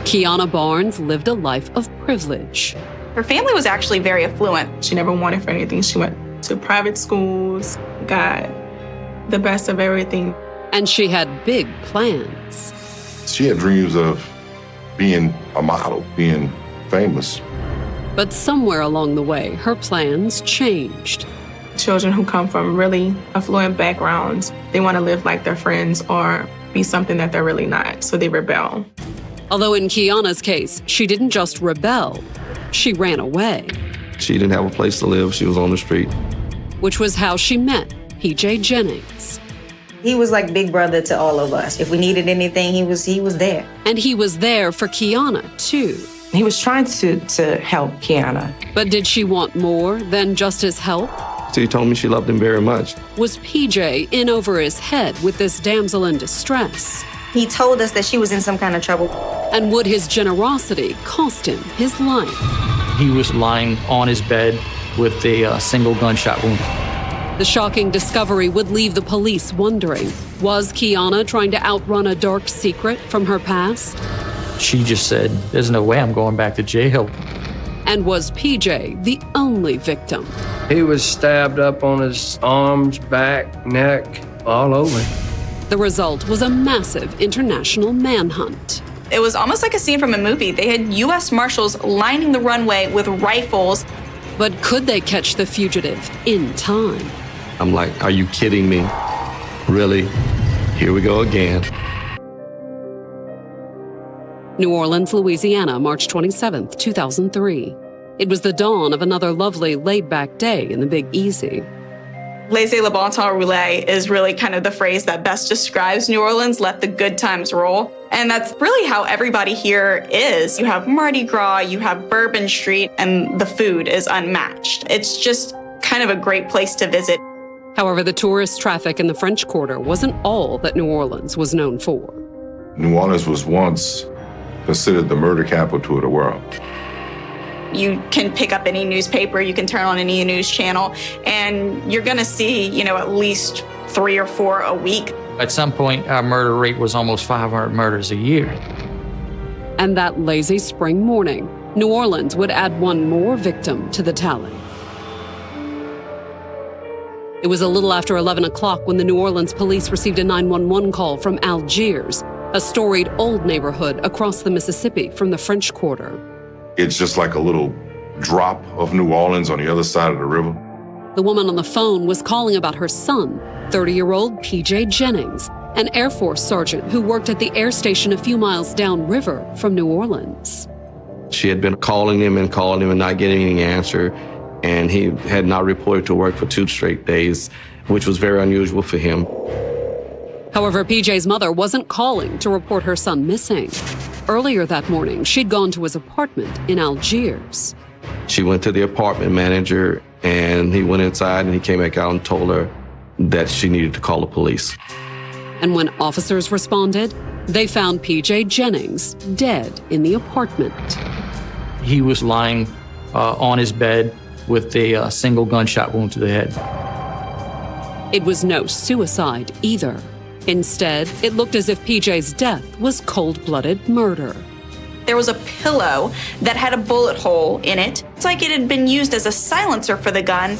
Keanna Barnes lived a life of privilege. Her family was actually very affluent. She never wanted for anything. She went to private schools, got the best of everything. And she had big plans. She had dreams of being a model, being famous. But somewhere along the way, her plans changed. Children who come from really affluent backgrounds, they want to live like their friends or be something that they're really not, so they rebel. Although in Keanna's case, she didn't just rebel, she ran away. She didn't have a place to live. She was on the street. Which was how she met P.J. Jennings. He was like big brother to all of us. If we needed anything, he was there. And he was there for Keanna, too. He was trying to help Keanna. But did she want more than just his help? So he told me she loved him very much. Was PJ in over his head with this damsel in distress? He told us that she was in some kind of trouble. And would his generosity cost him his life? He was lying on his bed with a single gunshot wound. The shocking discovery would leave the police wondering, was Keanna trying to outrun a dark secret from her past? She just said, "There's no way I'm going back to jail." And was PJ the only victim? He was stabbed up on his arms, back, neck, all over. The result was a massive international manhunt. It was almost like a scene from a movie. They had U.S. Marshals lining the runway with rifles. But could they catch the fugitive in time? I'm like, are you kidding me? Really? Here we go again. New Orleans, Louisiana, March 27, 2003. It was the dawn of another lovely, laid-back day in the Big Easy. Laissez le bon temps rouler is really kind of the phrase that best describes New Orleans, let the good times roll. And that's really how everybody here is. You have Mardi Gras, you have Bourbon Street, and the food is unmatched. It's just kind of a great place to visit. However, the tourist traffic in the French Quarter wasn't all that New Orleans was known for. New Orleans was once considered the murder capital of the world. You can pick up any newspaper, you can turn on any news channel, and you're gonna see, at least 3 or 4 a week. At some point, our murder rate was almost 500 murders a year. And that lazy spring morning, New Orleans would add one more victim to the tally. It was a little after 11 o'clock when the New Orleans police received a 911 call from Algiers, a storied old neighborhood across the Mississippi from the French Quarter. It's just like a little drop of New Orleans on the other side of the river. The woman on the phone was calling about her son, 30-year-old P.J. Jennings, an Air Force sergeant who worked at the air station a few miles downriver from New Orleans. She had been calling him and not getting any answer, and he had not reported to work for 2 straight days, which was very unusual for him. However, PJ's mother wasn't calling to report her son missing. Earlier that morning, she'd gone to his apartment in Algiers. She went to the apartment manager, and he went inside, and he came back out and told her that she needed to call the police. And when officers responded, they found P.J. Jennings dead in the apartment. He was lying on his bed with a single gunshot wound to the head. It was no suicide either. Instead, it looked as if PJ's death was cold-blooded murder. There was a pillow that had a bullet hole in it. It's like it had been used as a silencer for the gun.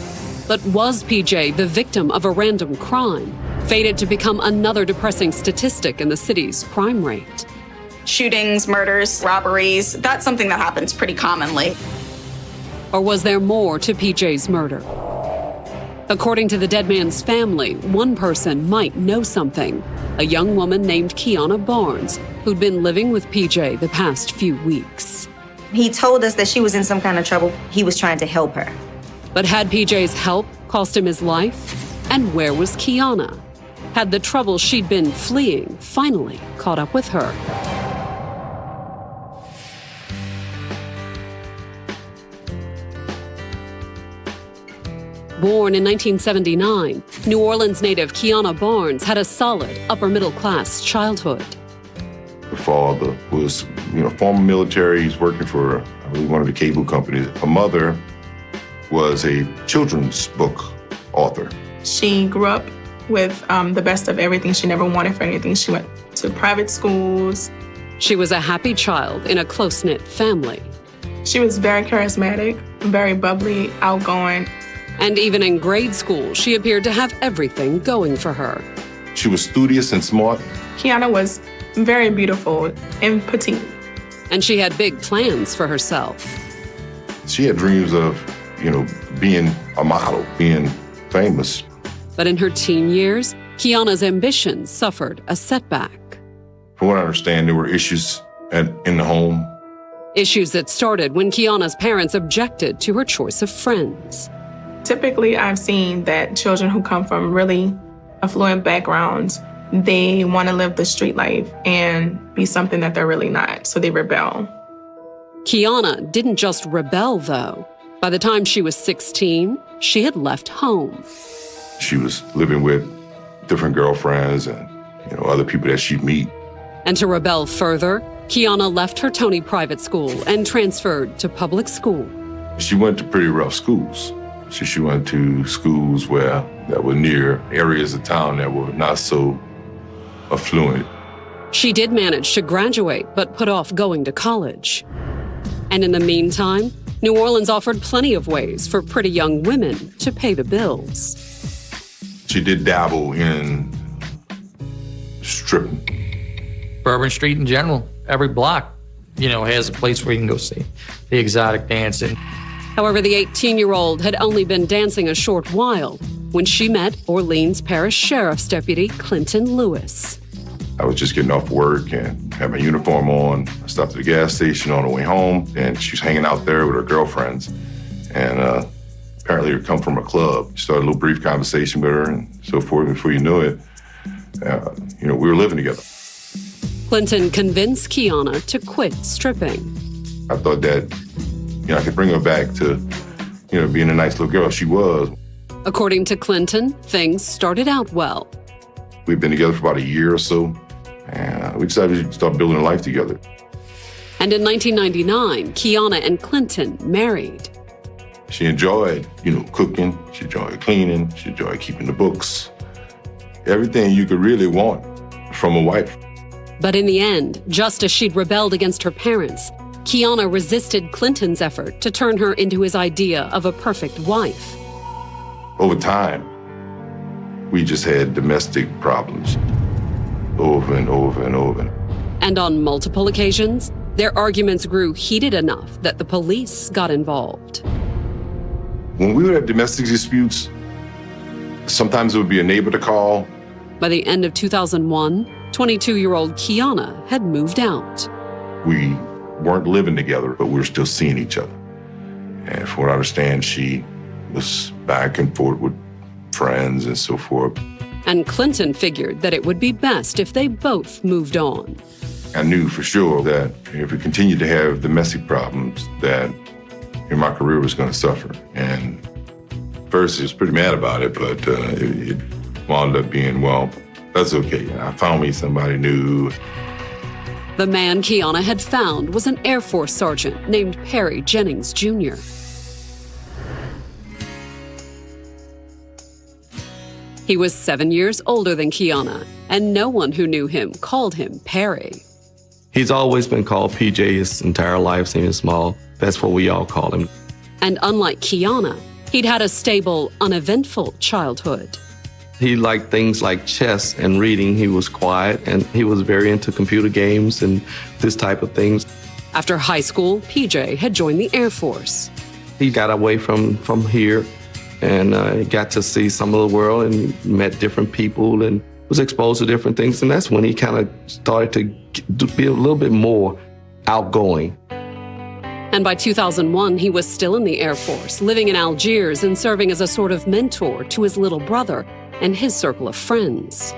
But was PJ the victim of a random crime, fated to become another depressing statistic in the city's crime rate? Shootings, murders, robberies, that's something that happens pretty commonly. Or was there more to PJ's murder? According to the dead man's family, one person might know something. A young woman named Keanna Barnes, who'd been living with PJ the past few weeks. He told us that she was in some kind of trouble. He was trying to help her. But had PJ's help cost him his life? And where was Keanna? Had the trouble she'd been fleeing finally caught up with her? Born in 1979, New Orleans native Keanna Barnes had a solid upper-middle-class childhood. Her father was, former military. He's working for, I believe, one of the cable companies. Her mother was a children's book author. She grew up with the best of everything. She never wanted for anything. She went to private schools, She was a happy child in a close-knit family. She was very charismatic, very bubbly, outgoing. And even in grade school, she appeared to have everything going for her. She was studious and smart. Keanna was very beautiful and petite. And she had big plans for herself. She had dreams of, being a model, being famous. But in her teen years, Keanna's ambitions suffered a setback. From what I understand, there were issues in the home. Issues that started when Keanna's parents objected to her choice of friends. Typically, I've seen that children who come from really affluent backgrounds, they want to live the street life and be something that they're really not, so they rebel. Keanna didn't just rebel, though. By the time she was 16, she had left home. She was living with different girlfriends and, other people that she'd meet. And to rebel further, Keanna left her Tony private school and transferred to public school. She went to pretty rough schools. She went to schools that were near areas of town that were not so affluent. She did manage to graduate, but put off going to college. And in the meantime, New Orleans offered plenty of ways for pretty young women to pay the bills. She did dabble in stripping. Bourbon Street in general, every block, has a place where you can go see the exotic dancing. However, the 18-year-old had only been dancing a short while when she met Orleans Parish Sheriff's Deputy Clinton Lewis. I was just getting off work and had my uniform on. I stopped at the gas station on the way home, and she was hanging out there with her girlfriends. And apparently had come from a club. Started a little brief conversation with her and so forth. Before you knew it, we were living together. Clinton convinced Keanna to quit stripping. I thought that, I could bring her back to, being a nice little girl. She was. According to Clinton, things started out well. We'd been together for about a year or so, and we decided to start building a life together. And in 1999, Keanna and Clinton married. She enjoyed, cooking. She enjoyed cleaning. She enjoyed keeping the books. Everything you could really want from a wife. But in the end, just as she'd rebelled against her parents, Keanna resisted Clinton's effort to turn her into his idea of a perfect wife. Over time, we just had domestic problems over and over and over. And on multiple occasions, their arguments grew heated enough that the police got involved. When we would have domestic disputes, sometimes it would be a neighbor to call. By the end of 2001, 22-year-old Keanna had moved out. We weren't living together, but we were still seeing each other. And from what I understand, she was back and forth with friends and so forth. And Clinton figured that it would be best if they both moved on. I knew for sure that if we continued to have domestic problems, that my career was going to suffer. And first, I was pretty mad about it, but it wound up being, well, that's okay. I found me somebody new. The man Keanna had found was an Air Force sergeant named Perry Jennings Jr. He was 7 years older than Keanna, and no one who knew him called him Perry. He's always been called PJ his entire life since he was small. That's what we all call him. And unlike Keanna, he'd had a stable, uneventful childhood. He liked things like chess and reading. He was quiet, and he was very into computer games and this type of things. After high school, PJ had joined the Air Force. He got away from here and got to see some of the world and met different people and was exposed to different things. And that's when he kind of started to be a little bit more outgoing. And by 2001, he was still in the Air Force, living in Algiers and serving as a sort of mentor to his little brother and his circle of friends.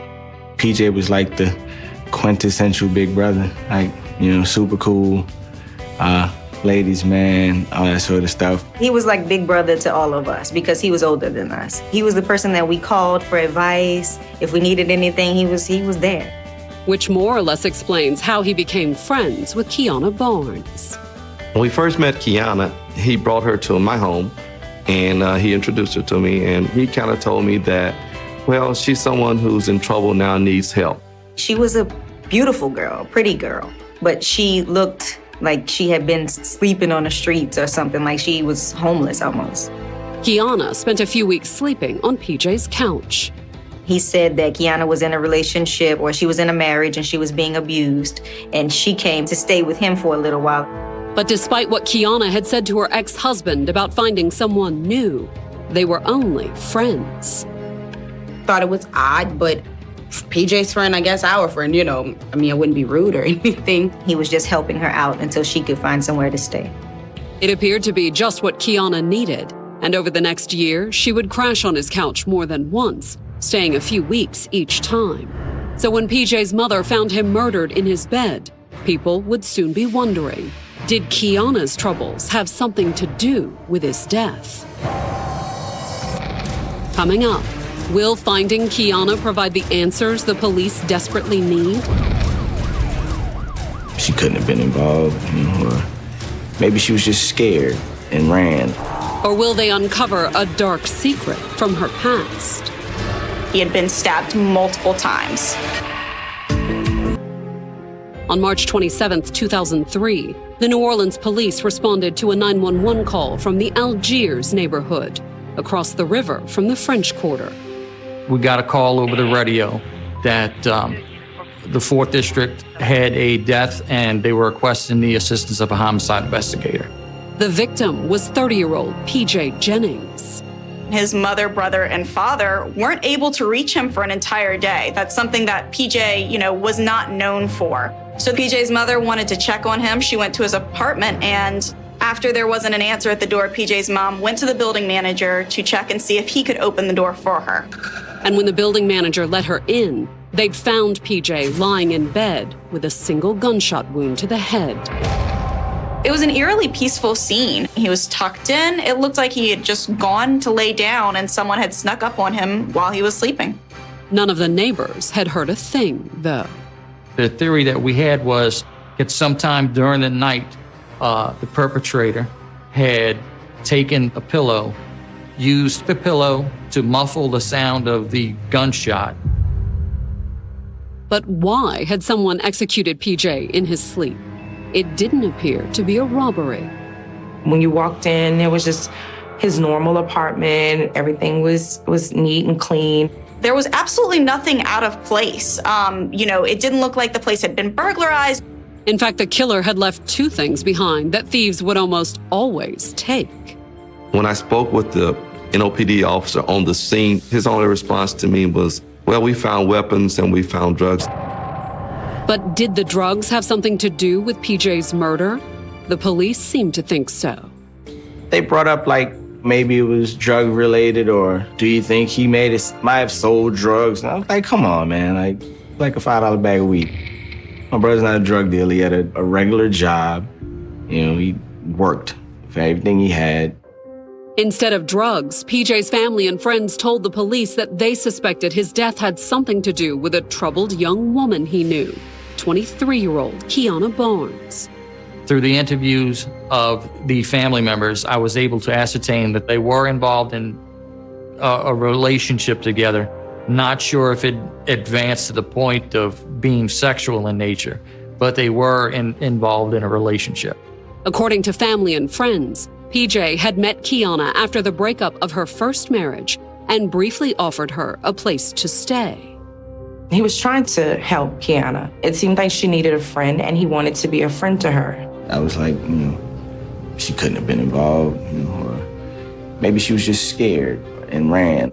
PJ was like the quintessential big brother, like, super cool, ladies man, all that sort of stuff. He was like big brother to all of us because he was older than us. He was the person that we called for advice. If we needed anything, he was there. Which more or less explains how he became friends with Keanna Barnes. When we first met Keanna, he brought her to my home, and he introduced her to me, and he kind of told me that, well, she's someone who's in trouble now, needs help. She was a beautiful girl, pretty girl. but she looked like she had been sleeping on the streets or something, like she was homeless almost. Keanna spent a few weeks sleeping on PJ's couch. He said that Keanna was in a relationship or she was in a marriage and she was being abused, and she came to stay with him for a little while. But despite what Keanna had said to her ex-husband about finding someone new, they were only friends. Thought it was odd, but PJ's friend, I guess our friend, you know, I mean, I wouldn't be rude or anything. He was just helping her out until she could find somewhere to stay. It appeared to be just what Keanna needed, and over the next year, she would crash on his couch more than once, staying a few weeks each time. So when PJ's mother found him murdered in his bed, people would soon be wondering, did Keanna's troubles have something to do with his death? Coming up, will finding Keanna provide the answers the police desperately need? She couldn't have been involved, you know, or maybe she was just scared and ran. Or will they uncover a dark secret from her past? He had been stabbed multiple times. On March 27, 2003, the New Orleans police responded to a 911 call from the Algiers neighborhood, across the river from the French Quarter. We got a call over the radio that the 4th District had a death and they were requesting the assistance of a homicide investigator. The victim was 30-year-old PJ Jennings. His mother, brother, and father weren't able to reach him for an entire day. That's something that PJ, was not known for. So PJ's mother wanted to check on him. She went to his apartment, and after there wasn't an answer at the door, PJ's mom went to the building manager to check and see if he could open the door for her. And when the building manager let her in, they'd found PJ lying in bed with a single gunshot wound to the head. It was an eerily peaceful scene. He was tucked in. It looked like he had just gone to lay down and someone had snuck up on him while he was sleeping. None of the neighbors had heard a thing, though. The theory that we had was that sometime during the night, the perpetrator had taken a pillow, used the pillow to muffle the sound of the gunshot. But why had someone executed PJ in his sleep? It didn't appear to be a robbery. When you walked in, it was just his normal apartment. Everything was neat and clean. There was absolutely nothing out of place. It didn't look like the place had been burglarized. In fact, the killer had left two things behind that thieves would almost always take. When I spoke with the NOPD officer on the scene, his only response to me was, well, we found weapons and we found drugs. But did the drugs have something to do with PJ's murder? The police seemed to think so. They brought up like maybe it was drug related, or do you think he might have sold drugs? And I was like, come on, man, like a $5 bag of weed. My brother's not a drug dealer. He had a regular job. He worked for everything he had. Instead of drugs, PJ's family and friends told the police that they suspected his death had something to do with a troubled young woman he knew, 23-year-old Keanna Barnes. Through the interviews of the family members, I was able to ascertain that they were involved in a relationship together. Not sure if it advanced to the point of being sexual in nature, but they were involved in a relationship. According to family and friends, PJ had met Keanna after the breakup of her first marriage and briefly offered her a place to stay. He was trying to help Keanna. It seemed like she needed a friend, and he wanted to be a friend to her. I was like, she couldn't have been involved, or maybe she was just scared and ran.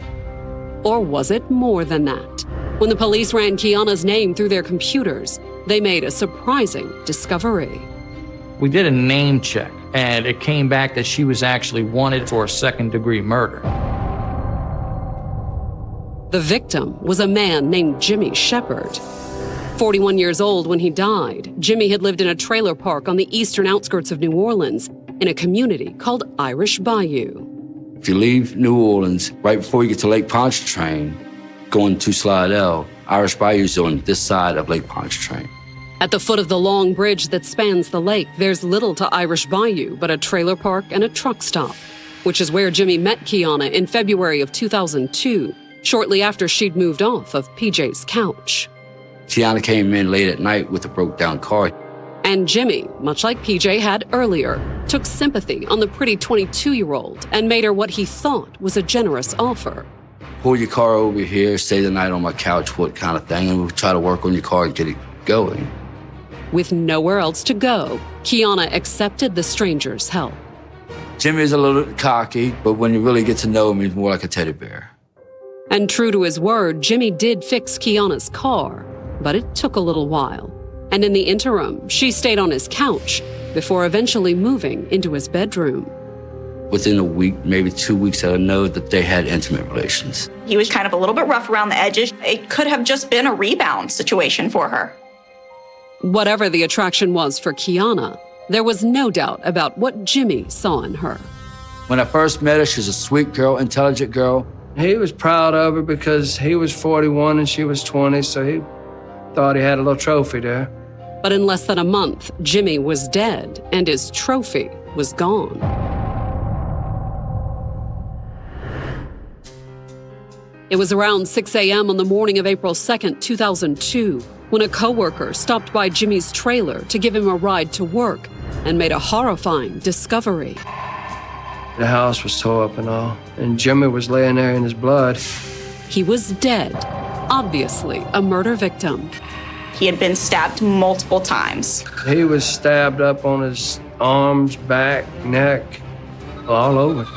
Or was it more than that? When the police ran Keanna's name through their computers, they made a surprising discovery. We did a name check, and it came back that she was actually wanted for a second-degree murder. The victim was a man named Jimmy Shepard. 41 years old when he died, Jimmy had lived in a trailer park on the eastern outskirts of New Orleans in a community called Irish Bayou. If you leave New Orleans, right before you get to Lake Pontchartrain, going to Slidell, Irish Bayou is on this side of Lake Pontchartrain. At the foot of the long bridge that spans the lake, there's little to Irish Bayou but a trailer park and a truck stop, which is where Jimmy met Keanna in February of 2002, shortly after she'd moved off of PJ's couch. Keanna came in late at night with a broke-down car. And Jimmy, much like PJ had earlier, took sympathy on the pretty 22-year-old and made her what he thought was a generous offer. Pull your car over here, stay the night on my couch, what kind of thing, and we'll try to work on your car and get it going. With nowhere else to go, Keanna accepted the stranger's help. Jimmy is a little cocky, but when you really get to know him, he's more like a teddy bear. And true to his word, Jimmy did fix Keanna's car, but it took a little while. And in the interim, she stayed on his couch before eventually moving into his bedroom. Within a week, maybe 2 weeks, I know that they had intimate relations. He was kind of a little bit rough around the edges. It could have just been a rebound situation for her. Whatever the attraction was for Keanna, there was no doubt about what Jimmy saw in her. When I first met her, she was a sweet girl, intelligent girl. He was proud of her because he was 41 and she was 20, so he thought he had a little trophy there. But in less than a month, Jimmy was dead and his trophy was gone. It was around 6 a.m. on the morning of April 2nd, 2002, when a coworker stopped by Jimmy's trailer to give him a ride to work and made a horrifying discovery. The house was tore up and all, and Jimmy was laying there in his blood. He was dead, obviously a murder victim. He had been stabbed multiple times. He was stabbed up on his arms, back, neck, all over.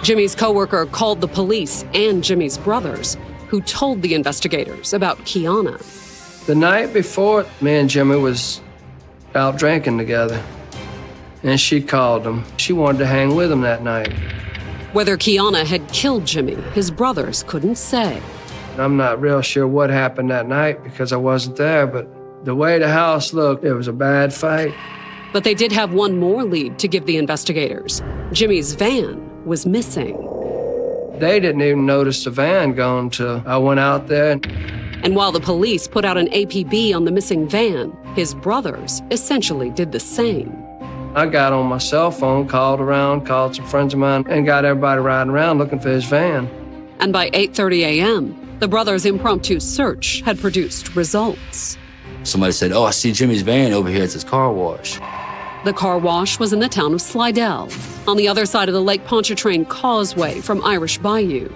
Jimmy's coworker called the police and Jimmy's brothers, who told the investigators about Keanna. The night before, me and Jimmy was out drinking together, and she called him. She wanted to hang with him that night. Whether Keanna had killed Jimmy, his brothers couldn't say. I'm not real sure what happened that night because I wasn't there, but the way the house looked, it was a bad fight. But they did have one more lead to give the investigators. Jimmy's van was missing. They didn't even notice the van gone till I went out there. And while the police put out an APB on the missing van, his brothers essentially did the same. I got on my cell phone, called around, called some friends of mine, and got everybody riding around looking for his van. And by 8:30 a.m., the brothers' impromptu search had produced results. Somebody said, "Oh, I see Jimmy's van over here at this car wash." The car wash was in the town of Slidell, on the other side of the Lake Pontchartrain Causeway from Irish Bayou.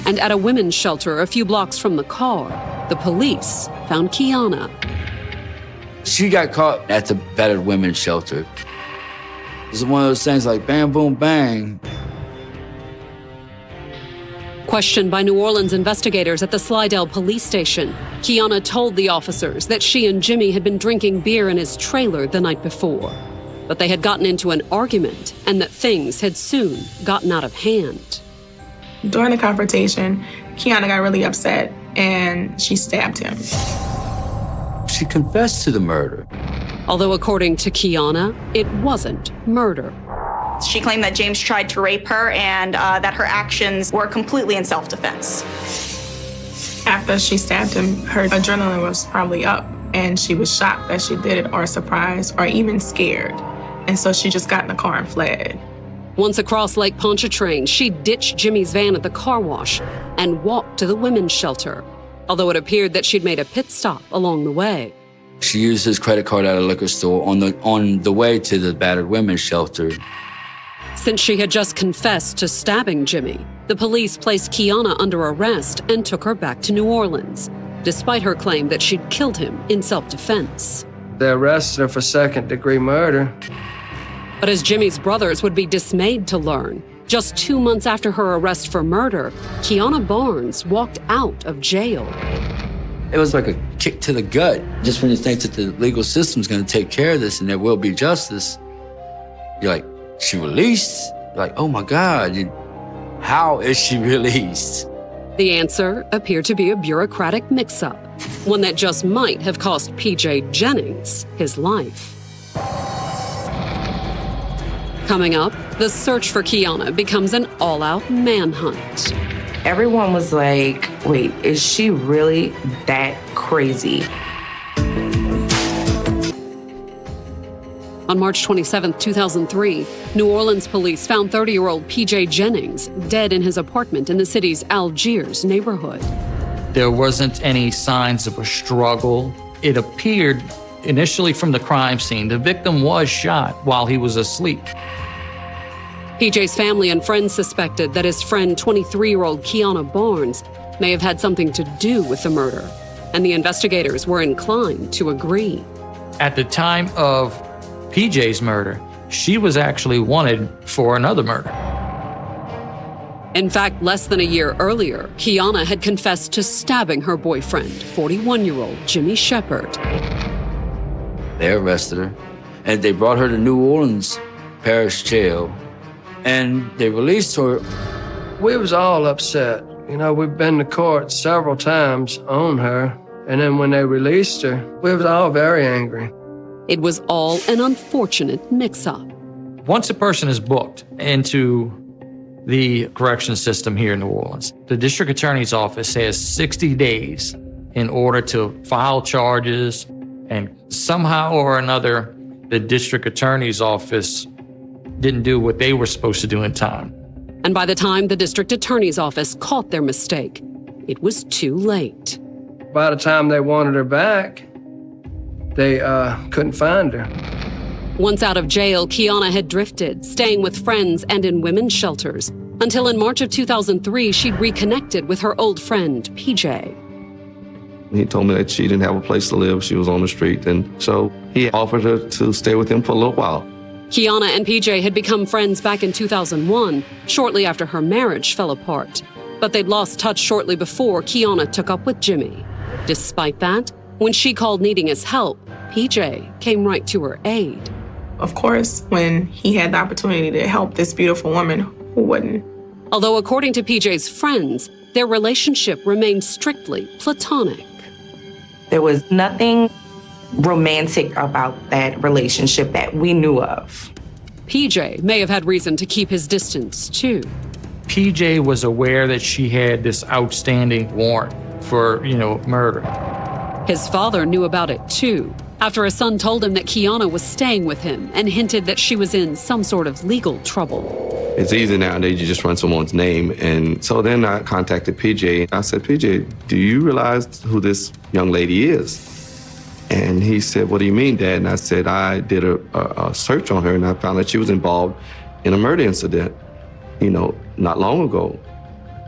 And at a women's shelter a few blocks from the car, the police found Keanna. She got caught at the battered women's shelter. It's one of those things like bam, boom, bang. Questioned by New Orleans investigators at the Slidell police station, Keanna told the officers that she and Jimmy had been drinking beer in his trailer the night before. But they had gotten into an argument and that things had soon gotten out of hand. During the confrontation, Keanna got really upset and she stabbed him. She confessed to the murder. Although according to Keanna, it wasn't murder. She claimed that James tried to rape her and that her actions were completely in self-defense. After she stabbed him, her adrenaline was probably up and she was shocked that she did it or surprised or even scared. And so she just got in the car and fled. Once across Lake Pontchartrain, she ditched Jimmy's van at the car wash and walked to the women's shelter, although it appeared that she'd made a pit stop along the way. She used his credit card at a liquor store on the way to the battered women's shelter. Since she had just confessed to stabbing Jimmy, the police placed Keanna under arrest and took her back to New Orleans, despite her claim that she'd killed him in self-defense. They arrested her for second-degree murder. But as Jimmy's brothers would be dismayed to learn, just 2 months after her arrest for murder, Keanna Barnes walked out of jail. It was like a kick to the gut. Just when you think that the legal system's going to take care of this and there will be justice, you're like, she released? Like, oh my God, how is she released? The answer appeared to be a bureaucratic mix-up, one that just might have cost P.J. Jennings his life. Coming up, the search for Keanna becomes an all-out manhunt. Everyone was like, wait, is she really that crazy? On March 27, 2003, New Orleans police found 30-year-old P.J. Jennings dead in his apartment in the city's Algiers neighborhood. There wasn't any signs of a struggle. It appeared Initially from the crime scene, the victim was shot while he was asleep. PJ's family and friends suspected that his friend, 23-year-old Keanna Barnes, may have had something to do with the murder, and the investigators were inclined to agree. At the time of PJ's murder, she was actually wanted for another murder. In fact, less than a year earlier, Keanna had confessed to stabbing her boyfriend, 41-year-old Jimmy Shepard. They arrested her, and they brought her to New Orleans Parish Jail, and they released her. We was all upset. You know, we've been to court several times on her, and then when they released her, we was all very angry. It was all an unfortunate mix-up. Once a person is booked into the correction system here in New Orleans, the district attorney's office has 60 days in order to file charges, and somehow or another, the district attorney's office didn't do what they were supposed to do in time. And by the time the district attorney's office caught their mistake, it was too late. By the time they wanted her back, they couldn't find her. Once out of jail, Keanna had drifted, staying with friends and in women's shelters, until in March of 2003, she'd reconnected with her old friend, PJ. He told me that she didn't have a place to live. She was on the street, and so he offered her to stay with him for a little while. Keanna and PJ had become friends back in 2001, shortly after her marriage fell apart. But they'd lost touch shortly before Keanna took up with Jimmy. Despite that, when she called needing his help, PJ came right to her aid. Of course, when he had the opportunity to help this beautiful woman, who wouldn't? Although according to PJ's friends, their relationship remained strictly platonic. There was nothing romantic about that relationship that we knew of. PJ may have had reason to keep his distance, too. PJ was aware that she had this outstanding warrant for, murder. His father knew about it, too, after his son told him that Keanna was staying with him and hinted that she was in some sort of legal trouble. It's easy nowadays, you just run someone's name. And so then I contacted PJ. I said, PJ, do you realize who this young lady is? And he said, what do you mean, Dad? And I said, I did a search on her, and I found that she was involved in a murder incident, not long ago.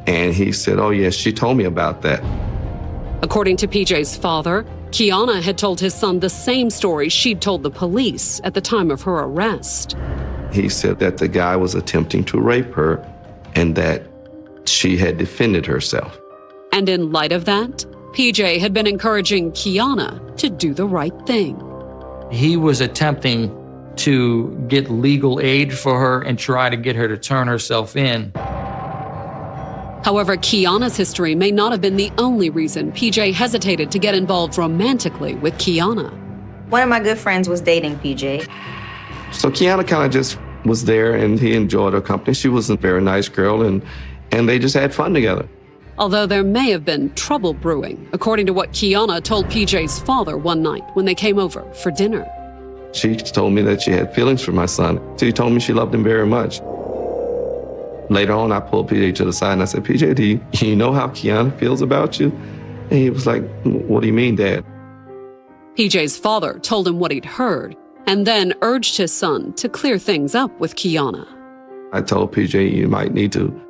And he said, oh, yes, she told me about that. According to PJ's father, Keanna had told his son the same story she'd told the police at the time of her arrest. He said that the guy was attempting to rape her and that she had defended herself. And in light of that, PJ had been encouraging Keanna to do the right thing. He was attempting to get legal aid for her and try to get her to turn herself in. However, Keanna's history may not have been the only reason PJ hesitated to get involved romantically with Keanna. One of my good friends was dating PJ. So Keanna kind of just was there, and he enjoyed her company. She was a very nice girl, and they just had fun together. Although there may have been trouble brewing, according to what Keanna told PJ's father one night when they came over for dinner. She told me that she had feelings for my son. She told me she loved him very much. Later on, I pulled PJ to the side and I said, PJ, do you know how Keanna feels about you? And he was like, what do you mean, Dad? PJ's father told him what he'd heard and then urged his son to clear things up with Keanna. I told PJ, you might need to,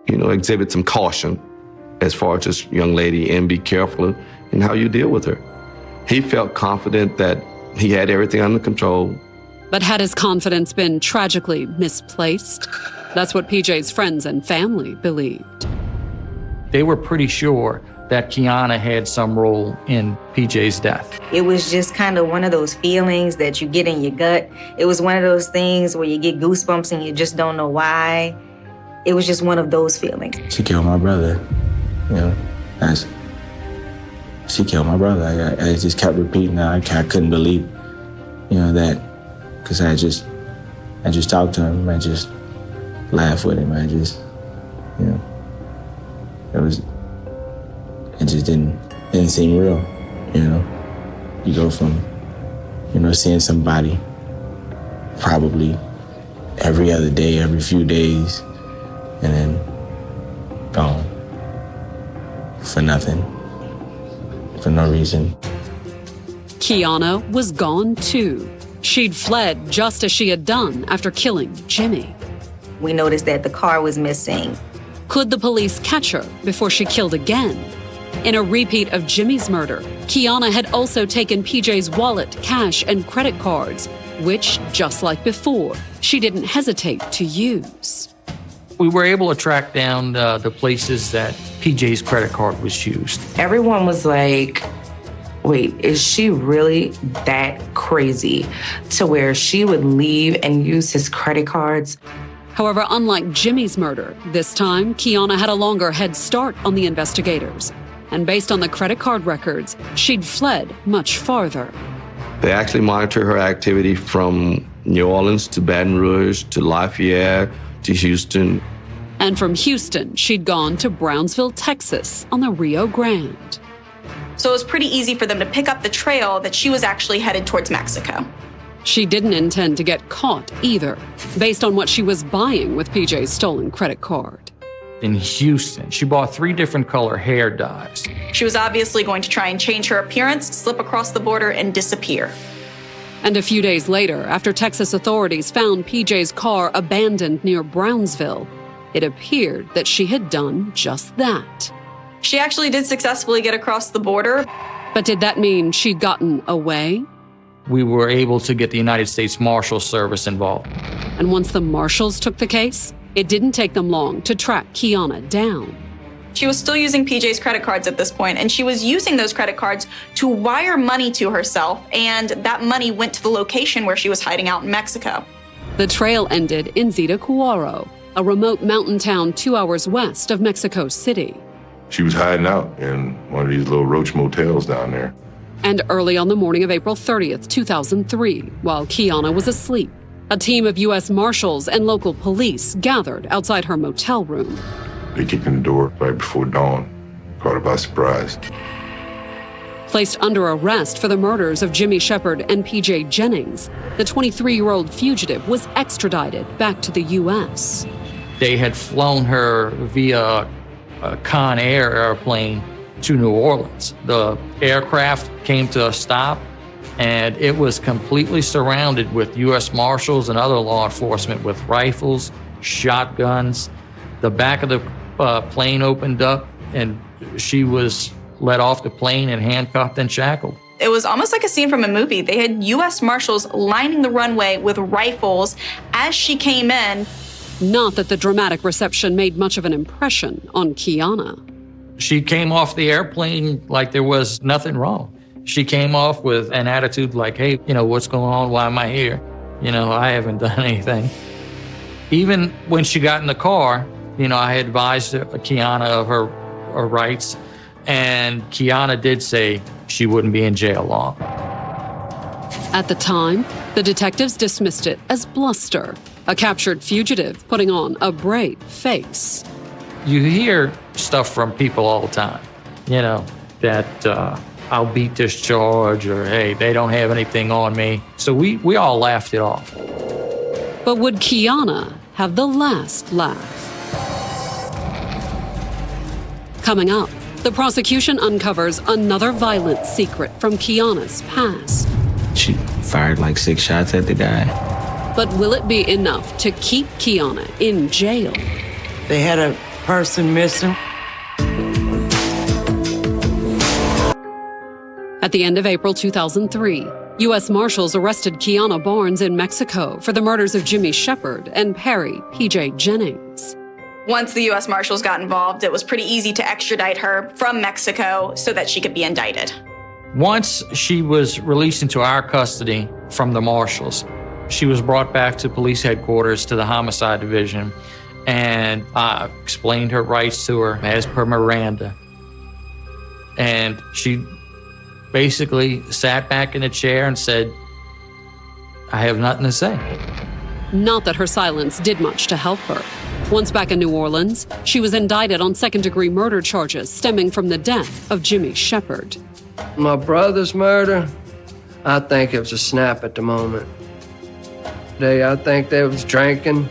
exhibit some caution as far as this young lady and be careful in how you deal with her. He felt confident that he had everything under control. But had his confidence been tragically misplaced? That's what PJ's friends and family believed. They were pretty sure that Keanna had some role in PJ's death. It was just kind of one of those feelings that you get in your gut. It was one of those things where you get goosebumps and you just don't know why. It was just one of those feelings. She killed my brother. She killed my brother. I just kept repeating that. I couldn't believe, that, because I just talked to him. I just laughed with him. It just didn't seem real. You go from, seeing somebody probably every other day, every few days, and then gone for nothing, for no reason. Keanna was gone too. She'd fled just as she had done after killing Jimmy. We noticed that the car was missing. Could the police catch her before she killed again? In a repeat of Jimmy's murder, Keanna had also taken PJ's wallet, cash, and credit cards, which, just like before, she didn't hesitate to use. We were able to track down the places that PJ's credit card was used. Everyone was like, wait, is she really that crazy to where she would leave and use his credit cards? However, unlike Jimmy's murder, this time Keanna had a longer head start on the investigators. And based on the credit card records, she'd fled much farther. They actually monitor her activity from New Orleans to Baton Rouge to Lafayette to Houston. And from Houston, she'd gone to Brownsville, Texas on the Rio Grande. So it was pretty easy for them to pick up the trail that she was actually headed towards Mexico. She didn't intend to get caught either, based on what she was buying with PJ's stolen credit card. In Houston, she bought 3 different color hair dyes. She was obviously going to try and change her appearance, slip across the border, and disappear. And a few days later, after Texas authorities found PJ's car abandoned near Brownsville, it appeared that she had done just that. She actually did successfully get across the border. But did that mean she'd gotten away? We were able to get the United States Marshals Service involved. And once the marshals took the case, it didn't take them long to track Keanna down. She was still using PJ's credit cards at this point, and she was using those credit cards to wire money to herself, and that money went to the location where she was hiding out in Mexico. The trail ended in Zitácuaro, a remote mountain town 2 hours west of Mexico City. She was hiding out in one of these little roach motels down there. And early on the morning of April 30th, 2003, while Keanna was asleep, a team of U.S. Marshals and local police gathered outside her motel room. They kicked in the door right before dawn, caught her by surprise. Placed under arrest for the murders of Jimmy Shepard and P.J. Jennings, the 23-year-old fugitive was extradited back to the U.S. They had flown her via a Con Air airplane to New Orleans. The aircraft came to a stop, and it was completely surrounded with U.S. Marshals and other law enforcement with rifles, shotguns. The back of the plane opened up, and she was let off the plane and handcuffed and shackled. It was almost like a scene from a movie. They had U.S. Marshals lining the runway with rifles as she came in. Not that the dramatic reception made much of an impression on Keanna. She came off the airplane like there was nothing wrong. She came off with an attitude like, hey, what's going on? Why am I here? I haven't done anything. Even when she got in the car, I advised Keanna of her rights, and Keanna did say she wouldn't be in jail long. At the time, the detectives dismissed it as bluster, a captured fugitive putting on a brave face. You hear stuff from people all the time, that I'll beat this charge, or hey, they don't have anything on me. So we all laughed it off. But would Keanna have the last laugh? Coming up, the prosecution uncovers another violent secret from Keanna's past. She fired like 6 shots at the guy. But will it be enough to keep Keanna in jail? They had a person missing. At the end of April 2003, U.S. Marshals arrested Keanna Barnes in Mexico for the murders of Jimmy Shepard and Perry P.J. Jennings. Once the U.S. Marshals got involved, it was pretty easy to extradite her from Mexico so that she could be indicted. Once she was released into our custody from the Marshals, she was brought back to police headquarters to the homicide division, and I explained her rights to her as per Miranda. And she basically sat back in a chair and said, I have nothing to say. Not that her silence did much to help her. Once back in New Orleans, she was indicted on second-degree murder charges stemming from the death of Jimmy Shepard. My brother's murder, I think it was a snap at the moment. I think they was drinking,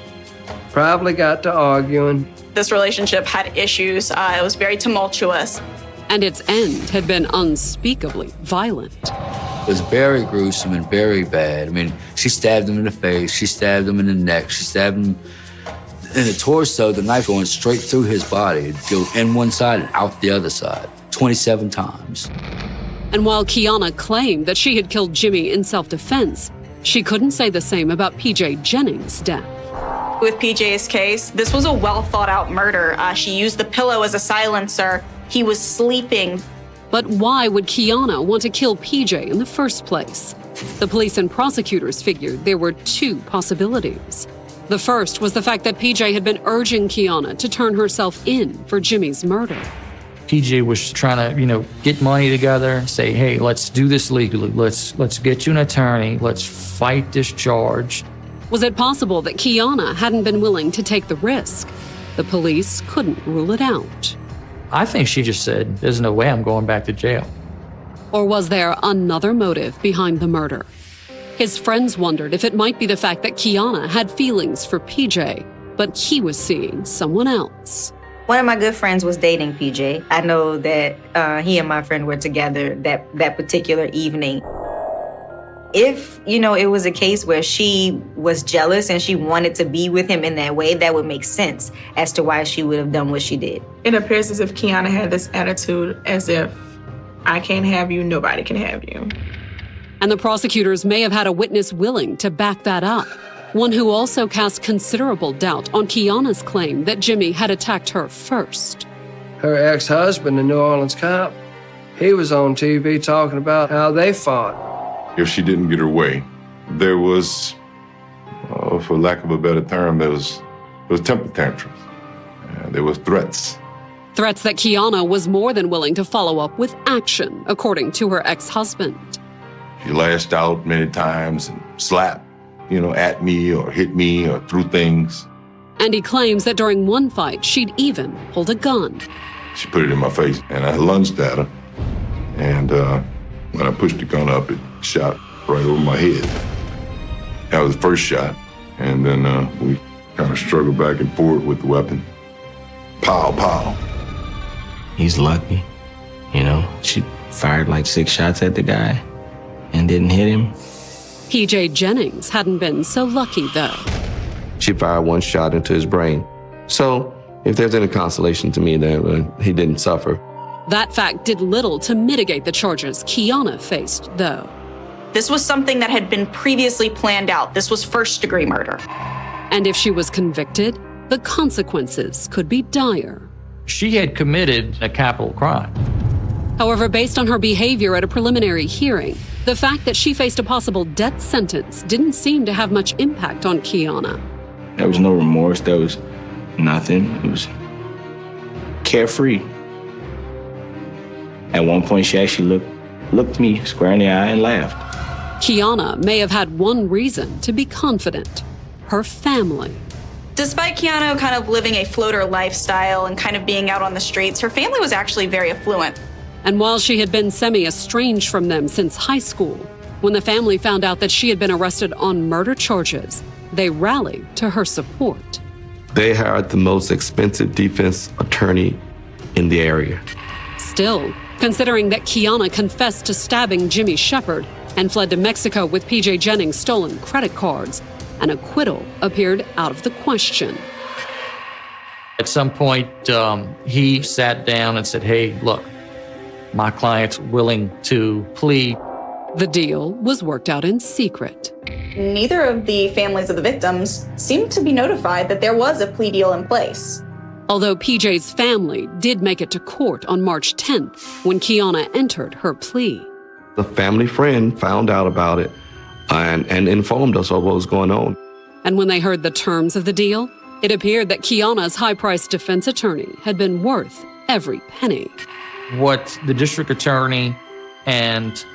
probably got to arguing. This relationship had issues. It was very tumultuous. And its end had been unspeakably violent. It was very gruesome and very bad. I mean, she stabbed him in the face, she stabbed him in the neck, she stabbed him in the torso, the knife going straight through his body. It'd go in one side and out the other side, 27 times. And while Keanna claimed that she had killed Jimmy in self-defense, she couldn't say the same about PJ Jennings' death. With PJ's case, this was a well-thought-out murder. She used the pillow as a silencer. He was sleeping. But why would Keanna want to kill PJ in the first place? The police and prosecutors figured there were two possibilities. The first was the fact that PJ had been urging Keanna to turn herself in for Jimmy's murder. PJ was trying to, get money together, say, hey, let's do this legally. Let's get you an attorney. Let's fight this charge. Was it possible that Keanna hadn't been willing to take the risk? The police couldn't rule it out. I think she just said, there's no way I'm going back to jail. Or was there another motive behind the murder? His friends wondered if it might be the fact that Keanna had feelings for PJ, but he was seeing someone else. One of my good friends was dating PJ. I know that he and my friend were together that particular evening. If, it was a case where she was jealous and she wanted to be with him in that way, that would make sense as to why she would have done what she did. It appears as if Keanna had this attitude as if, I can't have you, nobody can have you. And the prosecutors may have had a witness willing to back that up. One who also cast considerable doubt on Keanna's claim that Jimmy had attacked her first. Her ex-husband, the New Orleans cop, he was on TV talking about how they fought. If she didn't get her way, there was, for lack of a better term, there was temper tantrums. There was threats. Threats that Keanna was more than willing to follow up with action, according to her ex-husband. She lashed out many times and slapped, at me or hit me or threw things. And he claims that during one fight, she'd even pulled a gun. She put it in my face and I lunged at her. And when I pushed the gun up, it shot right over my head. That was the first shot. And then we kind of struggled back and forth with the weapon. Pow, pow. He's lucky. She fired like 6 shots at the guy and didn't hit him. PJ Jennings hadn't been so lucky, though. She fired 1 shot into his brain. So if there's any consolation to me there, he didn't suffer. That fact did little to mitigate the charges Keanna faced, though. This was something that had been previously planned out. This was first-degree murder. And if she was convicted, the consequences could be dire. She had committed a capital crime. However, based on her behavior at a preliminary hearing, the fact that she faced a possible death sentence didn't seem to have much impact on Keanna. There was no remorse. There was nothing. It was carefree. At one point, she actually looked me square in the eye and laughed. Keanna may have had one reason to be confident: her family. Despite Keanna kind of living a floater lifestyle and kind of being out on the streets, her family was actually very affluent. And while she had been semi-estranged from them since high school, when the family found out that she had been arrested on murder charges, they rallied to her support. They hired the most expensive defense attorney in the area. Still, considering that Keanna confessed to stabbing Jimmy Shepard and fled to Mexico with PJ Jennings' stolen credit cards, an acquittal appeared out of the question. At some point, he sat down and said, hey, look, my client's willing to plead. The deal was worked out in secret. Neither of the families of the victims seemed to be notified that there was a plea deal in place. Although PJ's family did make it to court on March 10th when Keanna entered her plea. The family friend found out about it and informed us of what was going on. And when they heard the terms of the deal, it appeared that Keanna's high-priced defense attorney had been worth every penny. What the district attorney and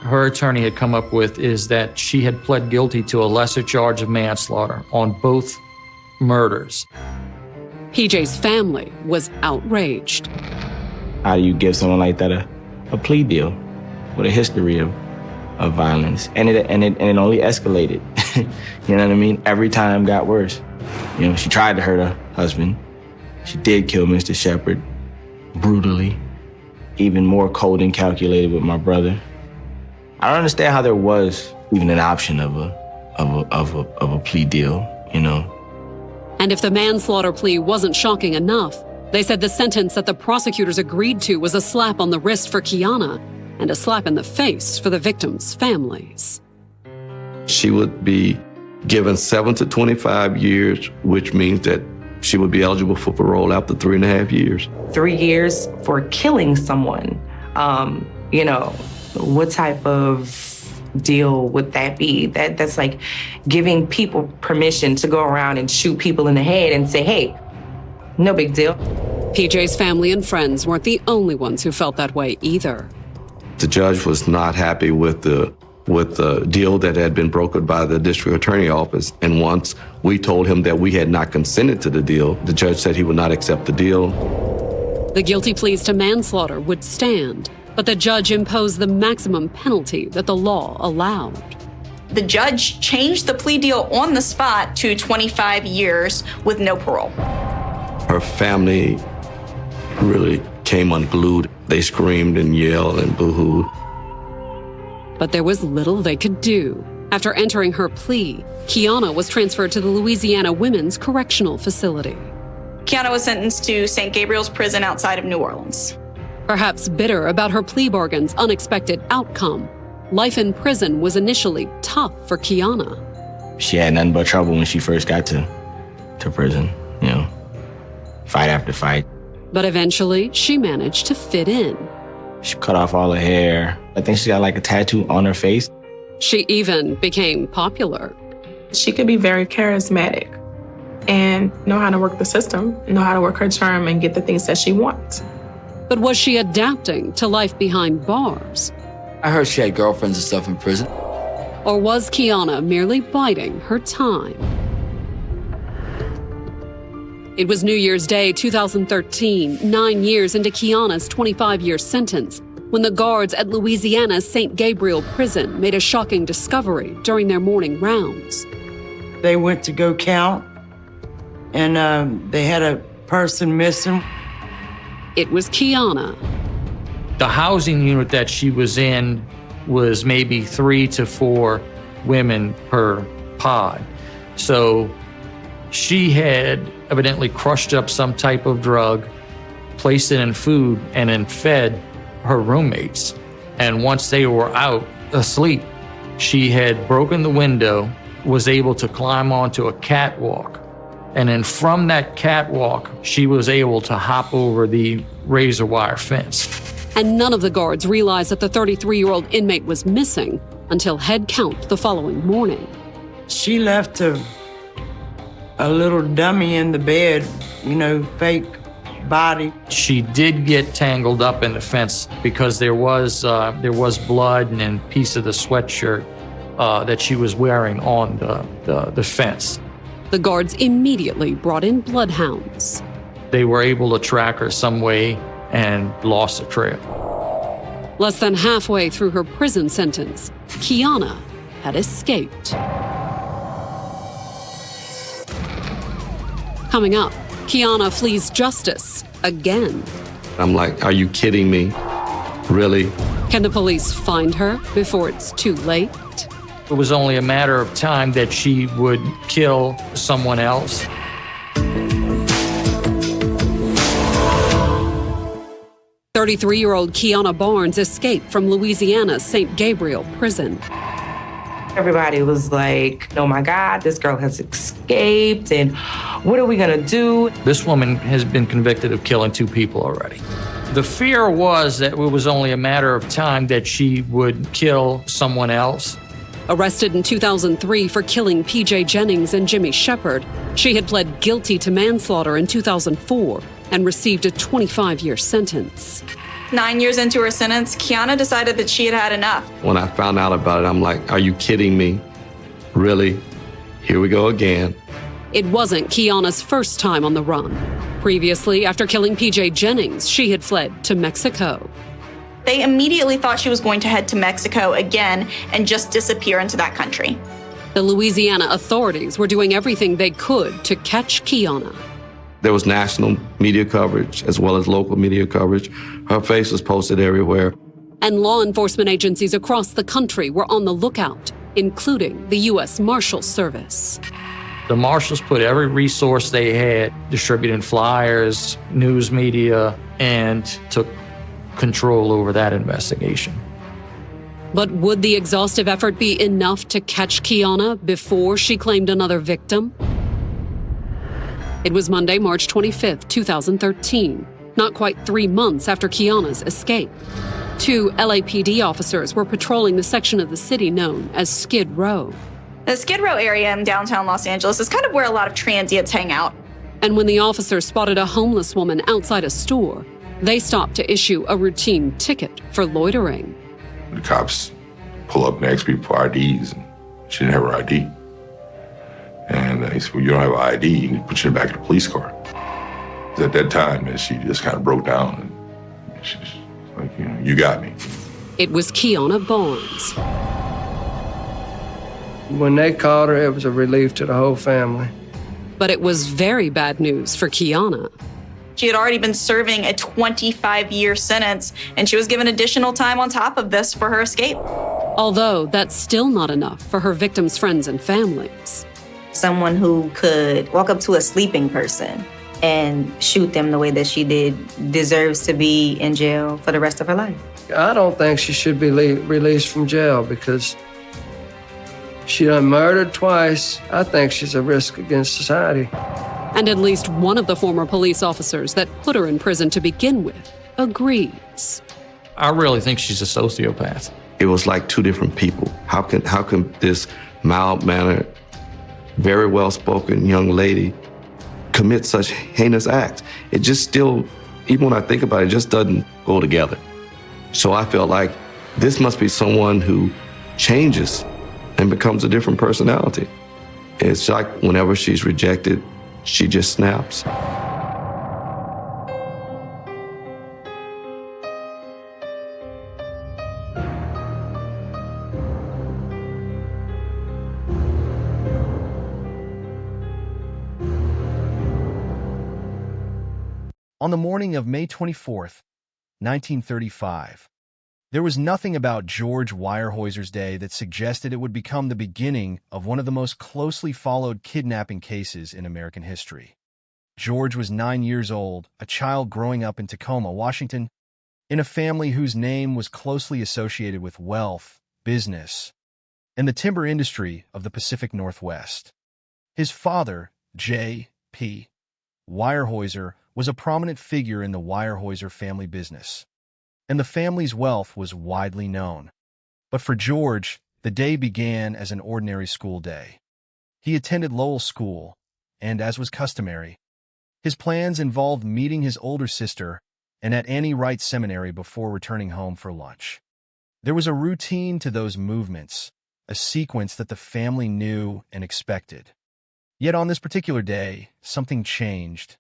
her attorney had come up with is that she had pled guilty to a lesser charge of manslaughter on both murders. PJ's family was outraged. How do you give someone like that a plea deal with a history of violence? And it only escalated. You know what I mean? Every time got worse. She tried to hurt her husband. She did kill Mr. Shepard brutally, even more cold and calculated with my brother. I don't understand how there was even an option of a plea deal, you know. And if the manslaughter plea wasn't shocking enough, they said the sentence that the prosecutors agreed to was a slap on the wrist for Keanna and a slap in the face for the victims' families. She would be given 7 to 25 years, which means that she would be eligible for parole after 3.5 years. 3 years for killing someone. You know, what type of deal would that be? That's like giving people permission to go around and shoot people in the head and say, hey, no big deal. PJ's family and friends weren't the only ones who felt that way either. The judge was not happy with the deal that had been brokered by the district attorney office. And once we told him that we had not consented to the deal, the judge said he would not accept the deal. The guilty pleas to manslaughter would stand, but the judge imposed the maximum penalty that the law allowed. The judge changed the plea deal on the spot to 25 years with no parole. Her family really came unglued. They screamed and yelled and boo-hooed. But there was little they could do. After entering her plea, Keanna was transferred to the Louisiana Women's Correctional Facility. Keanna was sentenced to St. Gabriel's Prison outside of New Orleans. Perhaps bitter about her plea bargain's unexpected outcome, life in prison was initially tough for Keanna. She had nothing but trouble when she first got to prison, you know, fight after fight. But eventually, she managed to fit in. She cut off all her hair. I think she got like a tattoo on her face. She even became popular. She could be very charismatic and know how to work the system, know how to work her charm and get the things that she wants. But was she adapting to life behind bars? I heard she had girlfriends and stuff in prison. Or was Keanna merely biding her time? It was New Year's Day 2013, 9 years into Keanna's 25-year sentence, when the guards at Louisiana's St. Gabriel Prison made a shocking discovery during their morning rounds. They went to go count, and they had a person missing. It was Keanna. The housing unit that she was in was maybe 3 to 4 women per pod. So she had evidently crushed up some type of drug, placed it in food, and then fed her roommates. And once they were out asleep, she had broken the window, was able to climb onto a catwalk. And then from that catwalk, she was able to hop over the razor wire fence. And none of the guards realized that the 33-year-old inmate was missing until head count the following morning. She left a little dummy in the bed, you know, fake body. She did get tangled up in the fence because there was blood and a piece of the sweatshirt that she was wearing on the fence. The guards immediately brought in bloodhounds. They were able to track her some way and lost the trail. Less than halfway through her prison sentence, Keanna had escaped. Coming up, Keanna flees justice again. I'm like, are you kidding me? Really? Can the police find her before it's too late? It was only a matter of time that she would kill someone else. "33-year-old Keanna Barnes escaped from Louisiana's St. Gabriel Prison. Everybody was like, oh my God, this girl has escaped, and what are we gonna do? This woman has been convicted of killing 2 people already. The fear was that it was only a matter of time that she would kill someone else. Arrested in 2003 for killing P.J. Jennings and Jimmy Shepard, she had pled guilty to manslaughter in 2004 and received a 25-year sentence. 9 years into her sentence, Keanna decided that she had had enough. When I found out about it, I'm like, are you kidding me? Really? Here we go again. It wasn't Keanna's first time on the run. Previously, after killing P.J. Jennings, she had fled to Mexico. They immediately thought she was going to head to Mexico again and just disappear into that country. The Louisiana authorities were doing everything they could to catch Keanna. There was national media coverage as well as local media coverage. Her face was posted everywhere. and law enforcement agencies across the country were on the lookout, including the U.S. Marshals Service. The Marshals put every resource they had, distributing flyers, news media, and took control over that investigation. But would the exhaustive effort be enough to catch Keanna before she claimed another victim? It was Monday, March 25th, 2013, not quite 3 months after Keanna's escape. 2 LAPD officers were patrolling the section of the city known as Skid Row. The Skid Row area in downtown Los Angeles is kind of where a lot of transients hang out. And when the officers spotted a homeless woman outside a store, they stopped to issue a routine ticket for loitering. The cops pull up and ask people for IDs, and she didn't have her ID. And he said, well, you don't have an ID, you can put you in the back of the police car. At that time, and she just kind of broke down, and she's like, you got me. It was Keanna Barnes. When they caught her, it was a relief to the whole family. But it was very bad news for Keanna. She had already been serving a 25-year sentence, and she was given additional time on top of this for her escape. Although that's still not enough for her victims' friends and families. Someone who could walk up to a sleeping person and shoot them the way that she did deserves to be in jail for the rest of her life. I don't think she should be released from jail because she done murdered twice. I think she's a risk against society. And at least one of the former police officers that put her in prison to begin with agrees. I really think she's a sociopath. It was like 2 different people. How can this mild-mannered, very well-spoken young lady commit such heinous acts? It just still, even when I think about it, just doesn't go together. So I felt like this must be someone who changes and becomes a different personality. It's like whenever she's rejected, she just snaps. On the morning of May 24th, 1935, there was nothing about George Weyerhaeuser's day that suggested it would become the beginning of one of the most closely followed kidnapping cases in American history. George was 9 years old, a child growing up in Tacoma, Washington, in a family whose name was closely associated with wealth, business, and the timber industry of the Pacific Northwest. His father, J.P. Weyerhaeuser, was a prominent figure in the Weyerhaeuser family business, and the family's wealth was widely known. But for George, the day began as an ordinary school day. He attended Lowell School, and as was customary, his plans involved meeting his older sister and at Annie Wright Seminary before returning home for lunch. There was a routine to those movements, a sequence that the family knew and expected. Yet on this particular day, something changed.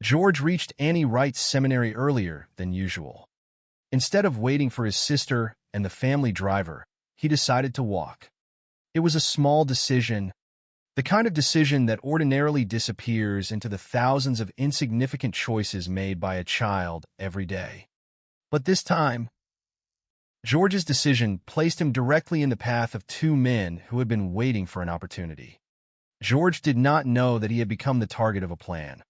George reached Annie Wright Seminary earlier than usual. Instead of waiting for his sister and the family driver, he decided to walk. It was a small decision, the kind of decision that ordinarily disappears into the thousands of insignificant choices made by a child every day. But this time, George's decision placed him directly in the path of 2 men who had been waiting for an opportunity. George did not know that he had become the target of a plan.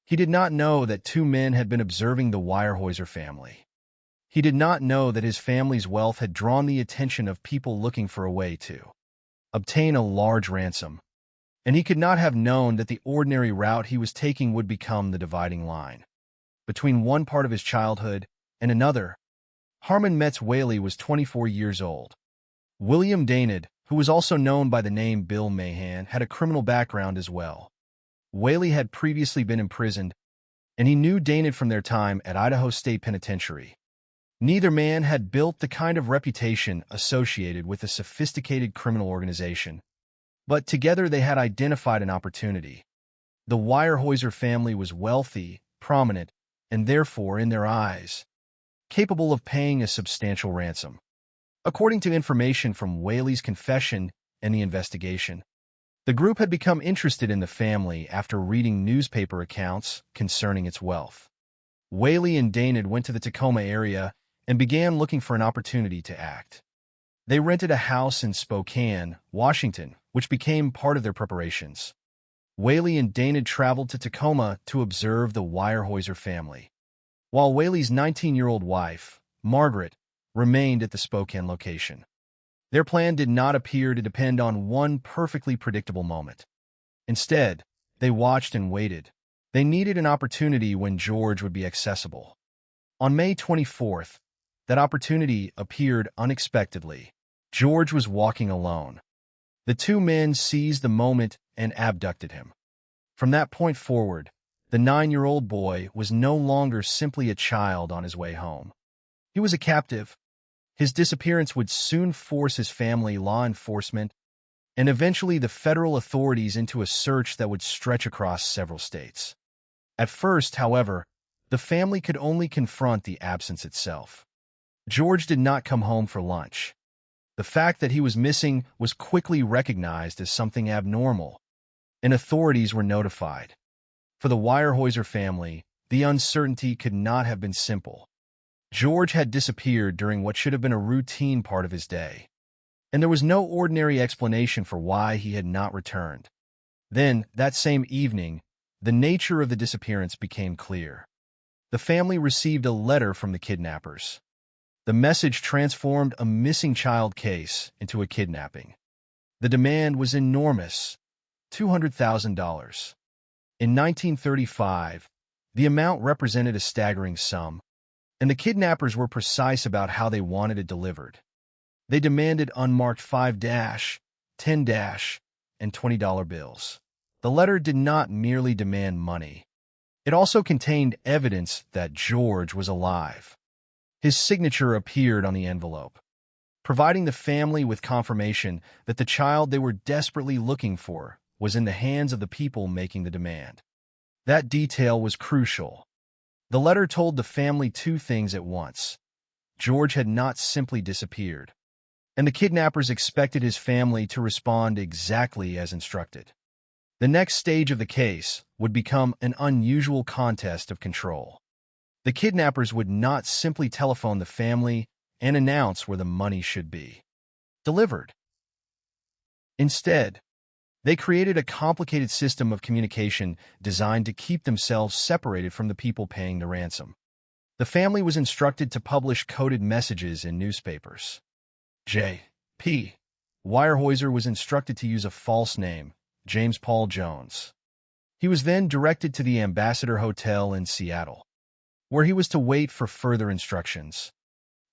He did not know that 2 men had been observing the Weyerhaeuser family. He did not know that his family's wealth had drawn the attention of people looking for a way to obtain a large ransom. And he could not have known that the ordinary route he was taking would become the dividing line between one part of his childhood and another. Harmon Metz Whaley was 24 years old. William Daynard, who was also known by the name Bill Mahan, had a criminal background as well. Whaley had previously been imprisoned, and he knew Daynard from their time at Idaho State Penitentiary. Neither man had built the kind of reputation associated with a sophisticated criminal organization, but together they had identified an opportunity. The Weyerhaeuser family was wealthy, prominent, and therefore, in their eyes, capable of paying a substantial ransom. According to information from Whaley's confession and the investigation, the group had become interested in the family after reading newspaper accounts concerning its wealth. Whaley and Daynard went to the Tacoma area and began looking for an opportunity to act. They rented a house in Spokane, Washington, which became part of their preparations. Whaley and Daynard traveled to Tacoma to observe the Weyerhaeuser family, while Whaley's 19-year-old wife, Margaret, remained at the Spokane location. Their plan did not appear to depend on one perfectly predictable moment. Instead, they watched and waited. They needed an opportunity when George would be accessible. On May 24th, that opportunity appeared unexpectedly. George was walking alone. The two men seized the moment and abducted him. From that point forward, the 9-year-old boy was no longer simply a child on his way home. He was a captive. His disappearance would soon force his family, law enforcement, and eventually the federal authorities into a search that would stretch across several states. At first, however, the family could only confront the absence itself. George did not come home for lunch. The fact that he was missing was quickly recognized as something abnormal, and authorities were notified. For the Weyerhaeuser family, the uncertainty could not have been simple. George had disappeared during what should have been a routine part of his day, and there was no ordinary explanation for why he had not returned. Then, that same evening, the nature of the disappearance became clear. The family received a letter from the kidnappers. The message transformed a missing child case into a kidnapping. The demand was enormous, $200,000. In 1935, the amount represented a staggering sum, and the kidnappers were precise about how they wanted it delivered. They demanded unmarked $5, $10, and $20 bills. The letter did not merely demand money. It also contained evidence that George was alive. His signature appeared on the envelope, providing the family with confirmation that the child they were desperately looking for was in the hands of the people making the demand. That detail was crucial. The letter told the family two things at once. George had not simply disappeared, and the kidnappers expected his family to respond exactly as instructed. The next stage of the case would become an unusual contest of control. The kidnappers would not simply telephone the family and announce where the money should be delivered. Instead, they created a complicated system of communication designed to keep themselves separated from the people paying the ransom. The family was instructed to publish coded messages in newspapers. J.P. Weyerhaeuser was instructed to use a false name, James Paul Jones. He was then directed to the Ambassador Hotel in Seattle, where he was to wait for further instructions.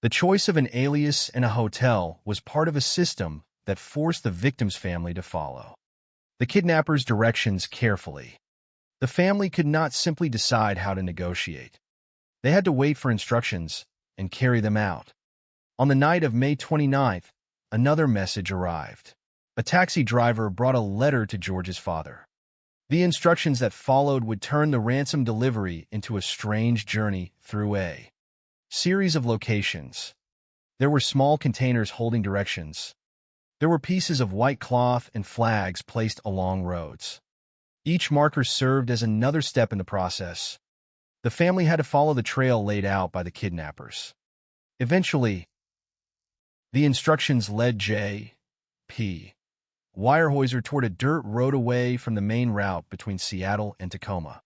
The choice of an alias and a hotel was part of a system that forced the victim's family to follow the kidnappers' directions carefully. The family could not simply decide how to negotiate. They had to wait for instructions and carry them out. On the night of May 29th, another message arrived. A taxi driver brought a letter to George's father. The instructions that followed would turn the ransom delivery into a strange journey through a series of locations. There were small containers holding directions. There were pieces of white cloth and flags placed along roads. Each marker served as another step in the process. The family had to follow the trail laid out by the kidnappers. Eventually, the instructions led J.P. Weyerhaeuser toward a dirt road away from the main route between Seattle and Tacoma.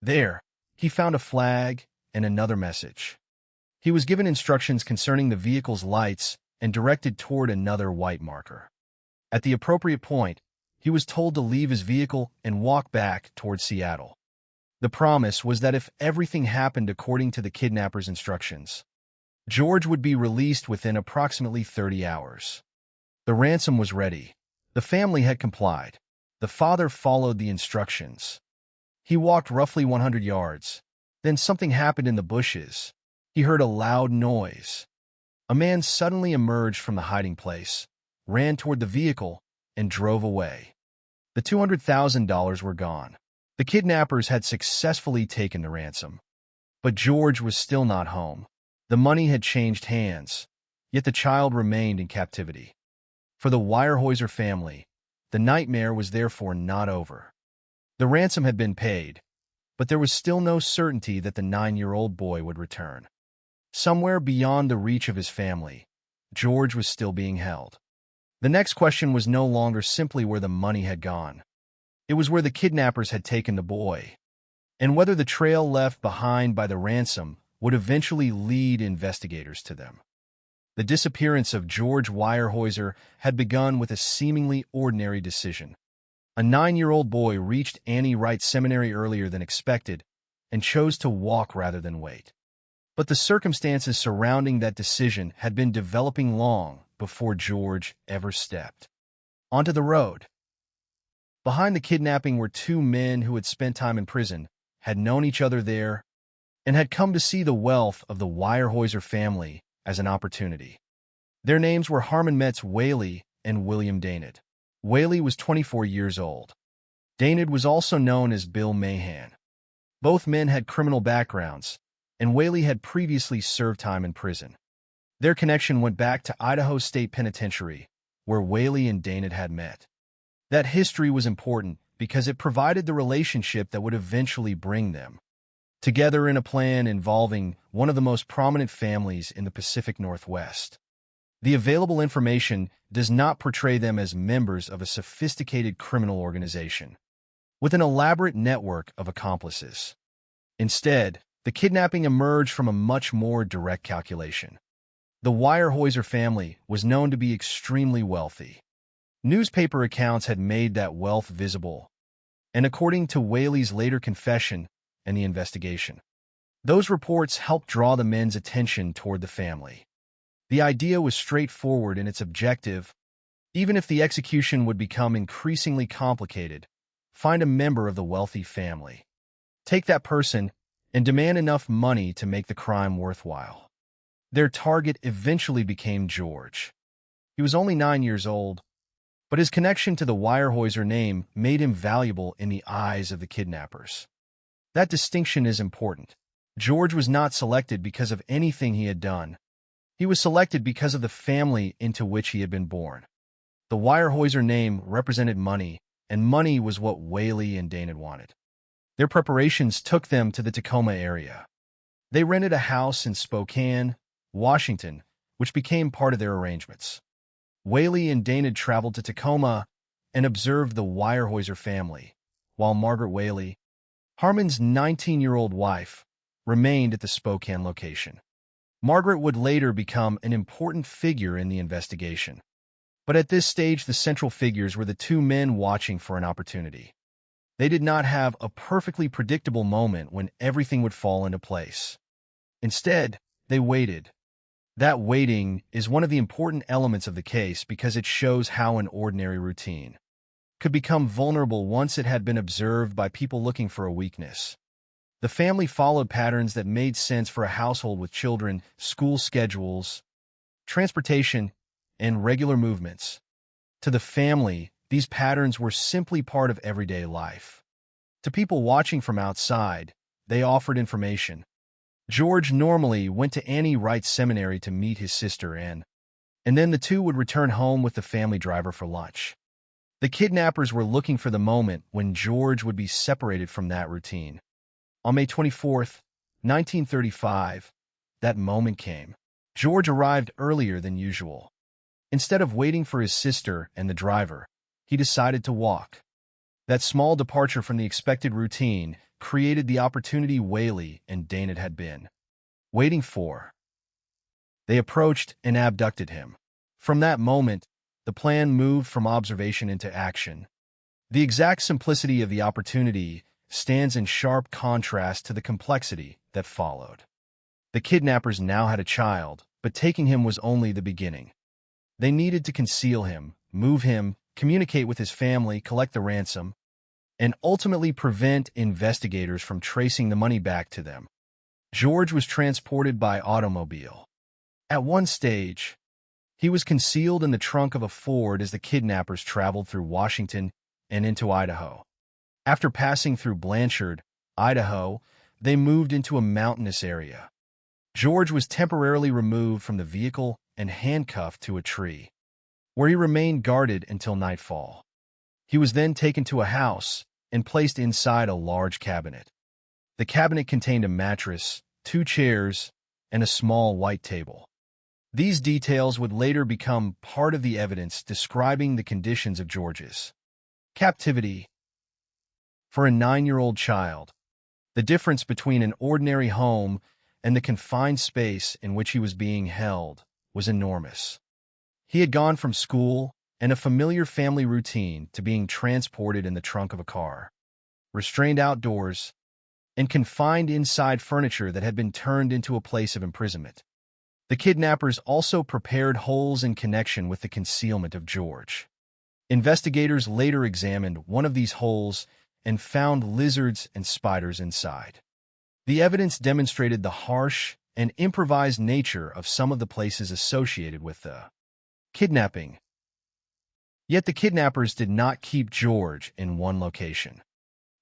There, he found a flag and another message. He was given instructions concerning the vehicle's lights and directed toward another white marker. At the appropriate point, he was told to leave his vehicle and walk back toward Seattle. The promise was that if everything happened according to the kidnappers' instructions, George would be released within approximately 30 hours. The ransom was ready. The family had complied. The father followed the instructions. He walked roughly 100 yards. Then something happened in the bushes. He heard a loud noise. A man suddenly emerged from the hiding place, ran toward the vehicle, and drove away. The $200,000 were gone. The kidnappers had successfully taken the ransom. But George was still not home. The money had changed hands, yet the child remained in captivity. For the Weyerhaeuser family, the nightmare was therefore not over. The ransom had been paid, but there was still no certainty that the 9-year-old boy would return. Somewhere beyond the reach of his family, George was still being held. The next question was no longer simply where the money had gone. It was where the kidnappers had taken the boy, and whether the trail left behind by the ransom would eventually lead investigators to them. The disappearance of George Weyerhaeuser had begun with a seemingly ordinary decision. A 9-year-old boy reached Annie Wright Seminary earlier than expected and chose to walk rather than wait. But the circumstances surrounding that decision had been developing long before George ever stepped onto the road. Behind the kidnapping were two men who had spent time in prison, had known each other there, and had come to see the wealth of the Weyerhaeuser family as an opportunity. Their names were Harmon Metz Whaley and William Daynard. Whaley was 24 years old. Daynard was also known as Bill Mahan. Both men had criminal backgrounds, and Whaley had previously served time in prison. Their connection went back to Idaho State Penitentiary, where Whaley and Daynard had met. That history was important because it provided the relationship that would eventually bring them together in a plan involving one of the most prominent families in the Pacific Northwest. The available information does not portray them as members of a sophisticated criminal organization with an elaborate network of accomplices. Instead, the kidnapping emerged from a much more direct calculation. The Weyerhaeuser family was known to be extremely wealthy. Newspaper accounts had made that wealth visible, and according to Whaley's later confession and the investigation, those reports helped draw the men's attention toward the family. The idea was straightforward in its objective. Even if the execution would become increasingly complicated, find a member of the wealthy family, take that person, and demand enough money to make the crime worthwhile. Their target eventually became George. He was only 9 years old, but his connection to the Weyerhaeuser name made him valuable in the eyes of the kidnappers. That distinction is important. George was not selected because of anything he had done. He was selected because of the family into which he had been born. The Weyerhaeuser name represented money, and money was what Whaley and Daynard wanted. Their preparations took them to the Tacoma area. They rented a house in Spokane, Washington, which became part of their arrangements. Whaley and Daynard traveled to Tacoma and observed the Weyerhaeuser family, while Margaret Whaley, Harmon's 19-year-old wife, remained at the Spokane location. Margaret would later become an important figure in the investigation. But at this stage, the central figures were the two men watching for an opportunity. They did not have a perfectly predictable moment when everything would fall into place. Instead, they waited. That waiting is one of the important elements of the case because it shows how an ordinary routine could become vulnerable once it had been observed by people looking for a weakness. The family followed patterns that made sense for a household with children, school schedules, transportation, and regular movements. To the family, these patterns were simply part of everyday life. To people watching from outside, they offered information. George normally went to Annie Wright Seminary to meet his sister Anne, and then the two would return home with the family driver for lunch. The kidnappers were looking for the moment when George would be separated from that routine. On May 24, 1935, that moment came. George arrived earlier than usual. Instead of waiting for his sister and the driver, he decided to walk. That small departure from the expected routine created the opportunity Whaley and Daynard had been waiting for. They approached and abducted him. From that moment, the plan moved from observation into action. The exact simplicity of the opportunity stands in sharp contrast to the complexity that followed. The kidnappers now had a child, but taking him was only the beginning. They needed to conceal him, move him, communicate with his family, collect the ransom, and ultimately prevent investigators from tracing the money back to them. George was transported by automobile. At one stage, he was concealed in the trunk of a Ford as the kidnappers traveled through Washington and into Idaho. After passing through Blanchard, Idaho, they moved into a mountainous area. George was temporarily removed from the vehicle and handcuffed to a tree, where he remained guarded until nightfall. He was then taken to a house and placed inside a large cabinet. The cabinet contained a mattress, 2 chairs, and a small white table. These details would later become part of the evidence describing the conditions of George's captivity. For a 9-year-old child, the difference between an ordinary home and the confined space in which he was being held was enormous. He had gone from school and a familiar family routine to being transported in the trunk of a car, restrained outdoors, and confined inside furniture that had been turned into a place of imprisonment. The kidnappers also prepared holes in connection with the concealment of George. Investigators later examined one of these holes and found lizards and spiders inside. The evidence demonstrated the harsh and improvised nature of some of the places associated with the kidnapping. Yet the kidnappers did not keep George in one location.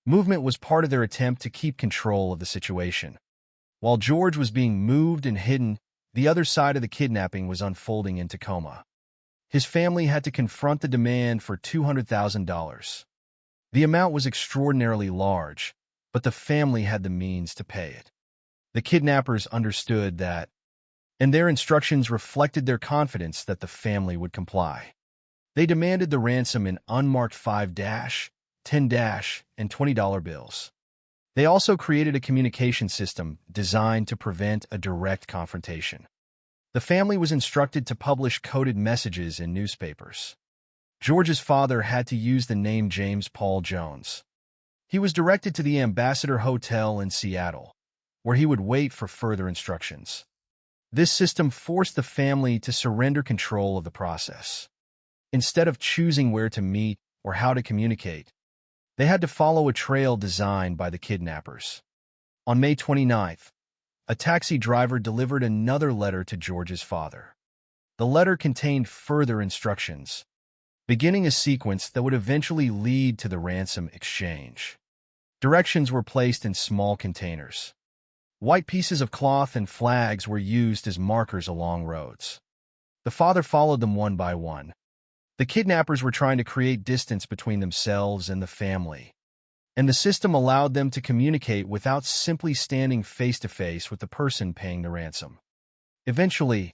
Movement was part of their attempt to keep control of the situation. While George was being moved and hidden, the other side of the kidnapping was unfolding in Tacoma. His family had to confront the demand for $200,000. The amount was extraordinarily large, but the family had the means to pay it. The kidnappers understood that, and their instructions reflected their confidence that the family would comply. They demanded the ransom in unmarked $5, $10, and $20 bills. They also created a communication system designed to prevent a direct confrontation. The family was instructed to publish coded messages in newspapers. George's father had to use the name James Paul Jones. He was directed to the Ambassador Hotel in Seattle, where he would wait for further instructions. This system forced the family to surrender control of the process. Instead of choosing where to meet or how to communicate, they had to follow a trail designed by the kidnappers. On May 29th, a taxi driver delivered another letter to George's father. The letter contained further instructions, beginning a sequence that would eventually lead to the ransom exchange. Directions were placed in small containers. White pieces of cloth and flags were used as markers along roads. The father followed them one by one. The kidnappers were trying to create distance between themselves and the family, and the system allowed them to communicate without simply standing face-to-face with the person paying the ransom. Eventually,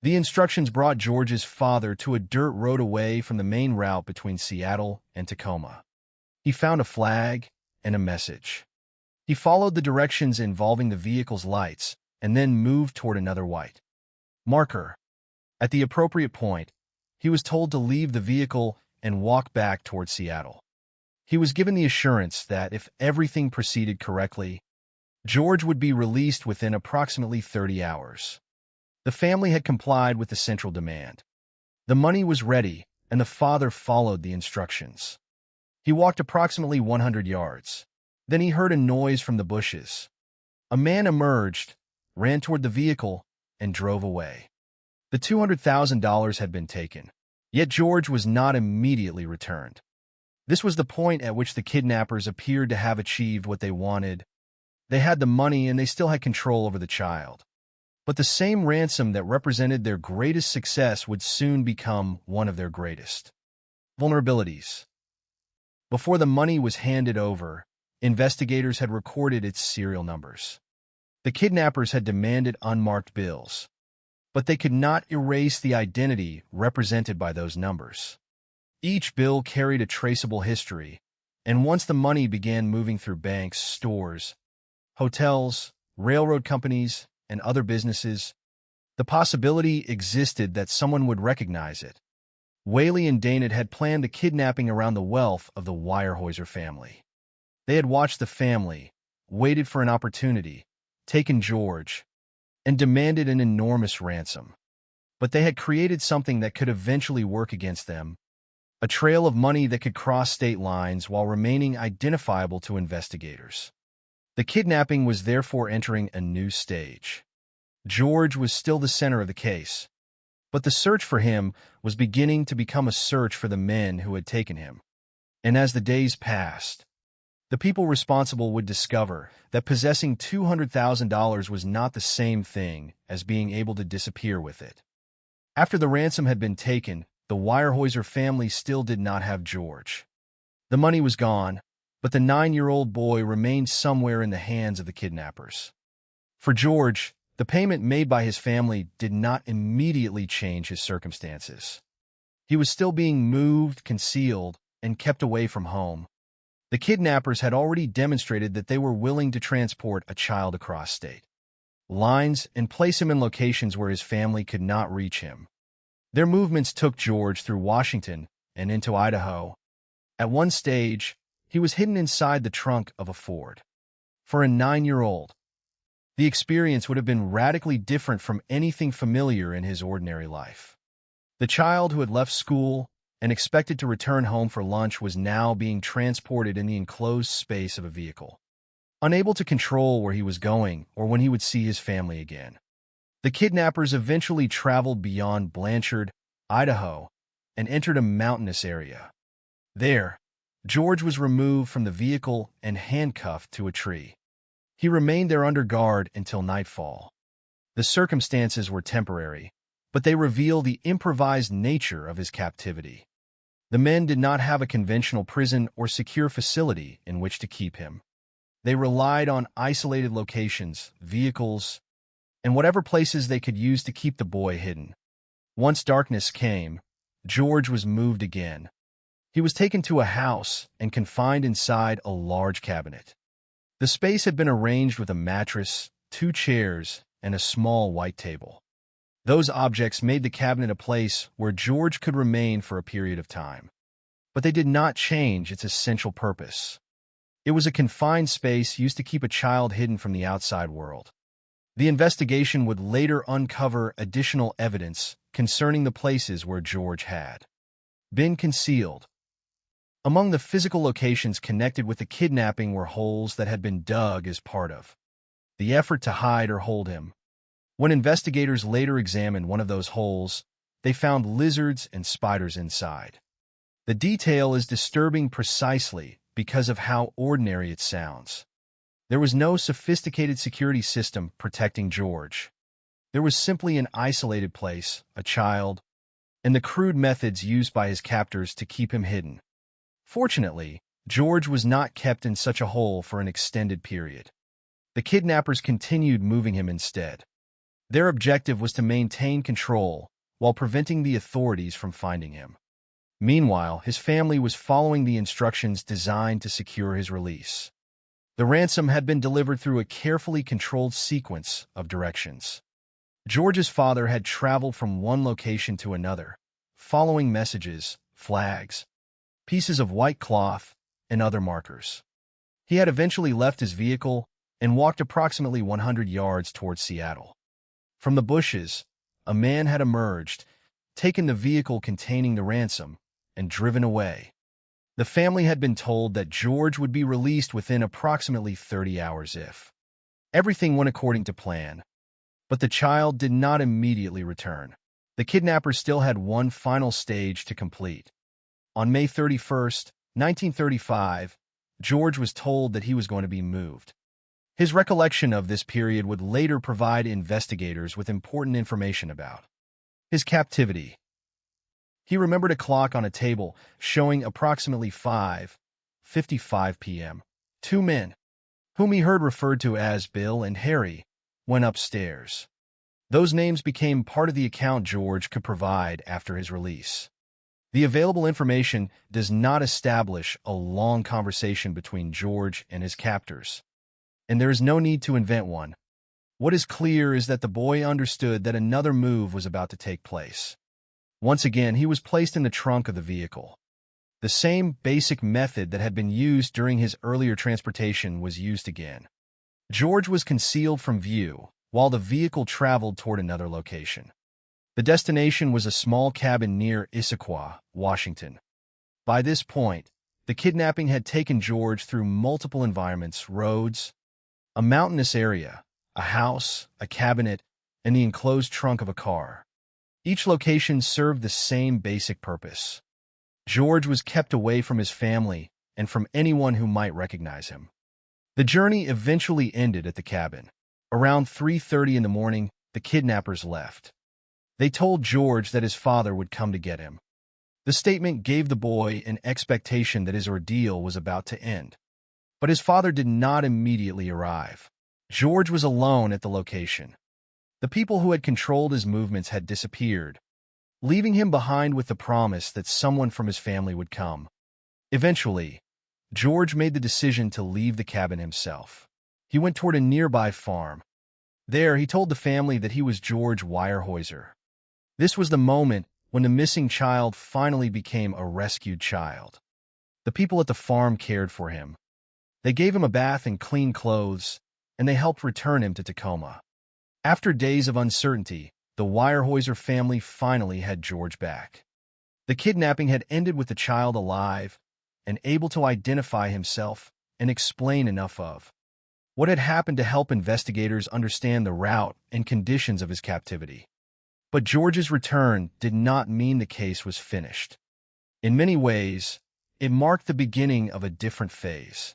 the instructions brought George's father to a dirt road away from the main route between Seattle and Tacoma. He found a flag and a message. He followed the directions involving the vehicle's lights and then moved toward another white marker. At the appropriate point, he was told to leave the vehicle and walk back toward Seattle. He was given the assurance that if everything proceeded correctly, George would be released within approximately 30 hours. The family had complied with the central demand. The money was ready, and the father followed the instructions. He walked approximately 100 yards. Then he heard a noise from the bushes. A man emerged, ran toward the vehicle, and drove away. The $200,000 had been taken, yet George was not immediately returned. This was the point at which the kidnappers appeared to have achieved what they wanted. They had the money and they still had control over the child. But the same ransom that represented their greatest success would soon become one of their greatest vulnerabilities. Before the money was handed over, investigators had recorded its serial numbers. The kidnappers had demanded unmarked bills, but they could not erase the identity represented by those numbers. Each bill carried a traceable history, and once the money began moving through banks, stores, hotels, railroad companies, and other businesses, the possibility existed that someone would recognize it. Whaley and Danet had planned the kidnapping around the wealth of the Weyerhaeuser family. They had watched the family, waited for an opportunity, taken George, and demanded an enormous ransom. But they had created something that could eventually work against them, a trail of money that could cross state lines while remaining identifiable to investigators. The kidnapping was therefore entering a new stage. George was still the center of the case, but the search for him was beginning to become a search for the men who had taken him. And as the days passed, the people responsible would discover that possessing $200,000 was not the same thing as being able to disappear with it. After the ransom had been taken, the Weyerhaeuser family still did not have George. The money was gone, but the 9-year-old boy remained somewhere in the hands of the kidnappers. For George, The payment made by his family did not immediately change his circumstances. He was still being moved, concealed, and kept away from home. The kidnappers had already demonstrated that they were willing to transport a child across state lines and place him in locations where his family could not reach him. Their movements took George through Washington and into Idaho. At one stage, he was hidden inside the trunk of a Ford. For a 9-year-old, the experience would have been radically different from anything familiar in his ordinary life. The child who had left school and expected to return home for lunch was now being transported in the enclosed space of a vehicle, unable to control where he was going or when he would see his family again. The kidnappers eventually traveled beyond Blanchard, Idaho, and entered a mountainous area. There, George was removed from the vehicle and handcuffed to a tree. He remained there under guard until nightfall. The circumstances were temporary, but they reveal the improvised nature of his captivity. The men did not have a conventional prison or secure facility in which to keep him. They relied on isolated locations, vehicles, and whatever places they could use to keep the boy hidden. Once darkness came, George was moved again. He was taken to a house and confined inside a large cabinet. The space had been arranged with a mattress, 2 chairs, and a small white table. Those objects made the cabinet a place where George could remain for a period of time. But they did not change its essential purpose. It was a confined space used to keep a child hidden from the outside world. The investigation would later uncover additional evidence concerning the places where George had been concealed. Among the physical locations connected with the kidnapping were holes that had been dug as part of the effort to hide or hold him. When investigators later examined one of those holes, they found lizards and spiders inside. The detail is disturbing precisely because of how ordinary it sounds. There was no sophisticated security system protecting George. There was simply an isolated place, a child, and the crude methods used by his captors to keep him hidden. Fortunately, George was not kept in such a hole for an extended period. The kidnappers continued moving him instead. Their objective was to maintain control while preventing the authorities from finding him. Meanwhile, his family was following the instructions designed to secure his release. The ransom had been delivered through a carefully controlled sequence of directions. George's father had traveled from one location to another, following messages, flags, pieces of white cloth, and other markers. He had eventually left his vehicle and walked approximately 100 yards towards Seattle. From the bushes, a man had emerged, taken the vehicle containing the ransom, and driven away. The family had been told that George would be released within approximately 30 hours if everything went according to plan. But the child did not immediately return. The kidnappers still had one final stage to complete. On May 31st, 1935, George was told that he was going to be moved. His recollection of this period would later provide investigators with important information about his captivity. He remembered a clock on a table showing approximately 5:55 p.m. 2 men, whom he heard referred to as Bill and Harry, went upstairs. Those names became part of the account George could provide after his release. The available information does not establish a long conversation between George and his captors, and there is no need to invent one. What is clear is that the boy understood that another move was about to take place. Once again, he was placed in the trunk of the vehicle. The same basic method that had been used during his earlier transportation was used again. George was concealed from view while the vehicle traveled toward another location. The destination was a small cabin near Issaquah, Washington. By this point, the kidnapping had taken George through multiple environments: roads, a mountainous area, a house, a cabinet, and the enclosed trunk of a car. Each location served the same basic purpose. George was kept away from his family and from anyone who might recognize him. The journey eventually ended at the cabin. Around 3:30 in the morning, the kidnappers left. They told George that his father would come to get him. The statement gave the boy an expectation that his ordeal was about to end. But his father did not immediately arrive. George was alone at the location. The people who had controlled his movements had disappeared, leaving him behind with the promise that someone from his family would come. Eventually, George made the decision to leave the cabin himself. He went toward a nearby farm. There, he told the family that he was George Weyerhaeuser. This was the moment when the missing child finally became a rescued child. The people at the farm cared for him. They gave him a bath and clean clothes, and they helped return him to Tacoma. After days of uncertainty, the Weyerhaeuser family finally had George back. The kidnapping had ended with the child alive and able to identify himself and explain enough of what had happened to help investigators understand the route and conditions of his captivity. But George's return did not mean the case was finished. In many ways, it marked the beginning of a different phase.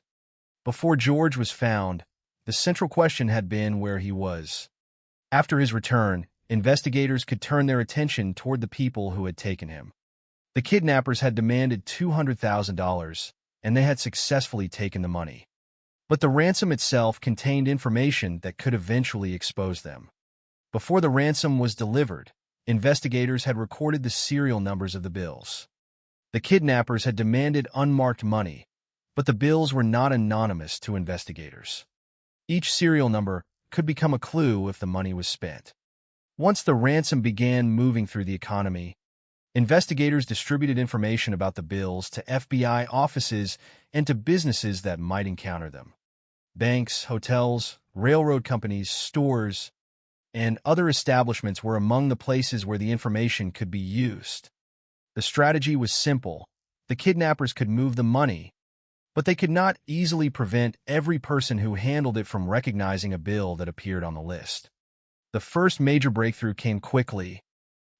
Before George was found, the central question had been where he was. After his return, investigators could turn their attention toward the people who had taken him. The kidnappers had demanded $200,000, and they had successfully taken the money. But the ransom itself contained information that could eventually expose them. Before the ransom was delivered, investigators had recorded the serial numbers of the bills. The kidnappers had demanded unmarked money, but the bills were not anonymous to investigators. Each serial number could become a clue if the money was spent. Once the ransom began moving through the economy, investigators distributed information about the bills to FBI offices and to businesses that might encounter them. Banks, hotels, railroad companies, stores, and other establishments were among the places where the information could be used. The strategy was simple. The kidnappers could move the money, but they could not easily prevent every person who handled it from recognizing a bill that appeared on the list. The first major breakthrough came quickly.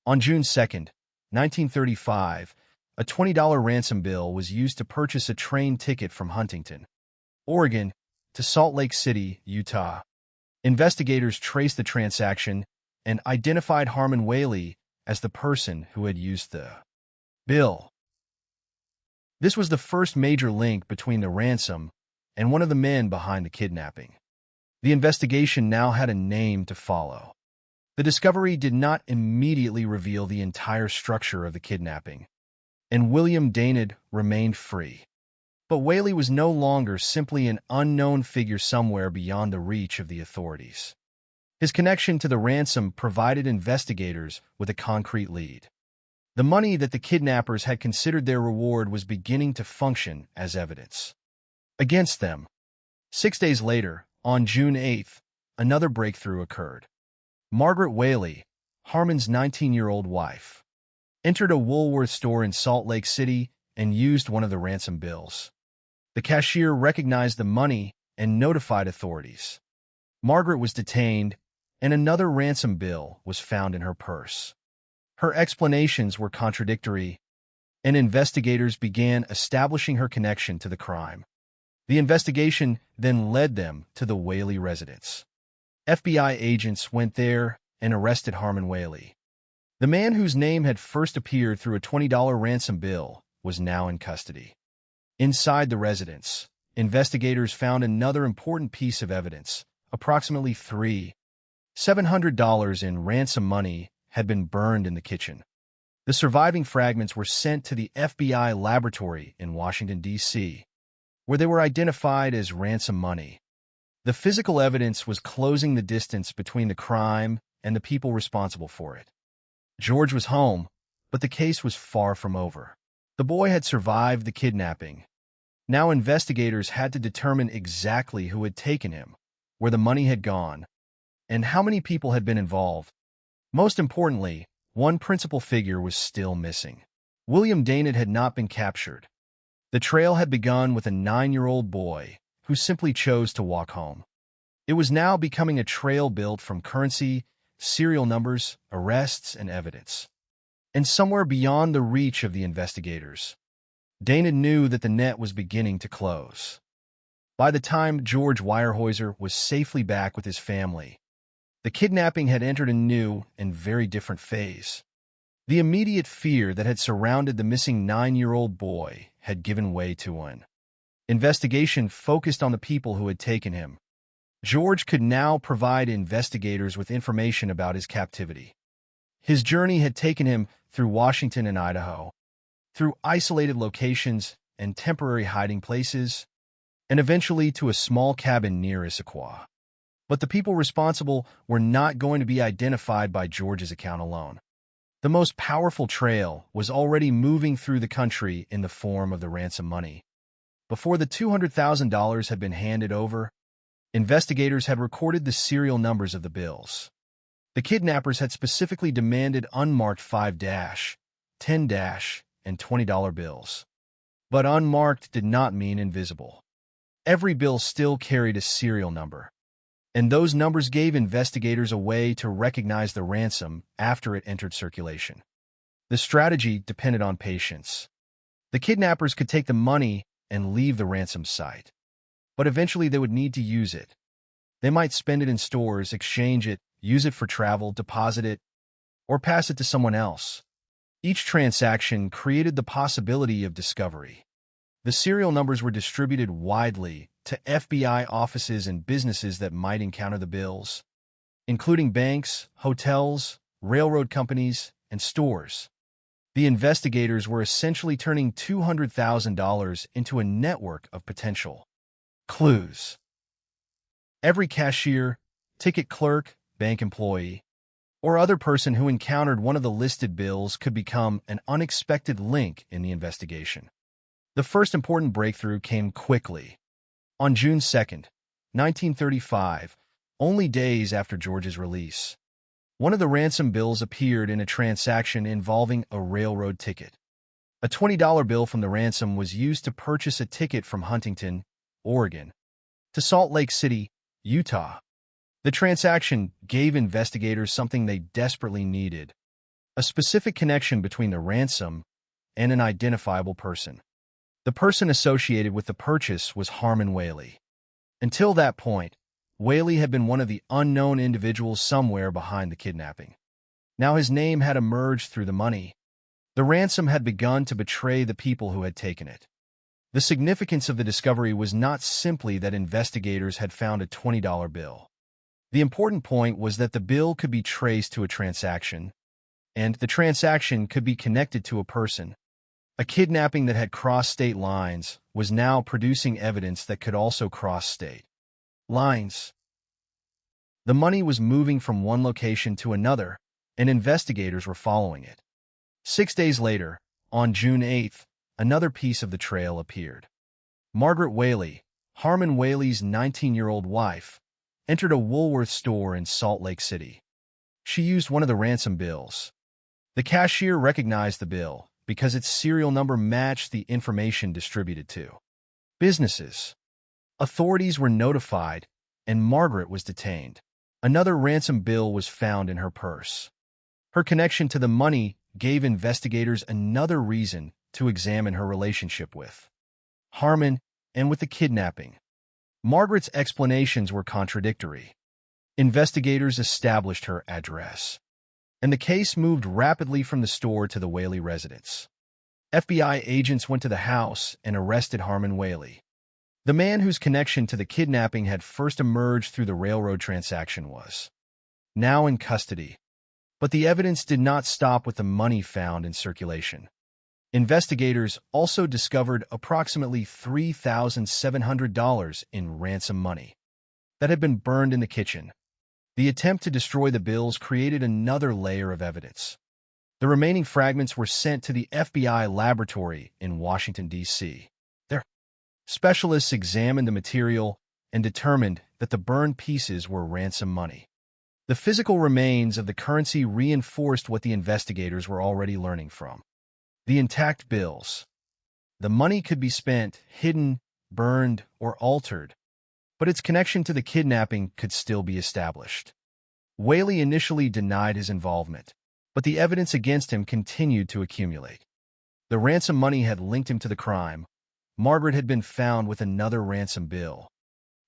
On June 2nd, 1935, a $20 ransom bill was used to purchase a train ticket from Huntington, Oregon, to Salt Lake City, Utah. Investigators traced the transaction and identified Harmon Whaley as the person who had used the bill. This was the first major link between the ransom and one of the men behind the kidnapping. The investigation now had a name to follow. The discovery did not immediately reveal the entire structure of the kidnapping, and William Daynard remained free. But Whaley was no longer simply an unknown figure somewhere beyond the reach of the authorities. His connection to the ransom provided investigators with a concrete lead. The money that the kidnappers had considered their reward was beginning to function as evidence against them. 6 days later, on June 8th, another breakthrough occurred. Margaret Whaley, Harmon's 19-year-old wife, entered a Woolworth store in Salt Lake City and used one of the ransom bills. The cashier recognized the money and notified authorities. Margaret was detained, and another ransom bill was found in her purse. Her explanations were contradictory, and investigators began establishing her connection to the crime. The investigation then led them to the Whaley residence. FBI agents went there and arrested Harmon Whaley. The man whose name had first appeared through a $20 ransom bill was now in custody. Inside the residence, investigators found another important piece of evidence. Approximately $700 in ransom money had been burned in the kitchen. The surviving fragments were sent to the FBI laboratory in Washington, D.C., where they were identified as ransom money. The physical evidence was closing the distance between the crime and the people responsible for it. George was home, but the case was far from over. The boy had survived the kidnapping. Now investigators had to determine exactly who had taken him, where the money had gone, and how many people had been involved. Most importantly, one principal figure was still missing. William Daynard had not been captured. The trail had begun with a 9-year-old boy who simply chose to walk home. It was now becoming a trail built from currency, serial numbers, arrests, and evidence. And somewhere beyond the reach of the investigators, Daynard knew that the net was beginning to close. By the time George Weyerhaeuser was safely back with his family, the kidnapping had entered a new and very different phase. The immediate fear that had surrounded the missing 9-year-old boy had given way to one. Investigation focused on the people who had taken him. George could now provide investigators with information about his captivity. His journey had taken him through Washington and Idaho, through isolated locations and temporary hiding places, and eventually to a small cabin near Issaquah. But the people responsible were not going to be identified by George's account alone. The most powerful trail was already moving through the country in the form of the ransom money. Before the $200,000 had been handed over, investigators had recorded the serial numbers of the bills. The kidnappers had specifically demanded unmarked $5, $10, and $20 bills. But unmarked did not mean invisible. Every bill still carried a serial number, and those numbers gave investigators a way to recognize the ransom after it entered circulation. The strategy depended on patience. The kidnappers could take the money and leave the ransom site, but eventually they would need to use it. They might spend it in stores, exchange it, use it for travel, deposit it, or pass it to someone else. Each transaction created the possibility of discovery. The serial numbers were distributed widely to FBI offices and businesses that might encounter the bills, including banks, hotels, railroad companies, and stores. The investigators were essentially turning $200,000 into a network of potential clues. Every cashier, ticket clerk, bank employee, or other person who encountered one of the listed bills could become an unexpected link in the investigation. The first important breakthrough came quickly. On June 2, 1935, only days after George's release, one of the ransom bills appeared in a transaction involving a railroad ticket. A $20 bill from the ransom was used to purchase a ticket from Huntington, Oregon, to Salt Lake City, Utah. The transaction gave investigators something they desperately needed: a specific connection between the ransom and an identifiable person. The person associated with the purchase was Harmon Whaley. Until that point, Whaley had been one of the unknown individuals somewhere behind the kidnapping. Now his name had emerged through the money. The ransom had begun to betray the people who had taken it. The significance of the discovery was not simply that investigators had found a $20 bill. The important point was that the bill could be traced to a transaction, and the transaction could be connected to a person. A kidnapping that had crossed state lines was now producing evidence that could also cross state lines. The money was moving from one location to another, and investigators were following it. 6 days later, on June 8th, another piece of the trail appeared. Margaret Whaley, Harmon Whaley's 19-year-old wife, entered a Woolworth store in Salt Lake City. She used one of the ransom bills. The cashier recognized the bill because its serial number matched the information distributed to businesses. Authorities were notified, and Margaret was detained. Another ransom bill was found in her purse. Her connection to the money gave investigators another reason to examine her relationship with Harmon and with the kidnapping. Margaret's explanations were contradictory. Investigators established her address, and the case moved rapidly from the store to the Whaley residence. FBI agents went to the house and arrested Harmon Whaley. The man whose connection to the kidnapping had first emerged through the railroad transaction was now in custody. But the evidence did not stop with the money found in circulation. Investigators also discovered approximately $3,700 in ransom money that had been burned in the kitchen. The attempt to destroy the bills created another layer of evidence. The remaining fragments were sent to the FBI laboratory in Washington, D.C. Their specialists examined the material and determined that the burned pieces were ransom money. The physical remains of the currency reinforced what the investigators were already learning from the intact bills. The money could be spent, hidden, burned, or altered, but its connection to the kidnapping could still be established. Whaley initially denied his involvement, but the evidence against him continued to accumulate. The ransom money had linked him to the crime. Margaret had been found with another ransom bill,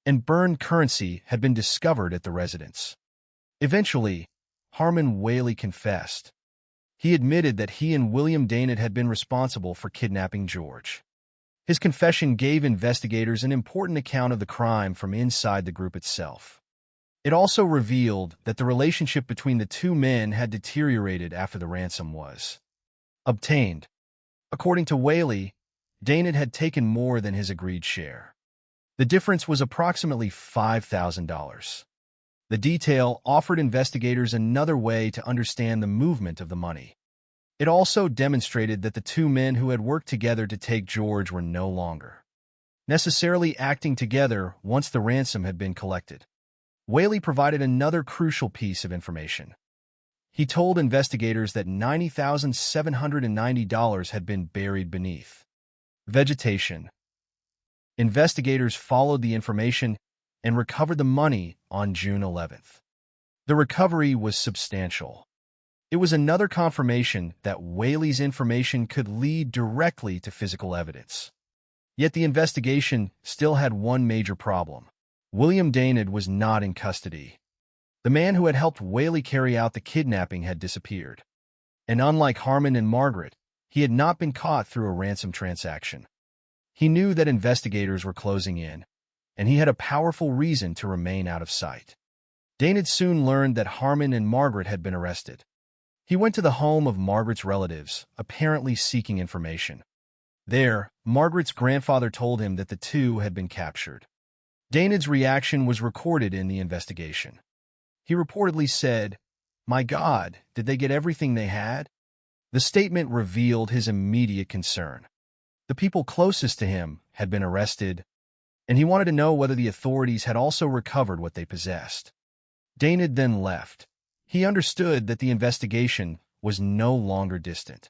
and burned currency had been discovered at the residence. Eventually, Harmon Whaley confessed. He admitted that he and William Daynard had been responsible for kidnapping George. His confession gave investigators an important account of the crime from inside the group itself. It also revealed that the relationship between the two men had deteriorated after the ransom was obtained. According to Whaley, Daynard had taken more than his agreed share. The difference was approximately $5,000. The detail offered investigators another way to understand the movement of the money. It also demonstrated that the two men who had worked together to take George were no longer necessarily acting together once the ransom had been collected. Whaley provided another crucial piece of information. He told investigators that $90,790 had been buried beneath vegetation. Investigators followed the information and recovered the money on June 11th. The recovery was substantial. It was another confirmation that Whaley's information could lead directly to physical evidence. Yet the investigation still had one major problem. William Daynard was not in custody. The man who had helped Whaley carry out the kidnapping had disappeared. And unlike Harmon and Margaret, he had not been caught through a ransom transaction. He knew that investigators were closing in, and he had a powerful reason to remain out of sight. Daynard soon learned that Harmon and Margaret had been arrested. He went to the home of Margaret's relatives, apparently seeking information. There, Margaret's grandfather told him that the two had been captured. Daynard's reaction was recorded in the investigation. He reportedly said, "My God, did they get everything they had?" The statement revealed his immediate concern. The people closest to him had been arrested, and he wanted to know whether the authorities had also recovered what they possessed. Daynard then left. He understood that the investigation was no longer distant.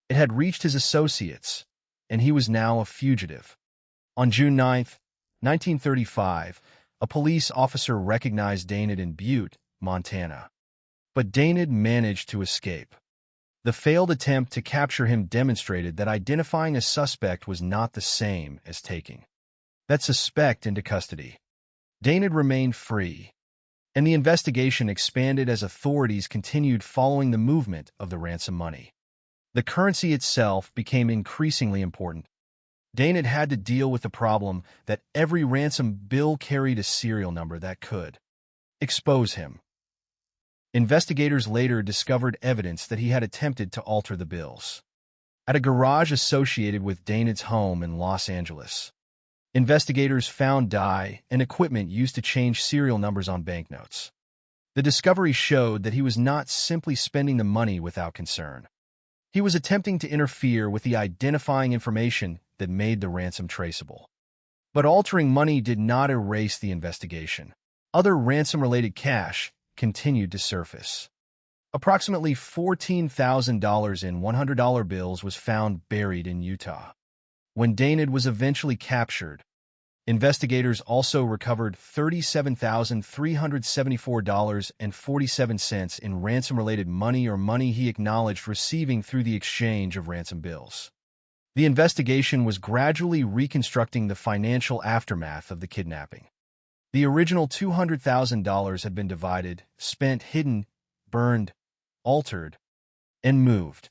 It had reached his associates, and he was now a fugitive. On June 9th, 1935, a police officer recognized Daynard in Butte, Montana. But Daynard managed to escape. The failed attempt to capture him demonstrated that identifying a suspect was not the same as taking that suspect into custody. Daynard remained free, and the investigation expanded as authorities continued following the movement of the ransom money. The currency itself became increasingly important. Daynard had to deal with the problem that every ransom bill carried a serial number that could expose him. Investigators later discovered evidence that he had attempted to alter the bills. At a garage associated with Daynard's home in Los Angeles, investigators found dye and equipment used to change serial numbers on banknotes. The discovery showed that he was not simply spending the money without concern. He was attempting to interfere with the identifying information that made the ransom traceable. But altering money did not erase the investigation. Other ransom-related cash continued to surface. Approximately $14,000 in $100 bills was found buried in Utah. When Daynard was eventually captured, investigators also recovered $37,374.47 in ransom-related money or money he acknowledged receiving through the exchange of ransom bills. The investigation was gradually reconstructing the financial aftermath of the kidnapping. The original $200,000 had been divided, spent, hidden, burned, altered, and moved.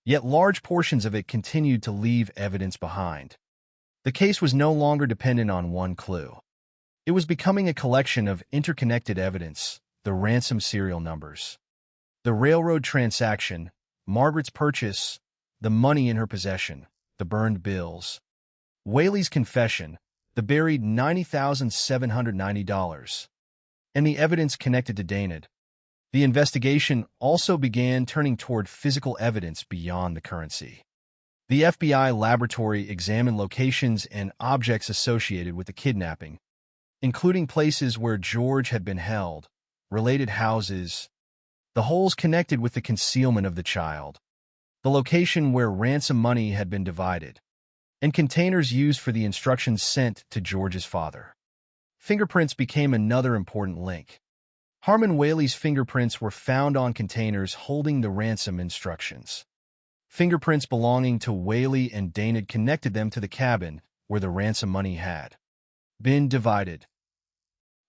Yet large portions of it continued to leave evidence behind. The case was no longer dependent on one clue. It was becoming a collection of interconnected evidence: the ransom serial numbers, the railroad transaction, Margaret's purchase, the money in her possession, the burned bills, Whaley's confession, the buried $90,790, and the evidence connected to Daynard. The investigation also began turning toward physical evidence beyond the currency. The FBI laboratory examined locations and objects associated with the kidnapping, including places where George had been held, related houses, the holes connected with the concealment of the child, the location where ransom money had been divided, and containers used for the instructions sent to George's father. Fingerprints became another important link. Harmon Whaley's fingerprints were found on containers holding the ransom instructions. Fingerprints belonging to Whaley and Daynard connected them to the cabin where the ransom money had been divided.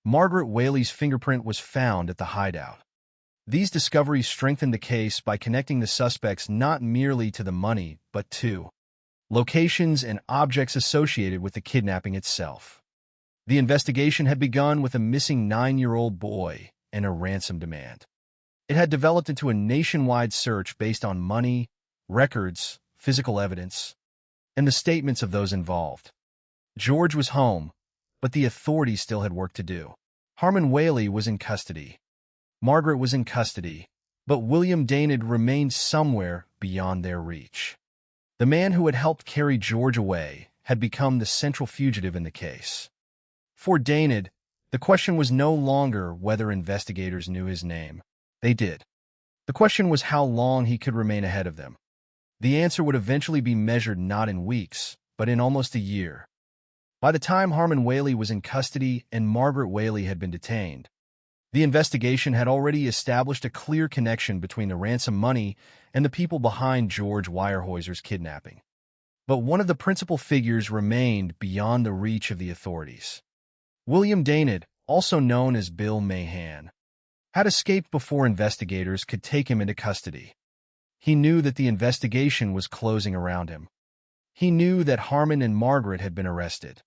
Margaret Whaley's fingerprint was found at the hideout. These discoveries strengthened the case by connecting the suspects not merely to the money, but to locations, and objects associated with the kidnapping itself. The investigation had begun with a missing 9-year-old boy and a ransom demand. It had developed into a nationwide search based on money, records, physical evidence, and the statements of those involved. George was home, but the authorities still had work to do. Harmon Whaley was in custody. Margaret was in custody, but William Daynard remained somewhere beyond their reach. The man who had helped carry George away had become the central fugitive in the case. For Daynard, the question was no longer whether investigators knew his name. They did. The question was how long he could remain ahead of them. The answer would eventually be measured not in weeks, but in almost a year. By the time Harmon Whaley was in custody and Margaret Whaley had been detained, the investigation had already established a clear connection between the ransom money and the people behind George Weyerhaeuser's kidnapping. But one of the principal figures remained beyond the reach of the authorities. William Daynard, also known as Bill Mahan, had escaped before investigators could take him into custody. He knew that the investigation was closing around him. He knew that Harmon and Margaret had been arrested.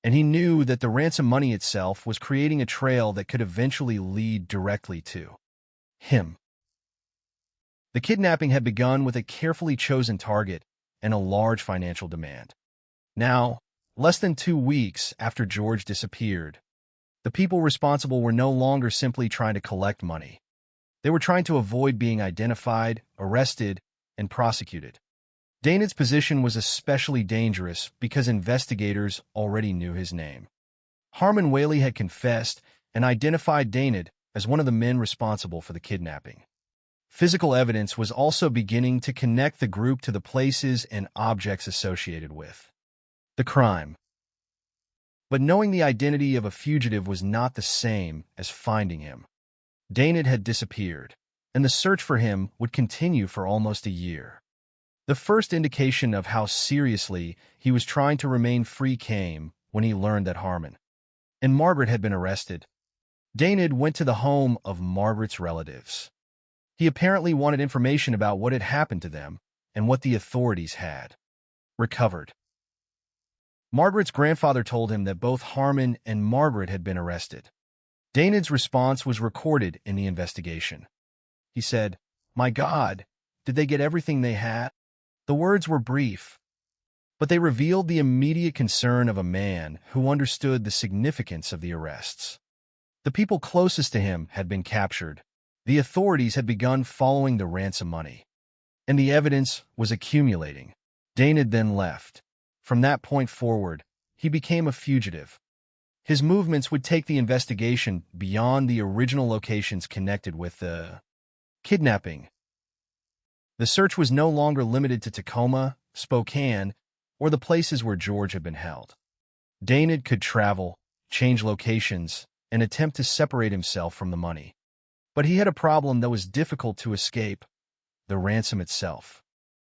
And he knew that the ransom money itself was creating a trail that could eventually lead directly to him. The kidnapping had begun with a carefully chosen target and a large financial demand. Now, less than 2 weeks after George disappeared, the people responsible were no longer simply trying to collect money. They were trying to avoid being identified, arrested, and prosecuted. Daynard's position was especially dangerous because investigators already knew his name. Harmon Whaley had confessed and identified Daynard as one of the men responsible for the kidnapping. Physical evidence was also beginning to connect the group to the places and objects associated with the crime. But knowing the identity of a fugitive was not the same as finding him. Daynard had disappeared, and the search for him would continue for almost a year. The first indication of how seriously he was trying to remain free came when he learned that Harmon and Margaret had been arrested. Daynard went to the home of Margaret's relatives. He apparently wanted information about what had happened to them and what the authorities had recovered. Margaret's grandfather told him that both Harmon and Margaret had been arrested. Daynard's response was recorded in the investigation. He said, "My God, did they get everything they had?" The words were brief, but they revealed the immediate concern of a man who understood the significance of the arrests. The people closest to him had been captured. The authorities had begun following the ransom money, and the evidence was accumulating. Daynard then left. From that point forward, he became a fugitive. His movements would take the investigation beyond the original locations connected with the kidnapping. The search was no longer limited to Tacoma, Spokane, or the places where George had been held. Daynard could travel, change locations, and attempt to separate himself from the money. But he had a problem that was difficult to escape: the ransom itself.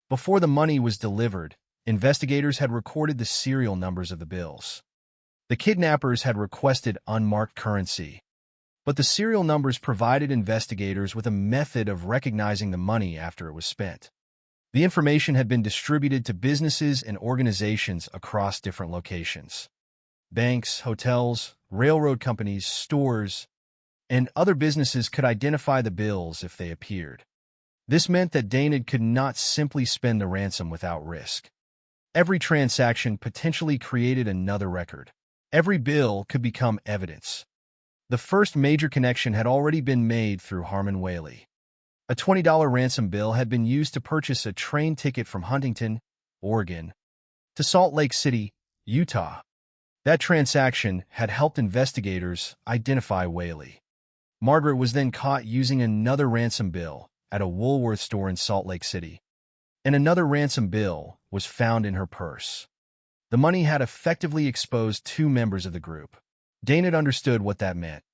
Before the money was delivered, investigators had recorded the serial numbers of the bills. The kidnappers had requested unmarked currency, but the serial numbers provided investigators with a method of recognizing the money after it was spent. The information had been distributed to businesses and organizations across different locations. Banks, hotels, railroad companies, stores, and other businesses could identify the bills if they appeared. This meant that Daynard could not simply spend the ransom without risk. Every transaction potentially created another record. Every bill could become evidence. The first major connection had already been made through Harmon Whaley. A $20 ransom bill had been used to purchase a train ticket from Huntington, Oregon, to Salt Lake City, Utah. That transaction had helped investigators identify Whaley. Margaret was then caught using another ransom bill at a Woolworth store in Salt Lake City, and another ransom bill was found in her purse. The money had effectively exposed 2 members of the group. Daynard understood what that meant.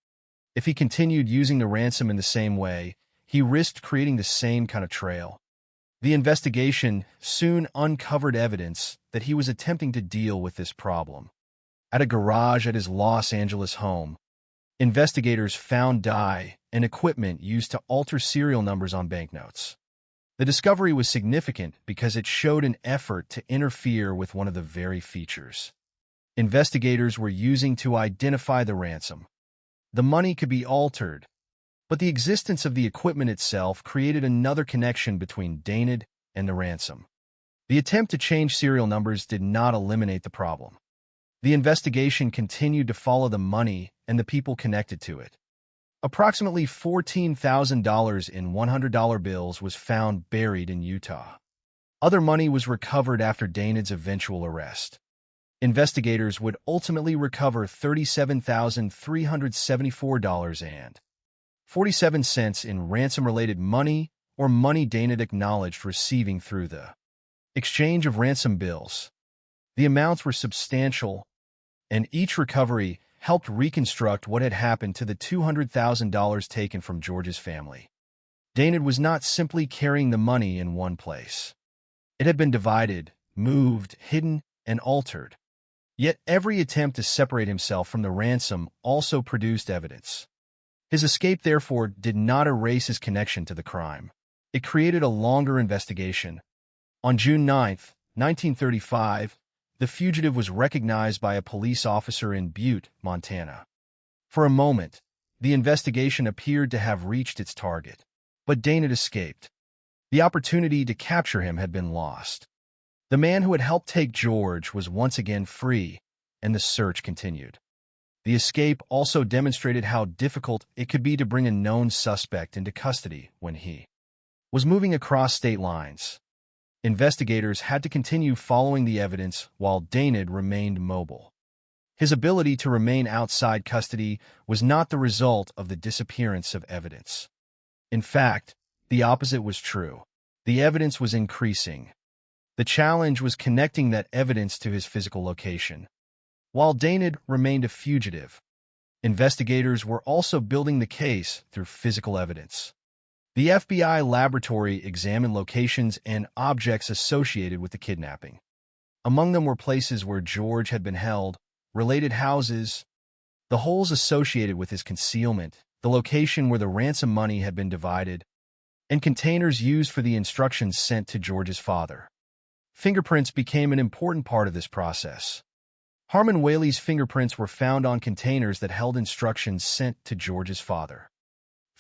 If he continued using the ransom in the same way, he risked creating the same kind of trail. The investigation soon uncovered evidence that he was attempting to deal with this problem. At a garage at his Los Angeles home, investigators found dye and equipment used to alter serial numbers on banknotes. The discovery was significant because it showed an effort to interfere with one of the very features investigators were using to identify the ransom. The money could be altered, but the existence of the equipment itself created another connection between Daynard and the ransom. The attempt to change serial numbers did not eliminate the problem. The investigation continued to follow the money and the people connected to it. Approximately $14,000 in $100 bills was found buried in Utah. Other money was recovered after Daynard's eventual arrest. Investigators would ultimately recover $37,374 and 47 cents in ransom-related money or money Daynard acknowledged receiving through the exchange of ransom bills. The amounts were substantial, and each recovery helped reconstruct what had happened to the $200,000 taken from George's family. Daynard was not simply carrying the money in one place. It had been divided, moved, hidden, and altered. Yet every attempt to separate himself from the ransom also produced evidence. His escape, therefore, did not erase his connection to the crime. It created a longer investigation. On June 9, 1935, the fugitive was recognized by a police officer in Butte, Montana. For a moment, the investigation appeared to have reached its target, but Daynard escaped. The opportunity to capture him had been lost. The man who had helped take George was once again free, and the search continued. The escape also demonstrated how difficult it could be to bring a known suspect into custody when he was moving across state lines. Investigators had to continue following the evidence while Daynard remained mobile. His ability to remain outside custody was not the result of the disappearance of evidence. In fact, the opposite was true. The evidence was increasing. The challenge was connecting that evidence to his physical location. While Daynard remained a fugitive, investigators were also building the case through physical evidence. The FBI laboratory examined locations and objects associated with the kidnapping. Among them were places where George had been held, related houses, the holes associated with his concealment, the location where the ransom money had been divided, and containers used for the instructions sent to George's father. Fingerprints became an important part of this process. Harmon Whaley's fingerprints were found on containers that held instructions sent to George's father.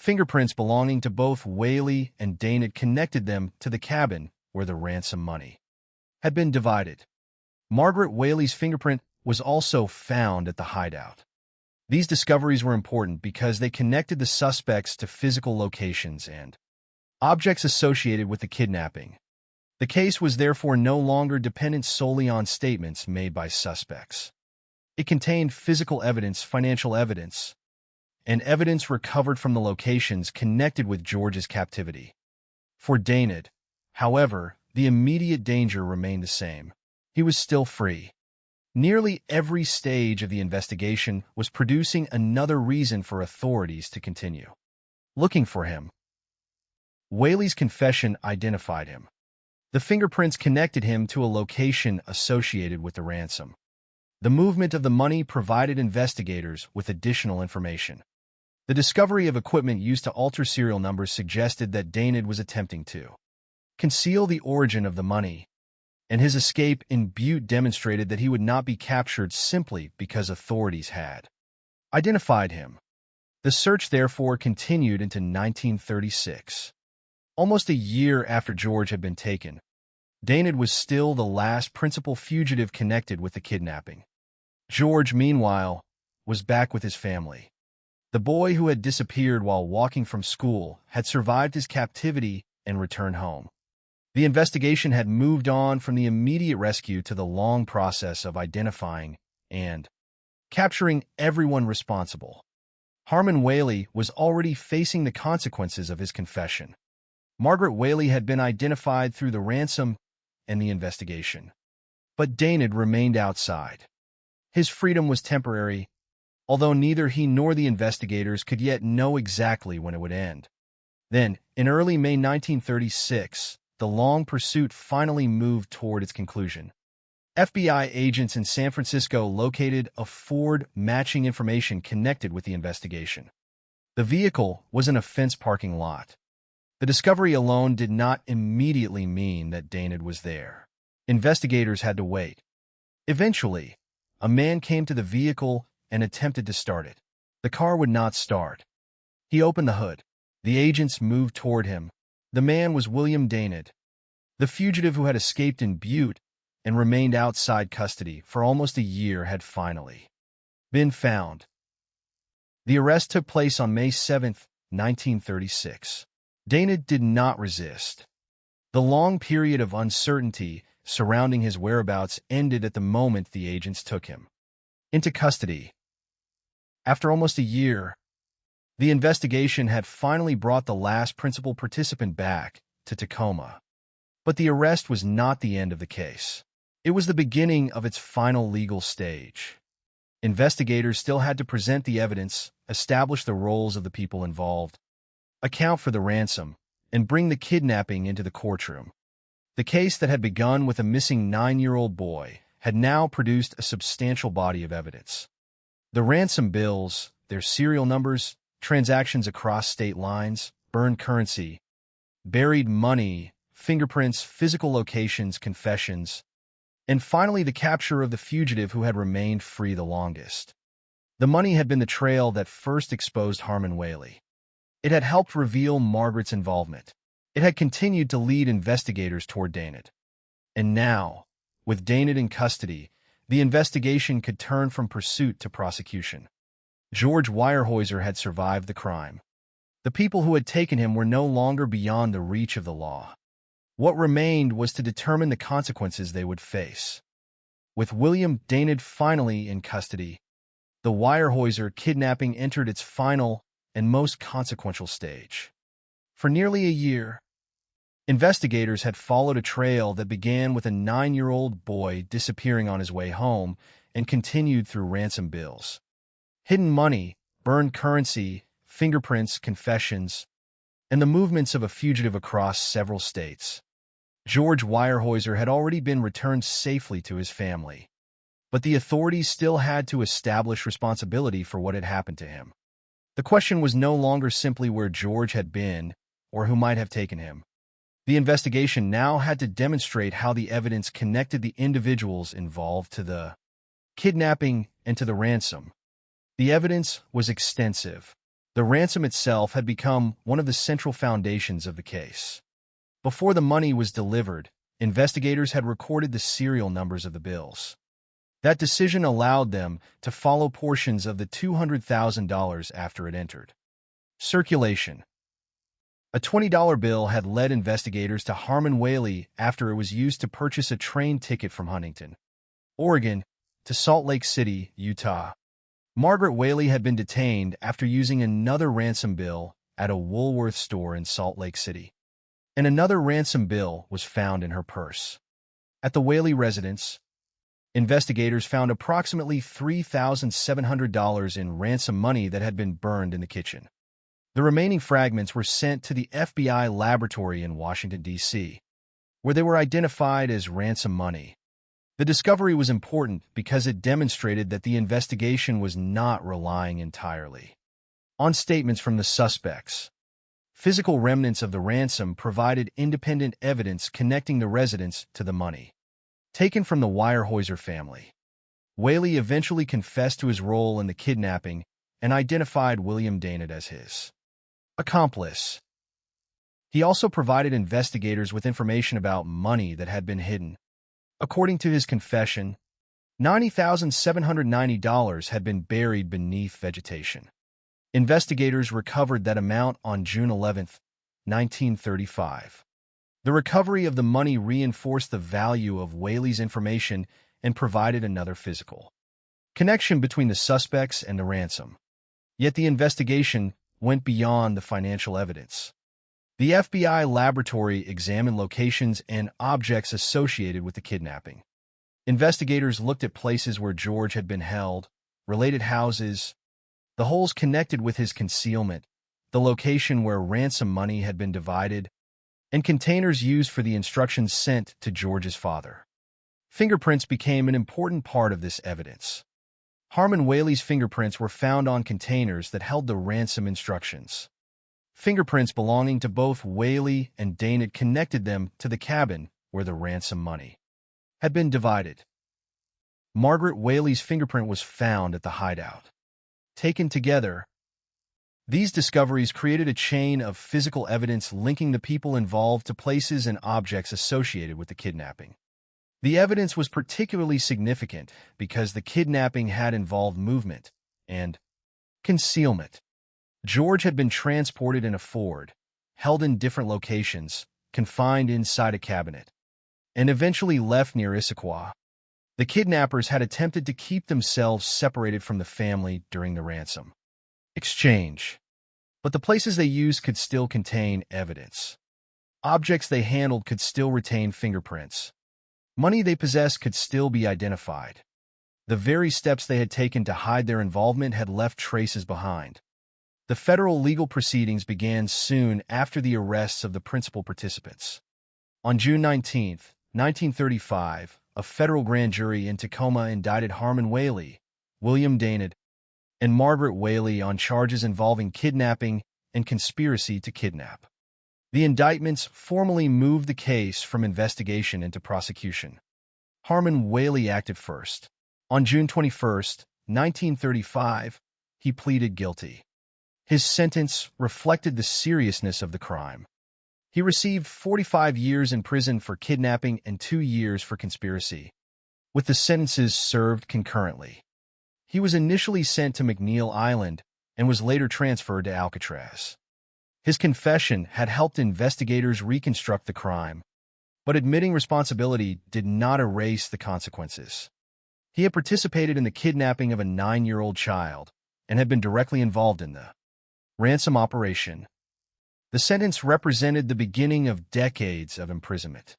Fingerprints belonging to both Whaley and Daynard connected them to the cabin where the ransom money had been divided. Margaret Whaley's fingerprint was also found at the hideout. These discoveries were important because they connected the suspects to physical locations and objects associated with the kidnapping. The case was therefore no longer dependent solely on statements made by suspects. It contained physical evidence, financial evidence, and evidence recovered from the locations connected with George's captivity. For Daynard, however, the immediate danger remained the same. He was still free. Nearly every stage of the investigation was producing another reason for authorities to continue looking for him. Whaley's confession identified him. The fingerprints connected him to a location associated with the ransom. The movement of the money provided investigators with additional information. The discovery of equipment used to alter serial numbers suggested that Daynard was attempting to conceal the origin of the money, and his escape in Butte demonstrated that he would not be captured simply because authorities had identified him. The search therefore continued into 1936. Almost a year after George had been taken, Daynard was still the last principal fugitive connected with the kidnapping. George, meanwhile, was back with his family. The boy who had disappeared while walking from school had survived his captivity and returned home. The investigation had moved on from the immediate rescue to the long process of identifying and capturing everyone responsible. Harmon Whaley was already facing the consequences of his confession. Margaret Whaley had been identified through the ransom and the investigation. But Daynard remained outside. His freedom was temporary, although neither he nor the investigators could yet know exactly when it would end. Then, in early May 1936, the long pursuit finally moved toward its conclusion. FBI agents in San Francisco located a Ford matching information connected with the investigation. The vehicle was in a fenced parking lot. The discovery alone did not immediately mean that Danid was there. Investigators had to wait. Eventually, a man came to the vehicle and attempted to start it. The car would not start. He opened the hood. The agents moved toward him. The man was William Danid, the fugitive who had escaped in Butte and remained outside custody for almost a year had finally been found. The arrest took place on May 7, 1936. Danid did not resist. The long period of uncertainty surrounding his whereabouts ended at the moment the agents took him into custody. After almost a year, the investigation had finally brought the last principal participant back to Tacoma. But the arrest was not the end of the case. It was the beginning of its final legal stage. Investigators still had to present the evidence, establish the roles of the people involved, account for the ransom, and bring the kidnapping into the courtroom. The case that had begun with a missing 9-year-old boy had now produced a substantial body of evidence. The ransom bills, their serial numbers, transactions across state lines, burned currency, buried money, fingerprints, physical locations, confessions, and finally the capture of the fugitive who had remained free the longest. The money had been the trail that first exposed Harmon Whaley. It had helped reveal Margaret's involvement. It had continued to lead investigators toward Danid. And now, with Danid in custody, the investigation could turn from pursuit to prosecution. George Weyerhaeuser had survived the crime. The people who had taken him were no longer beyond the reach of the law. What remained was to determine the consequences they would face. With William Danid finally in custody, the Weyerhaeuser kidnapping entered its final and most consequential stage. For nearly a year, investigators had followed a trail that began with a 9-year-old boy disappearing on his way home and continued through ransom bills, hidden money, burned currency, fingerprints, confessions, and the movements of a fugitive across several states. George Weyerhaeuser had already been returned safely to his family, but the authorities still had to establish responsibility for what had happened to him. The question was no longer simply where George had been or who might have taken him. The investigation now had to demonstrate how the evidence connected the individuals involved to the kidnapping and to the ransom. The evidence was extensive. The ransom itself had become one of the central foundations of the case. Before the money was delivered, investigators had recorded the serial numbers of the bills. That decision allowed them to follow portions of the $200,000 after it entered circulation. A $20 bill had led investigators to Harmon Whaley after it was used to purchase a train ticket from Huntington, Oregon, to Salt Lake City, Utah. Margaret Whaley had been detained after using another ransom bill at a Woolworth store in Salt Lake City, and another ransom bill was found in her purse. At the Whaley residence, investigators found approximately $3,700 in ransom money that had been burned in the kitchen. The remaining fragments were sent to the FBI laboratory in Washington, D.C., where they were identified as ransom money. The discovery was important because it demonstrated that the investigation was not relying entirely on statements from the suspects. Physical remnants of the ransom provided independent evidence connecting the residents to the money taken from the Weyerhaeuser family. Whaley eventually confessed to his role in the kidnapping and identified William Danid as his accomplice. He also provided investigators with information about money that had been hidden. According to his confession, $90,790 had been buried beneath vegetation. Investigators recovered that amount on June 11, 1935. The recovery of the money reinforced the value of Whaley's information and provided another physical connection between the suspects and the ransom. Yet the investigation went beyond the financial evidence. The FBI laboratory examined locations and objects associated with the kidnapping. Investigators looked at places where George had been held, related houses, the holes connected with his concealment, the location where ransom money had been divided, and containers used for the instructions sent to George's father. Fingerprints became an important part of this evidence. Harmon Whaley's fingerprints were found on containers that held the ransom instructions. Fingerprints belonging to both Whaley and Dana connected them to the cabin where the ransom money had been divided. Margaret Whaley's fingerprint was found at the hideout. Taken together, these discoveries created a chain of physical evidence linking the people involved to places and objects associated with the kidnapping. The evidence was particularly significant because the kidnapping had involved movement and concealment. George had been transported in a Ford, held in different locations, confined inside a cabinet, and eventually left near Issaquah. The kidnappers had attempted to keep themselves separated from the family during the ransom exchange, but the places they used could still contain evidence. Objects they handled could still retain fingerprints. Money they possessed could still be identified. The very steps they had taken to hide their involvement had left traces behind. The federal legal proceedings began soon after the arrests of the principal participants. On June 19, 1935, a federal grand jury in Tacoma indicted Harmon Whaley, William Dana, and Margaret Whaley on charges involving kidnapping and conspiracy to kidnap. The indictments formally moved the case from investigation into prosecution. Harmon Whaley acted first. On June 21, 1935, he pleaded guilty. His sentence reflected the seriousness of the crime. He received 45 years in prison for kidnapping and 2 years for conspiracy, with the sentences served concurrently. He was initially sent to McNeil Island and was later transferred to Alcatraz. His confession had helped investigators reconstruct the crime, but admitting responsibility did not erase the consequences. He had participated in the kidnapping of a 9-year-old child and had been directly involved in the ransom operation. The sentence represented the beginning of decades of imprisonment.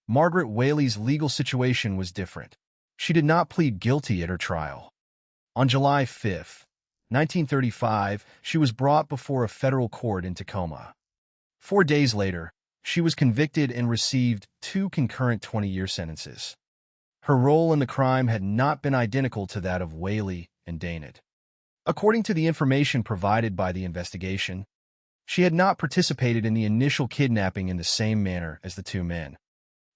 Margaret Whaley's legal situation was different. She did not plead guilty at her trial. On July 5, 1935, she was brought before a federal court in Tacoma. 4 days later, she was convicted and received 2 concurrent 20-year sentences. Her role in the crime had not been identical to that of Whaley and Dana. According to the information provided by the investigation, she had not participated in the initial kidnapping in the same manner as the 2 men.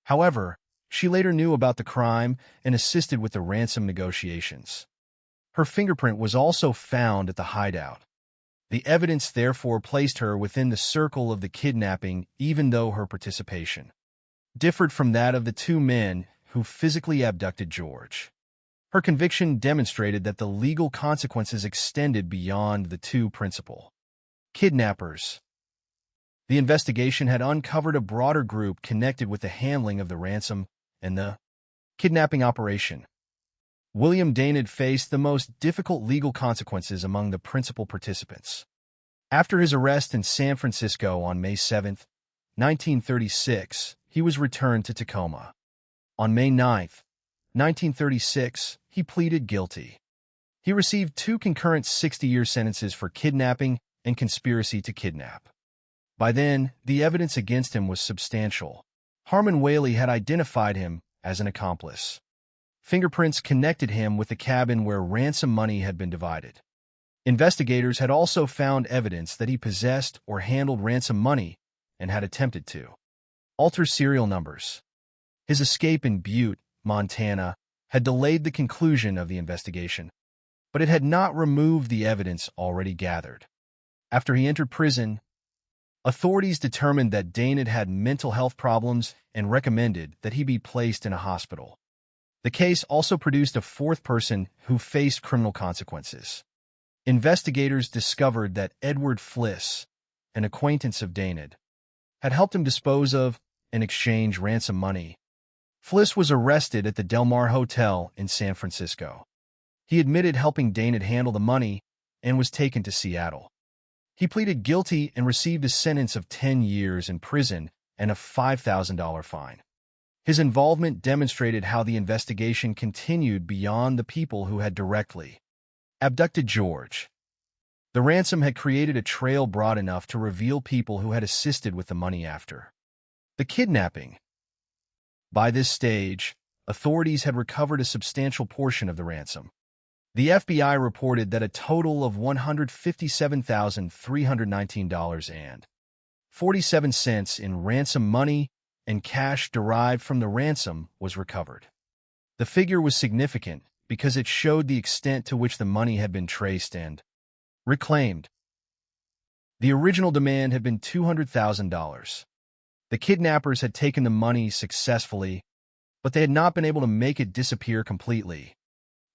However, she later knew about the crime and assisted with the ransom negotiations. Her fingerprint was also found at the hideout. The evidence therefore placed her within the circle of the kidnapping, even though her participation differed from that of the 2 men who physically abducted George. Her conviction demonstrated that the legal consequences extended beyond the 2 principal kidnappers. The investigation had uncovered a broader group connected with the handling of the ransom and the kidnapping operation. William Dana faced the most difficult legal consequences among the principal participants. After his arrest in San Francisco on May 7, 1936, he was returned to Tacoma. On May 9, 1936, he pleaded guilty. He received 2 concurrent 60-year sentences for kidnapping and conspiracy to kidnap. By then, the evidence against him was substantial. Harmon Whaley had identified him as an accomplice. Fingerprints connected him with the cabin where ransom money had been divided. Investigators had also found evidence that he possessed or handled ransom money and had attempted to alter serial numbers. His escape in Butte, Montana, had delayed the conclusion of the investigation, but it had not removed the evidence already gathered. After he entered prison, authorities determined that Dana had mental health problems and recommended that he be placed in a hospital. The case also produced a 4th person who faced criminal consequences. Investigators discovered that Edward Fliss, an acquaintance of Dana, had helped him dispose of and exchange ransom money. Fliss was arrested at the Del Mar Hotel in San Francisco. He admitted helping Dana handle the money and was taken to Seattle. He pleaded guilty and received a sentence of 10 years in prison and a $5,000 fine. His involvement demonstrated how the investigation continued beyond the people who had directly abducted George. The ransom had created a trail broad enough to reveal people who had assisted with the money after the kidnapping. By this stage, authorities had recovered a substantial portion of the ransom. The FBI reported that a total of $157,319.47 in ransom money and cash derived from the ransom was recovered. The figure was significant because it showed the extent to which the money had been traced and reclaimed. The original demand had been $200,000. The kidnappers had taken the money successfully, but they had not been able to make it disappear completely.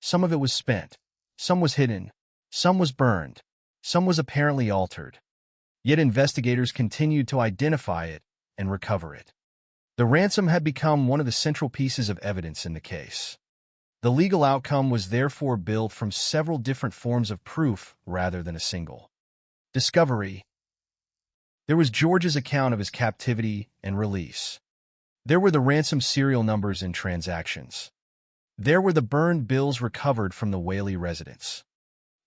Some of it was spent, some was hidden, some was burned, some was apparently altered. Yet investigators continued to identify it and recover it. The ransom had become one of the central pieces of evidence in the case. The legal outcome was therefore built from several different forms of proof rather than a single. Discovery. There was George's account of his captivity and release. There were the ransom serial numbers and transactions. There were the burned bills recovered from the Whaley residence.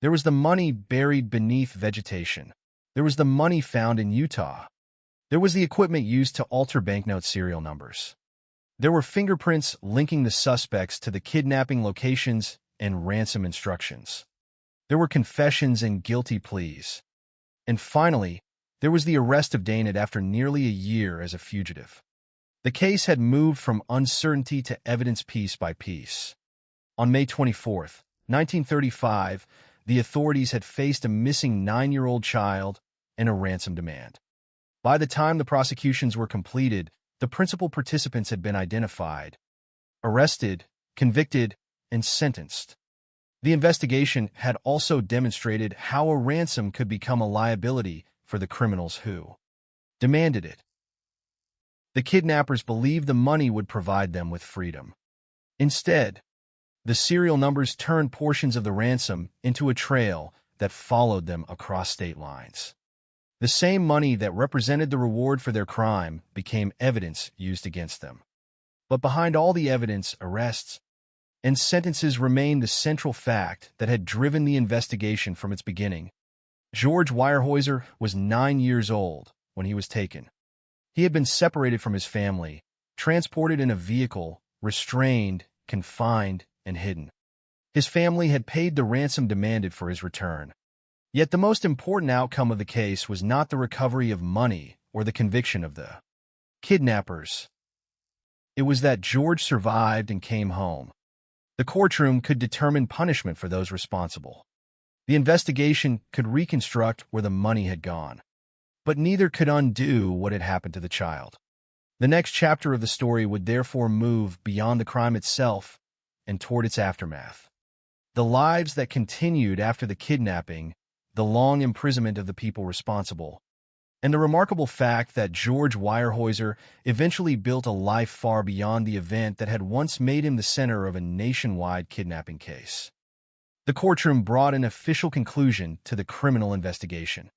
There was the money buried beneath vegetation. There was the money found in Utah. There was the equipment used to alter banknote serial numbers. There were fingerprints linking the suspects to the kidnapping locations and ransom instructions. There were confessions and guilty pleas. And finally, there was the arrest of Daynard after nearly a year as a fugitive. The case had moved from uncertainty to evidence piece by piece. On May 24, 1935, the authorities had faced a missing 9-year-old child and a ransom demand. By the time the prosecutions were completed, the principal participants had been identified, arrested, convicted, and sentenced. The investigation had also demonstrated how a ransom could become a liability for the criminals who demanded it. The kidnappers believed the money would provide them with freedom. Instead, the serial numbers turned portions of the ransom into a trail that followed them across state lines. The same money that represented the reward for their crime became evidence used against them. But behind all the evidence, arrests and sentences remained the central fact that had driven the investigation from its beginning. George Weyerhaeuser was 9 years old when he was taken. He had been separated from his family, transported in a vehicle, restrained, confined, and hidden. His family had paid the ransom demanded for his return. Yet the most important outcome of the case was not the recovery of money or the conviction of the kidnappers. It was that George survived and came home. The courtroom could determine punishment for those responsible. The investigation could reconstruct where the money had gone. But neither could undo what had happened to the child. The next chapter of the story would therefore move beyond the crime itself and toward its aftermath. The lives that continued after the kidnapping, the long imprisonment of the people responsible, and the remarkable fact that George Weyerhaeuser eventually built a life far beyond the event that had once made him the center of a nationwide kidnapping case. The courtroom brought an official conclusion to the criminal investigation.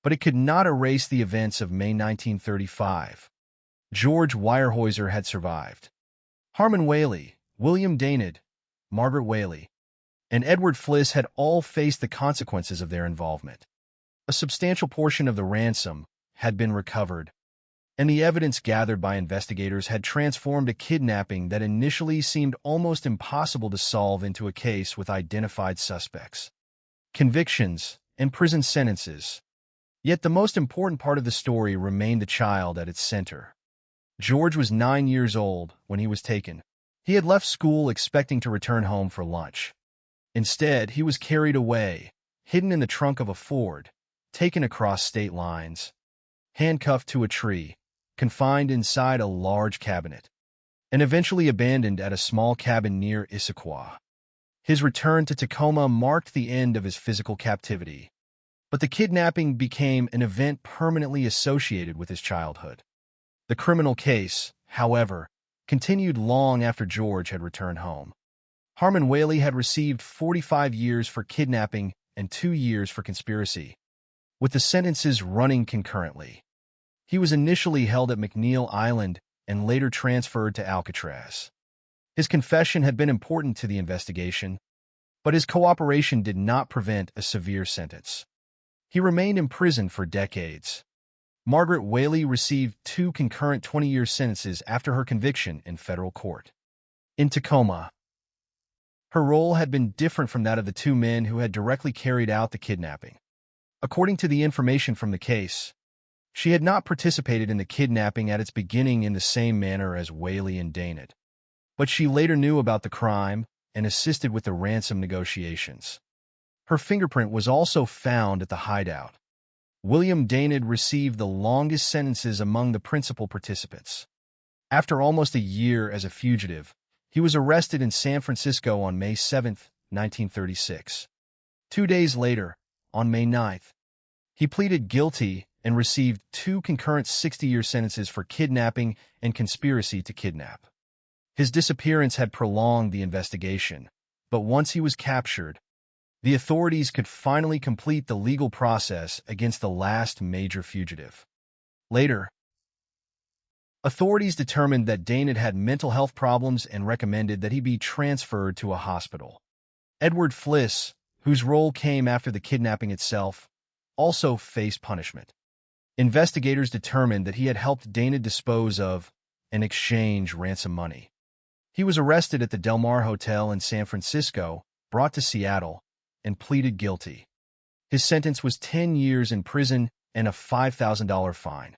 But it could not erase the events of May 1935. George Weyerhaeuser had survived. Harmon Whaley, William Daynard, Margaret Whaley, and Edward Fliss had all faced the consequences of their involvement. A substantial portion of the ransom had been recovered, and the evidence gathered by investigators had transformed a kidnapping that initially seemed almost impossible to solve into a case with identified suspects, convictions, and prison sentences. Yet the most important part of the story remained the child at its center. George was 9 years old when he was taken. He had left school expecting to return home for lunch. Instead, he was carried away, hidden in the trunk of a Ford, taken across state lines, handcuffed to a tree, confined inside a large cabinet, and eventually abandoned at a small cabin near Issaquah. His return to Tacoma marked the end of his physical captivity. But the kidnapping became an event permanently associated with his childhood. The criminal case, however, continued long after George had returned home. Harmon Whaley had received 45 years for kidnapping and 2 years for conspiracy, with the sentences running concurrently. He was initially held at McNeil Island and later transferred to Alcatraz. His confession had been important to the investigation, but his cooperation did not prevent a severe sentence. He remained in prison for decades. Margaret Whaley received 2 concurrent 20-year sentences after her conviction in federal court. In Tacoma, Her role had been different from that of the two men who had directly carried out the kidnapping. According to the information from the case, she had not participated in the kidnapping at its beginning in the same manner as Whaley and Daynard, but she later knew about the crime and assisted with the ransom negotiations. Her fingerprint was also found at the hideout. William Daynard received the longest sentences among the principal participants. After almost a year as a fugitive, he was arrested in San Francisco on May 7, 1936. 2 days later, on May 9, he pleaded guilty and received 2 concurrent 60-year sentences for kidnapping and conspiracy to kidnap. His disappearance had prolonged the investigation, but once he was captured, the authorities could finally complete the legal process against the last major fugitive. Later, authorities determined that Daynard had mental health problems and recommended that he be transferred to a hospital. Edward Fliss, whose role came after the kidnapping itself, also faced punishment. Investigators determined that he had helped Daynard dispose of and exchange ransom money. He was arrested at the Del Mar Hotel in San Francisco, brought to Seattle, and pleaded guilty. His sentence was 10 years in prison and a $5,000 fine.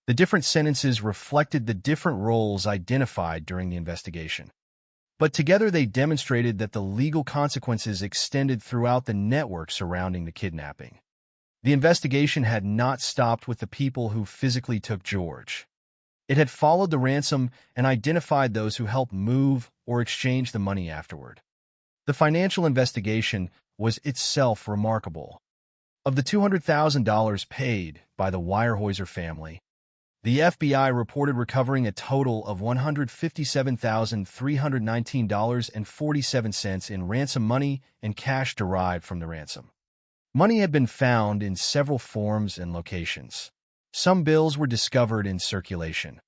The different sentences reflected the different roles identified during the investigation. But together they demonstrated that the legal consequences extended throughout the network surrounding the kidnapping. The investigation had not stopped with the people who physically took George. It had followed the ransom and identified those who helped move or exchange the money afterward. The financial investigation was itself remarkable. Of the $200,000 paid by the Weyerhaeuser family, the FBI reported recovering a total of $157,319.47 in ransom money and cash derived from the ransom. Money had been found in several forms and locations. Some bills were discovered in circulation.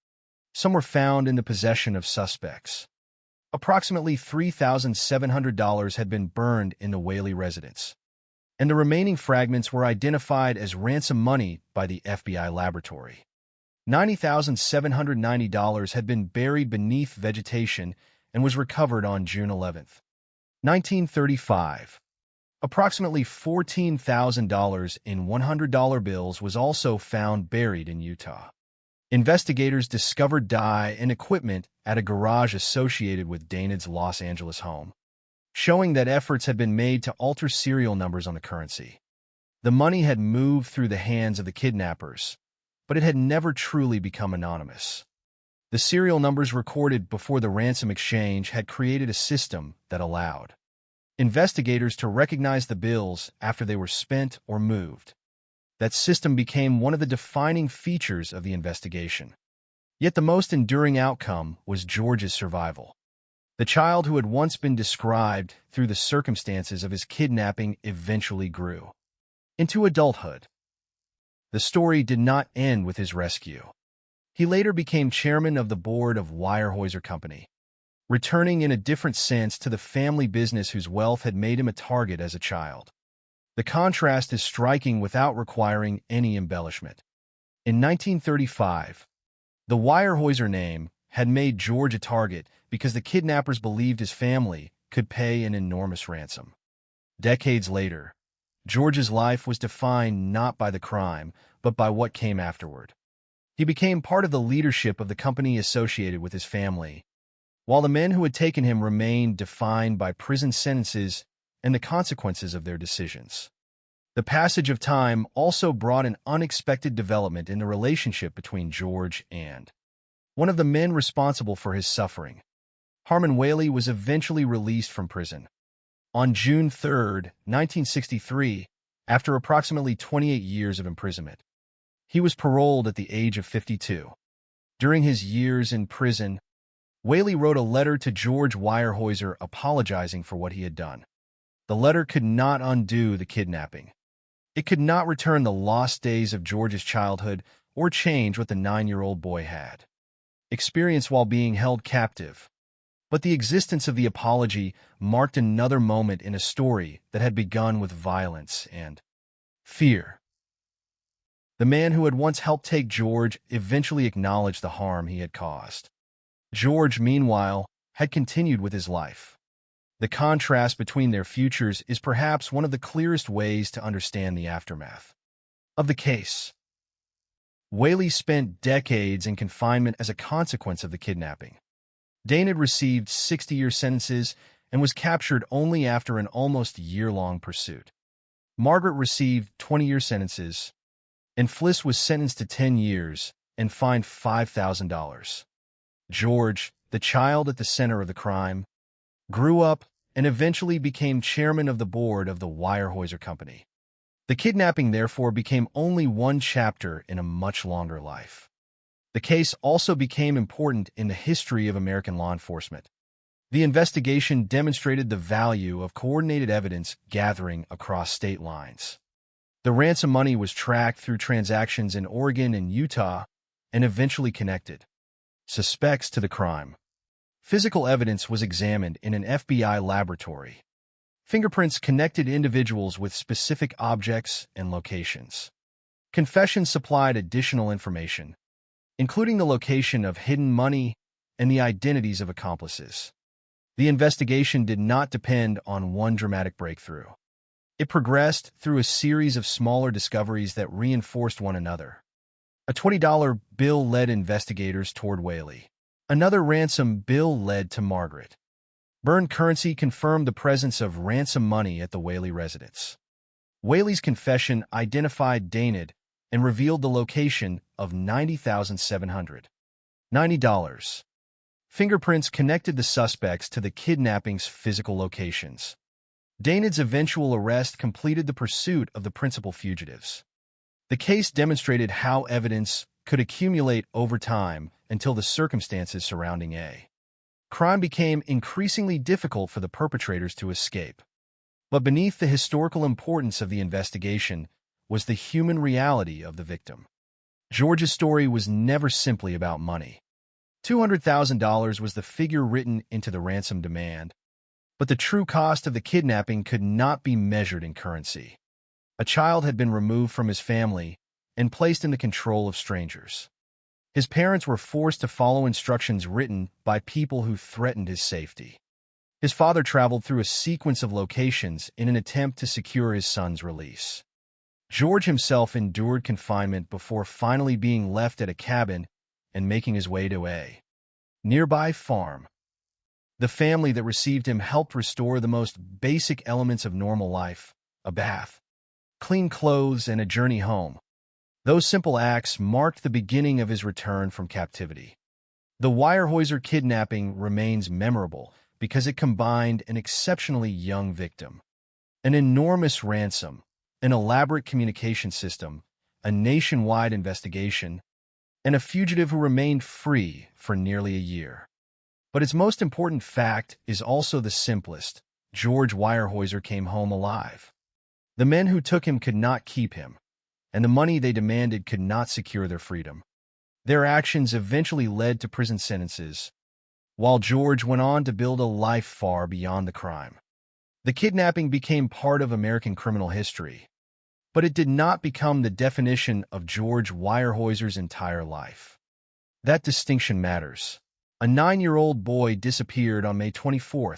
Some were found in the possession of suspects. Approximately $3,700 had been burned in the Whaley residence, and the remaining fragments were identified as ransom money by the FBI laboratory. $90,790 had been buried beneath vegetation and was recovered on June 11, 1935. Approximately $14,000 in $100 bills was also found buried in Utah. Investigators discovered dye and equipment at a garage associated with Daynard's Los Angeles home, showing that efforts had been made to alter serial numbers on the currency. The money had moved through the hands of the kidnappers, but it had never truly become anonymous. The serial numbers recorded before the ransom exchange had created a system that allowed investigators to recognize the bills after they were spent or moved. That system became one of the defining features of the investigation. Yet the most enduring outcome was George's survival. The child who had once been described through the circumstances of his kidnapping eventually grew into adulthood. The story did not end with his rescue. He later became chairman of the board of Weyerhaeuser Company, returning in a different sense to the family business whose wealth had made him a target as a child. The contrast is striking without requiring any embellishment. In 1935, the Weyerhaeuser name had made George a target because the kidnappers believed his family could pay an enormous ransom. Decades later, George's life was defined not by the crime, but by what came afterward. He became part of the leadership of the company associated with his family, while the men who had taken him remained defined by prison sentences and the consequences of their decisions. The passage of time also brought an unexpected development in the relationship between George and one of the men responsible for his suffering. Harmon Whaley was eventually released from prison. On June 3, 1963, after approximately 28 years of imprisonment, he was paroled at the age of 52. During his years in prison, Whaley wrote a letter to George Weyerhaeuser apologizing for what he had done. The letter could not undo the kidnapping. It could not return the lost days of George's childhood or change what the 9-year-old boy had experienced while being held captive. But the existence of the apology marked another moment in a story that had begun with violence and fear. The man who had once helped take George eventually acknowledged the harm he had caused. George, meanwhile, had continued with his life. The contrast between their futures is perhaps one of the clearest ways to understand the aftermath of the case. Whaley spent decades in confinement as a consequence of the kidnapping. Daynard received 60-year sentences and was captured only after an almost year-long pursuit. Margaret received 20-year sentences, and Fliss was sentenced to 10 years and fined $5,000. George, the child at the center of the crime, grew up and eventually became chairman of the board of the Weyerhaeuser Company. The kidnapping, therefore, became only one chapter in a much longer life. The case also became important in the history of American law enforcement. The investigation demonstrated the value of coordinated evidence gathering across state lines. The ransom money was tracked through transactions in Oregon and Utah and eventually connected suspects to the crime. Physical evidence was examined in an FBI laboratory. Fingerprints connected individuals with specific objects and locations. Confessions supplied additional information, including the location of hidden money and the identities of accomplices. The investigation did not depend on one dramatic breakthrough. It progressed through a series of smaller discoveries that reinforced one another. A $20 bill led investigators toward Whaley. Another ransom bill led to Margaret. Burned currency confirmed the presence of ransom money at the Whaley residence. Whaley's confession identified Daynard and revealed the location of $90,790. Fingerprints connected the suspects to the kidnapping's physical locations. Daynard's eventual arrest completed the pursuit of the principal fugitives. The case demonstrated how evidence could accumulate over time until the circumstances surrounding a crime became increasingly difficult for the perpetrators to escape. But beneath the historical importance of the investigation was the human reality of the victim. George's story was never simply about money. $200,000 was the figure written into the ransom demand, but the true cost of the kidnapping could not be measured in currency. A child had been removed from his family and placed in the control of strangers. His parents were forced to follow instructions written by people who threatened his safety. His father traveled through a sequence of locations in an attempt to secure his son's release. George himself endured confinement before finally being left at a cabin and making his way to a nearby farm. The family that received him helped restore the most basic elements of normal life: a bath, clean clothes, and a journey home. Those simple acts marked the beginning of his return from captivity. The Weyerhaeuser kidnapping remains memorable because it combined an exceptionally young victim, an enormous ransom, an elaborate communication system, a nationwide investigation, and a fugitive who remained free for nearly a year. But its most important fact is also the simplest: George Weyerhaeuser came home alive. The men who took him could not keep him, and the money they demanded could not secure their freedom. Their actions eventually led to prison sentences, while George went on to build a life far beyond the crime. The kidnapping became part of American criminal history, but it did not become the definition of George Weyerhaeuser's entire life. That distinction matters. A 9-year-old boy disappeared on May 24,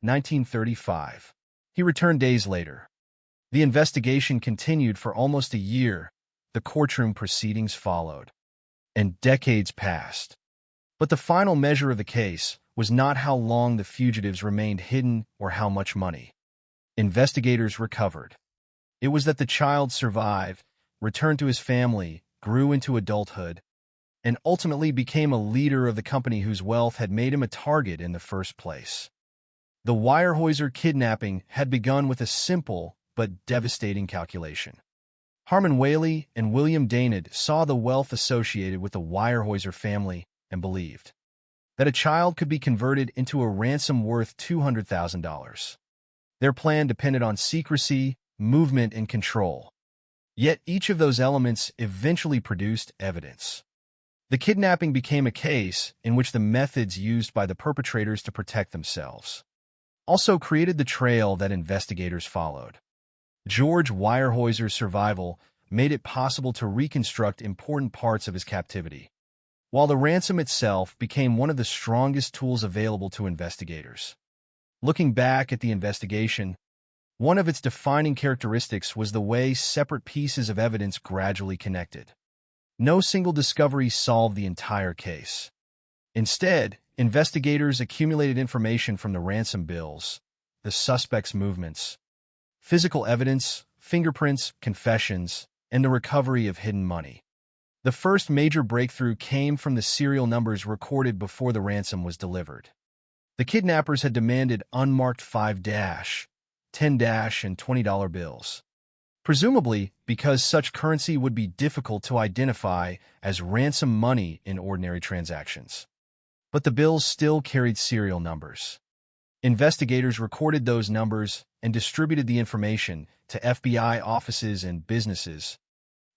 1935. He returned days later. The investigation continued for almost a year. The courtroom proceedings followed, and decades passed. But the final measure of the case was not how long the fugitives remained hidden or how much money investigators recovered. It was that the child survived, returned to his family, grew into adulthood, and ultimately became a leader of the company whose wealth had made him a target in the first place. The Weyerhaeuser kidnapping had begun with a simple but devastating calculation. Harmon Whaley and William Daynard saw the wealth associated with the Weyerhaeuser family and believed that a child could be converted into a ransom worth $200,000. Their plan depended on secrecy, movement, and control. Yet each of those elements eventually produced evidence. The kidnapping became a case in which the methods used by the perpetrators to protect themselves also created the trail that investigators followed. George Weyerhaeuser's survival made it possible to reconstruct important parts of his captivity, while the ransom itself became one of the strongest tools available to investigators. Looking back at the investigation, one of its defining characteristics was the way separate pieces of evidence gradually connected. No single discovery solved the entire case. Instead, investigators accumulated information from the ransom bills, the suspect's movements, physical evidence, fingerprints, confessions, and the recovery of hidden money. The first major breakthrough came from the serial numbers recorded before the ransom was delivered. The kidnappers had demanded unmarked $5, $10, and $20 bills, presumably because such currency would be difficult to identify as ransom money in ordinary transactions. But the bills still carried serial numbers. Investigators recorded those numbers and distributed the information to FBI offices and businesses,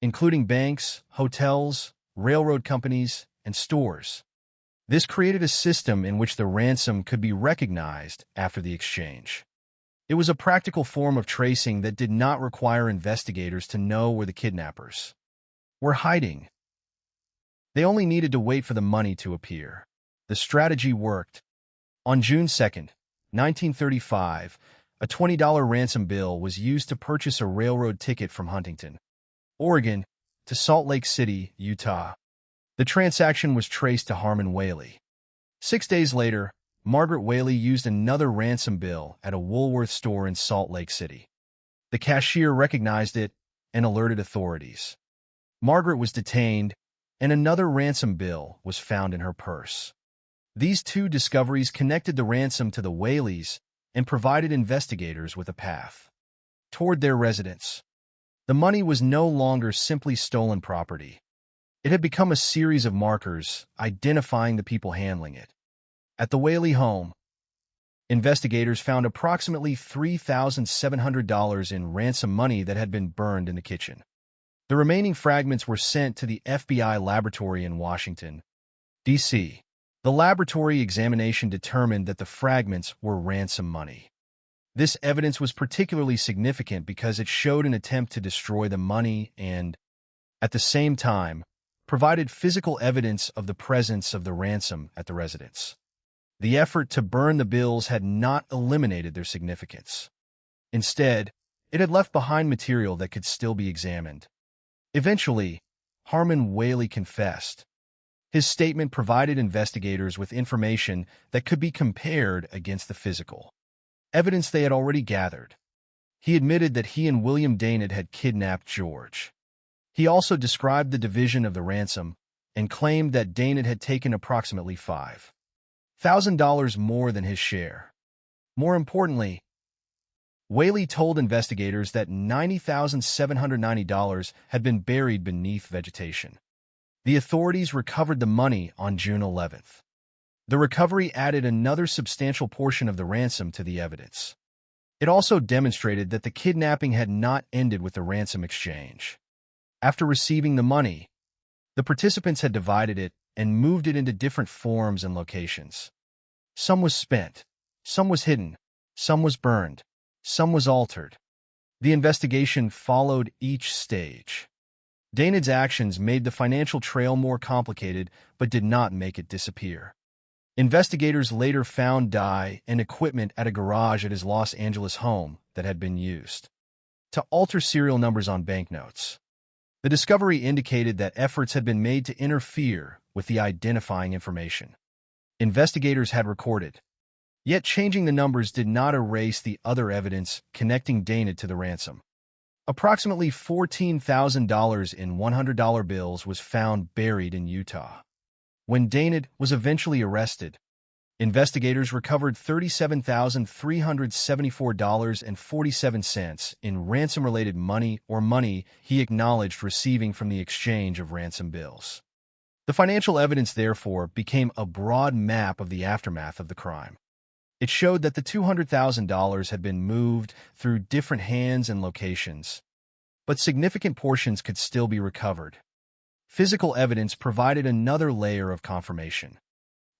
including banks, hotels, railroad companies, and stores. This created a system in which the ransom could be recognized after the exchange. It was a practical form of tracing that did not require investigators to know where the kidnappers were hiding. They only needed to wait for the money to appear. The strategy worked. On June 2, 1935, a $20 ransom bill was used to purchase a railroad ticket from Huntington, Oregon, to Salt Lake City, Utah. The transaction was traced to Harmon Whaley. 6 days later, Margaret Whaley used another ransom bill at a Woolworth store in Salt Lake City. The cashier recognized it and alerted authorities. Margaret was detained, and another ransom bill was found in her purse. These two discoveries connected the ransom to the Whaleys and provided investigators with a path toward their residence. The money was no longer simply stolen property. It had become a series of markers identifying the people handling it. At the Whaley home, investigators found approximately $3,700 in ransom money that had been burned in the kitchen. The remaining fragments were sent to the FBI laboratory in Washington, D.C. The laboratory examination determined that the fragments were ransom money. This evidence was particularly significant because it showed an attempt to destroy the money and, at the same time, provided physical evidence of the presence of the ransom at the residence. The effort to burn the bills had not eliminated their significance. Instead, it had left behind material that could still be examined. Eventually, Harmon Whaley confessed. His statement provided investigators with information that could be compared against the physical evidence they had already gathered. He admitted that he and William Daynard had kidnapped George. He also described the division of the ransom and claimed that Daynard had taken approximately $5,000 more than his share. More importantly, Whaley told investigators that $90,790 had been buried beneath vegetation. The authorities recovered the money on June 11th. The recovery added another substantial portion of the ransom to the evidence. It also demonstrated that the kidnapping had not ended with the ransom exchange. After receiving the money, the participants had divided it and moved it into different forms and locations. Some was spent, some was hidden, some was burned, some was altered. The investigation followed each stage. Daynard's actions made the financial trail more complicated but did not make it disappear. Investigators later found dye and equipment at a garage at his Los Angeles home that had been used to alter serial numbers on banknotes. The discovery indicated that efforts had been made to interfere with the identifying information investigators had recorded. Yet changing the numbers did not erase the other evidence connecting Daynard to the ransom. Approximately $14,000 in $100 bills was found buried in Utah. When Daynard was eventually arrested, investigators recovered $37,374.47 in ransom-related money or money he acknowledged receiving from the exchange of ransom bills. The financial evidence, therefore, became a broad map of the aftermath of the crime. It showed that the $200,000 had been moved through different hands and locations, but significant portions could still be recovered. Physical evidence provided another layer of confirmation.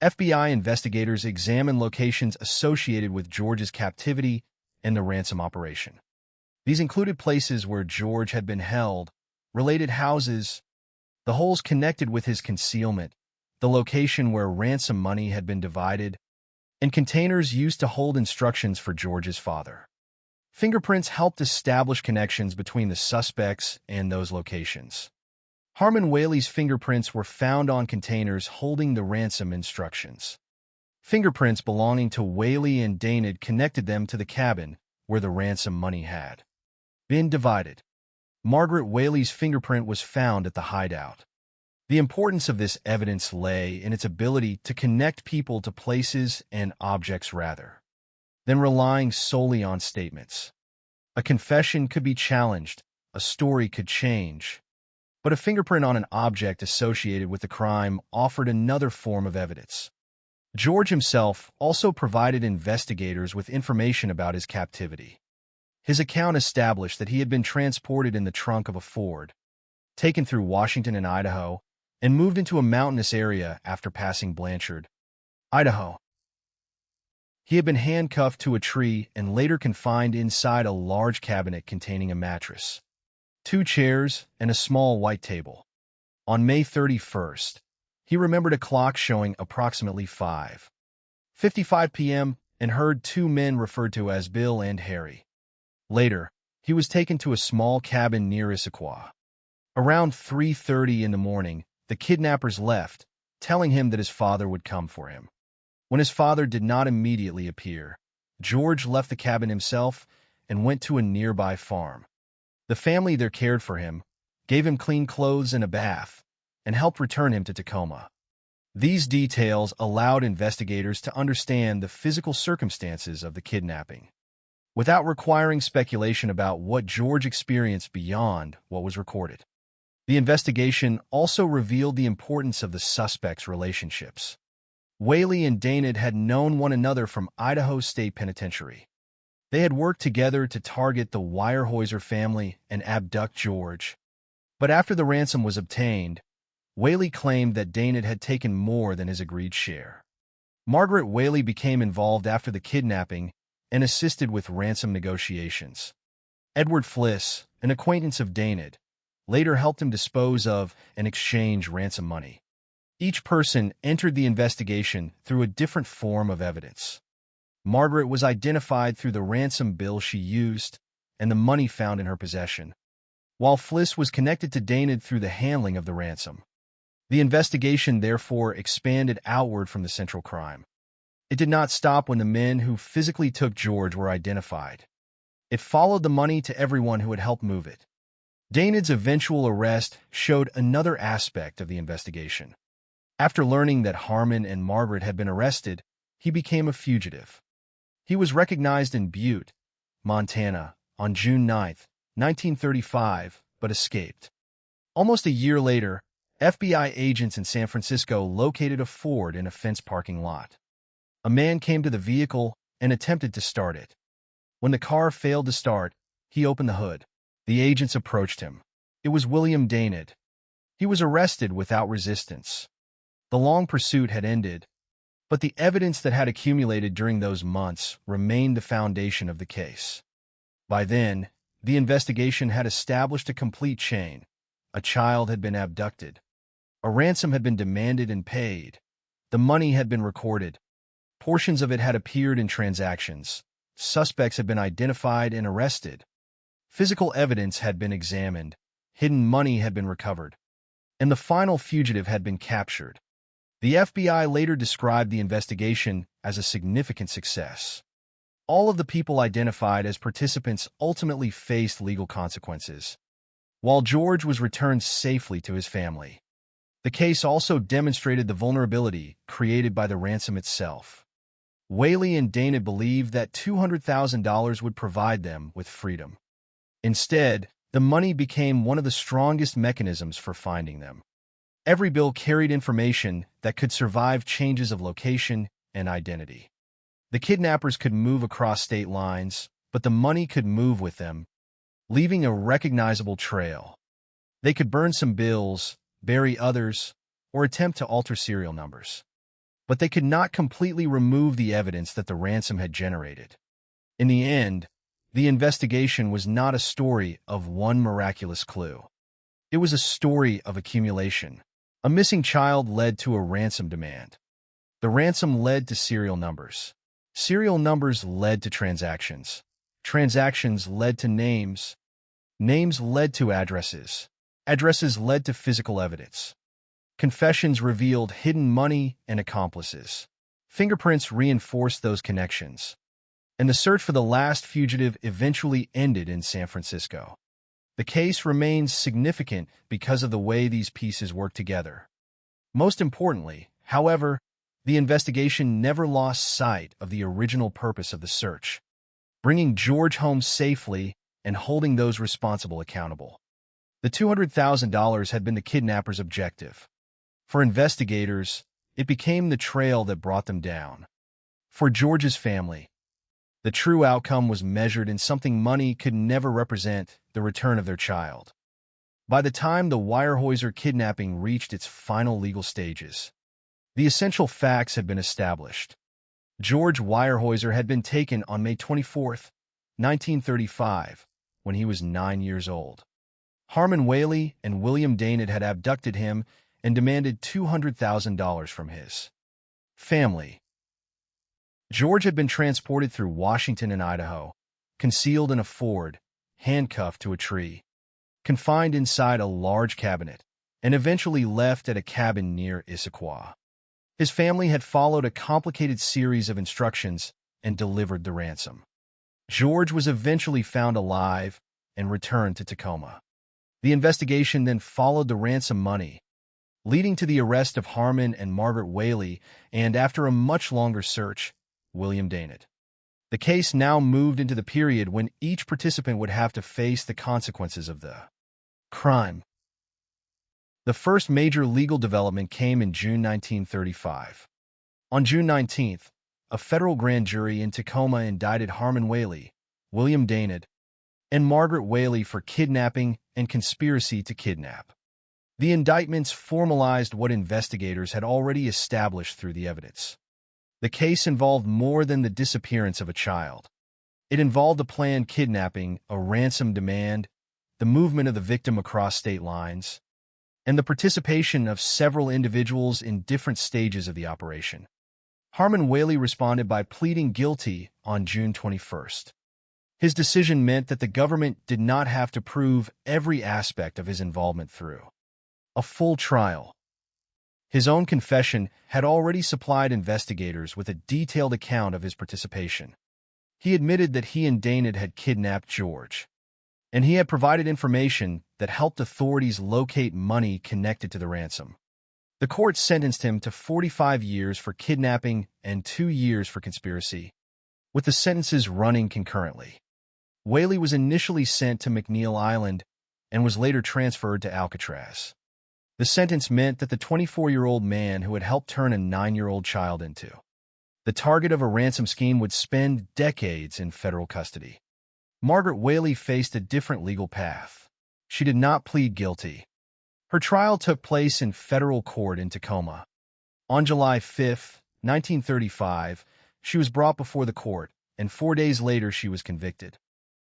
FBI investigators examined locations associated with George's captivity and the ransom operation. These included places where George had been held, related houses, the holes connected with his concealment, the location where ransom money had been divided, and containers used to hold instructions for George's father. Fingerprints helped establish connections between the suspects and those locations. Harmon Whaley's fingerprints were found on containers holding the ransom instructions. Fingerprints belonging to Whaley and Daynard connected them to the cabin where the ransom money had been divided. Margaret Whaley's fingerprint was found at the hideout. The importance of this evidence lay in its ability to connect people to places and objects rather than relying solely on statements. A confession could be challenged, a story could change, but a fingerprint on an object associated with the crime offered another form of evidence. George himself also provided investigators with information about his captivity. His account established that he had been transported in the trunk of a Ford, taken through Washington and Idaho, and moved into a mountainous area after passing Blanchard, Idaho. He had been handcuffed to a tree and later confined inside a large cabinet containing a mattress, 2 chairs, and a small white table. On May 31st, he remembered a clock showing approximately 5:55 p.m. and heard 2 men referred to as Bill and Harry. Later, he was taken to a small cabin near Issaquah. Around 3:30 in the morning, the kidnappers left, telling him that his father would come for him. When his father did not immediately appear, George left the cabin himself and went to a nearby farm. The family there cared for him, gave him clean clothes and a bath, and helped return him to Tacoma. These details allowed investigators to understand the physical circumstances of the kidnapping, without requiring speculation about what George experienced beyond what was recorded. The investigation also revealed the importance of the suspects' relationships. Whaley and Daynard had known one another from Idaho State Penitentiary. They had worked together to target the Weyerhaeuser family and abduct George. But after the ransom was obtained, Whaley claimed that Daynard had taken more than his agreed share. Margaret Whaley became involved after the kidnapping and assisted with ransom negotiations. Edward Fliss, an acquaintance of Daynard, later helped him dispose of and exchange ransom money. Each person entered the investigation through a different form of evidence. Margaret was identified through the ransom bill she used and the money found in her possession, while Fliss was connected to Daynard through the handling of the ransom. The investigation therefore expanded outward from the central crime. It did not stop when the men who physically took George were identified. It followed the money to everyone who had helped move it. Daynard's eventual arrest showed another aspect of the investigation. After learning that Harmon and Margaret had been arrested, he became a fugitive. He was recognized in Butte, Montana, on June 9, 1935, but escaped. Almost a year later, FBI agents in San Francisco located a Ford in a fenced parking lot. A man came to the vehicle and attempted to start it. When the car failed to start, he opened the hood. The agents approached him. It was William Daynard. He was arrested without resistance. The long pursuit had ended, but the evidence that had accumulated during those months remained the foundation of the case. By then, the investigation had established a complete chain. A child had been abducted. A ransom had been demanded and paid. The money had been recorded. Portions of it had appeared in transactions. Suspects had been identified and arrested. Physical evidence had been examined. Hidden money had been recovered. And the final fugitive had been captured. The FBI later described the investigation as a significant success. All of the people identified as participants ultimately faced legal consequences, while George was returned safely to his family. The case also demonstrated the vulnerability created by the ransom itself. Whaley and Daynard believed that $200,000 would provide them with freedom. Instead, the money became one of the strongest mechanisms for finding them. Every bill carried information that could survive changes of location and identity. The kidnappers could move across state lines, but the money could move with them, leaving a recognizable trail. They could burn some bills, bury others, or attempt to alter serial numbers. But they could not completely remove the evidence that the ransom had generated. In the end, the investigation was not a story of one miraculous clue. It was a story of accumulation. A missing child led to a ransom demand. The ransom led to serial numbers. Serial numbers led to transactions. Transactions led to names. Names led to addresses. Addresses led to physical evidence. Confessions revealed hidden money and accomplices. Fingerprints reinforced those connections. And the search for the last fugitive eventually ended in San Francisco. The case remains significant because of the way these pieces work together. Most importantly, however, the investigation never lost sight of the original purpose of the search: bringing George home safely and holding those responsible accountable. The $200,000 had been the kidnapper's objective. For investigators, it became the trail that brought them down. For George's family, the true outcome was measured in something money could never represent: the return of their child. By the time the Weyerhaeuser kidnapping reached its final legal stages, the essential facts had been established. George Weyerhaeuser had been taken on May 24, 1935, when he was 9 years old. Harmon Whaley and William Daynard had abducted him and demanded $200,000 from his family. George had been transported through Washington and Idaho, concealed in a Ford, handcuffed to a tree, confined inside a large cabinet, and eventually left at a cabin near Issaquah. His family had followed a complicated series of instructions and delivered the ransom. George was eventually found alive and returned to Tacoma. The investigation then followed the ransom money, leading to the arrest of Harmon and Margaret Whaley and, after a much longer search, William Daynard. The case now moved into the period when each participant would have to face the consequences of the crime. The first major legal development came in June 1935. On June 19th, a federal grand jury in Tacoma indicted Harmon Whaley, William Daynard, and Margaret Whaley for kidnapping and conspiracy to kidnap. The indictments formalized what investigators had already established through the evidence. The case involved more than the disappearance of a child. It involved a planned kidnapping, a ransom demand, the movement of the victim across state lines, and the participation of several individuals in different stages of the operation. Harmon Whaley responded by pleading guilty on June 21st. His decision meant that the government did not have to prove every aspect of his involvement through a full trial. His own confession had already supplied investigators with a detailed account of his participation. He admitted that he and Daynard had kidnapped George, and he had provided information that helped authorities locate money connected to the ransom. The court sentenced him to 45 years for kidnapping and 2 years for conspiracy, with the sentences running concurrently. Whaley was initially sent to McNeil Island and was later transferred to Alcatraz. The sentence meant that the 24-year-old man who had helped turn a 9-year-old child into the target of a ransom scheme would spend decades in federal custody. Margaret Whaley faced a different legal path. She did not plead guilty. Her trial took place in federal court in Tacoma. On July 5, 1935, she was brought before the court, and 4 days later she was convicted.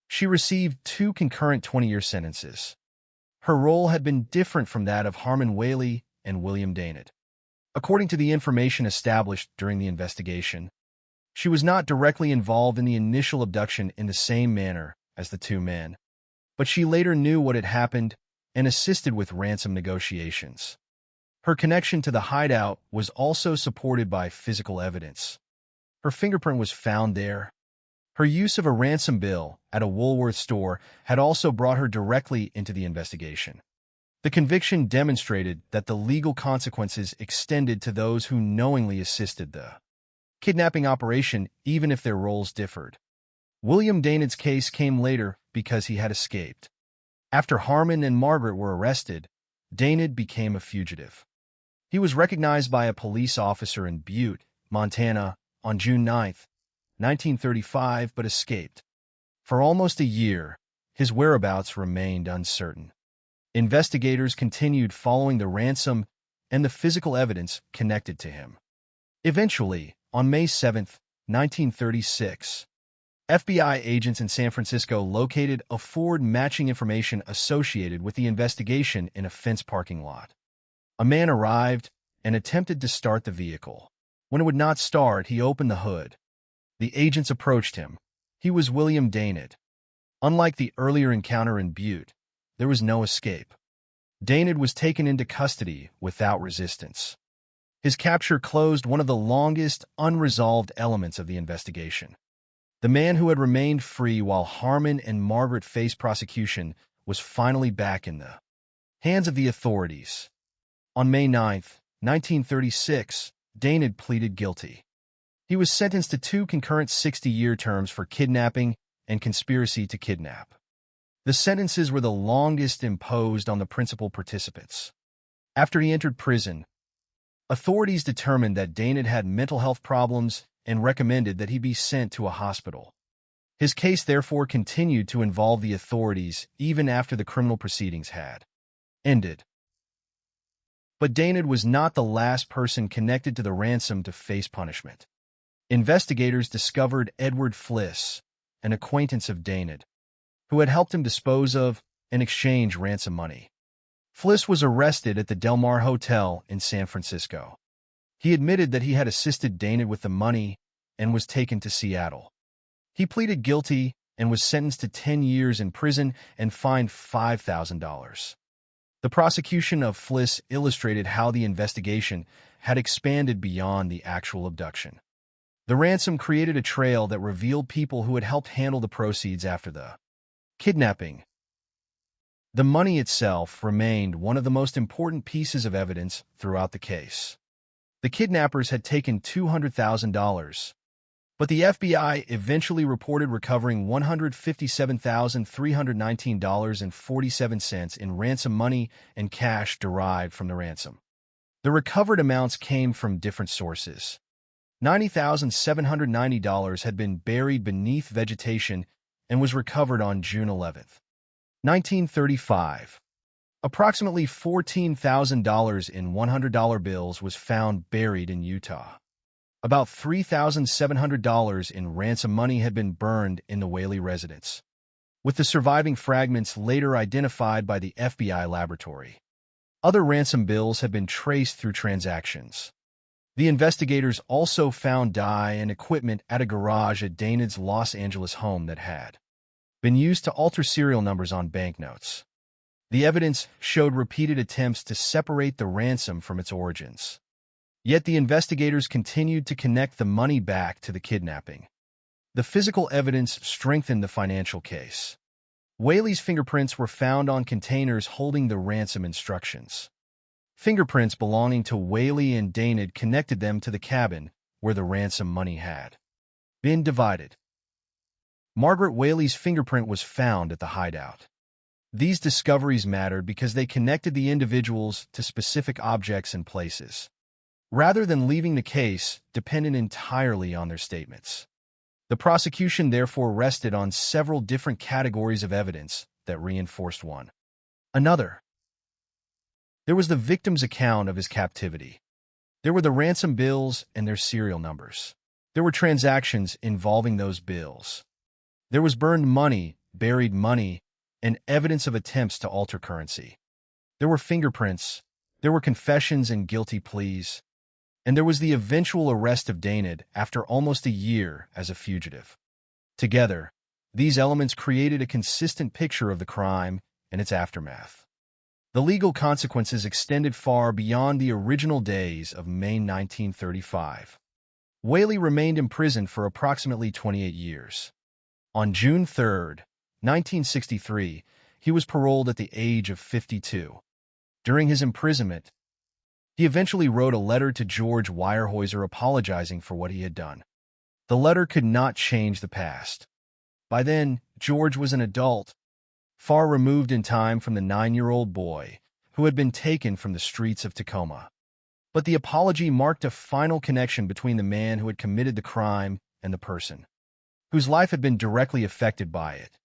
She received 2 concurrent 20-year sentences. Her role had been different from that of Harmon Whaley and William Daynard. According to the information established during the investigation, she was not directly involved in the initial abduction in the same manner as the 2 men, but she later knew what had happened and assisted with ransom negotiations. Her connection to the hideout was also supported by physical evidence. Her fingerprint was found there. Her use of a ransom bill at a Woolworth store had also brought her directly into the investigation. The conviction demonstrated that the legal consequences extended to those who knowingly assisted the kidnapping operation, even if their roles differed. William Daynard's case came later because he had escaped. After Harmon and Margaret were arrested, Daynard became a fugitive. He was recognized by a police officer in Butte, Montana, on June 9, 1935, but escaped. For almost a year, his whereabouts remained uncertain. Investigators continued following the ransom and the physical evidence connected to him. Eventually, on May 7, 1936, FBI agents in San Francisco located a Ford matching information associated with the investigation in a fenced parking lot. A man arrived and attempted to start the vehicle. When it would not start, he opened the hood. The agents approached him. He was William Daynard. Unlike the earlier encounter in Butte, there was no escape. Daynard was taken into custody without resistance. His capture closed one of the longest, unresolved elements of the investigation. The man who had remained free while Harmon and Margaret faced prosecution was finally back in the hands of the authorities. On May 9, 1936, Daynard pleaded guilty. He was sentenced to 2 concurrent 60-year terms for kidnapping and conspiracy to kidnap. The sentences were the longest imposed on the principal participants. After he entered prison, authorities determined that Daynard had mental health problems and recommended that he be sent to a hospital. His case therefore continued to involve the authorities even after the criminal proceedings had ended. But Daynard was not the last person connected to the ransom to face punishment. Investigators discovered Edward Fliss, an acquaintance of Daynard, who had helped him dispose of and exchange ransom money. Fliss was arrested at the Del Mar Hotel in San Francisco. He admitted that he had assisted Daynard with the money and was taken to Seattle. He pleaded guilty and was sentenced to 10 years in prison and fined $5,000. The prosecution of Fliss illustrated how the investigation had expanded beyond the actual abduction. The ransom created a trail that revealed people who had helped handle the proceeds after the kidnapping. The money itself remained one of the most important pieces of evidence throughout the case. The kidnappers had taken $200,000, but the FBI eventually reported recovering $157,319.47 in ransom money and cash derived from the ransom. The recovered amounts came from different sources. $90,790 had been buried beneath vegetation and was recovered on June 11, 1935. Approximately $14,000 in $100 bills was found buried in Utah. About $3,700 in ransom money had been burned in the Whaley residence, with the surviving fragments later identified by the FBI laboratory. Other ransom bills had been traced through transactions. The investigators also found dye and equipment at a garage at Daynard's Los Angeles home that had been used to alter serial numbers on banknotes. The evidence showed repeated attempts to separate the ransom from its origins. Yet the investigators continued to connect the money back to the kidnapping. The physical evidence strengthened the financial case. Whaley's fingerprints were found on containers holding the ransom instructions. Fingerprints belonging to Whaley and Daynard connected them to the cabin where the ransom money had been divided. Margaret Whaley's fingerprint was found at the hideout. These discoveries mattered because they connected the individuals to specific objects and places, rather than leaving the case dependent entirely on their statements. The prosecution therefore rested on several different categories of evidence that reinforced one another. There was the victim's account of his captivity. There were the ransom bills and their serial numbers. There were transactions involving those bills. There was burned money, buried money, and evidence of attempts to alter currency. There were fingerprints. There were confessions and guilty pleas. And there was the eventual arrest of Daynard after almost a year as a fugitive. Together, these elements created a consistent picture of the crime and its aftermath. The legal consequences extended far beyond the original days of May 1935. Whaley remained imprisoned for approximately 28 years. On June 3, 1963, he was paroled at the age of 52. During his imprisonment, he eventually wrote a letter to George Weyerhaeuser apologizing for what he had done. The letter could not change the past. By then, George was an adult, far removed in time from the 9-year-old boy who had been taken from the streets of Tacoma. But the apology marked a final connection between the man who had committed the crime and the person whose life had been directly affected by it.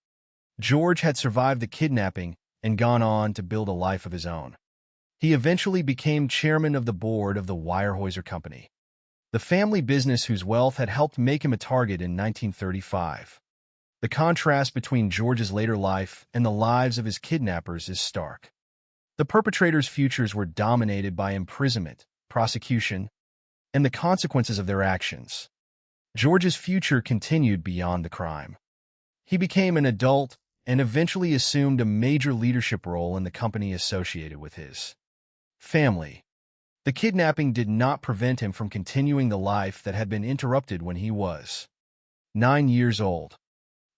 George had survived the kidnapping and gone on to build a life of his own. He eventually became chairman of the board of the Weyerhaeuser Company, the family business whose wealth had helped make him a target in 1935. The contrast between George's later life and the lives of his kidnappers is stark. The perpetrators' futures were dominated by imprisonment, prosecution, and the consequences of their actions. George's future continued beyond the crime. He became an adult and eventually assumed a major leadership role in the company associated with his family. The kidnapping did not prevent him from continuing the life that had been interrupted when he was 9 years old.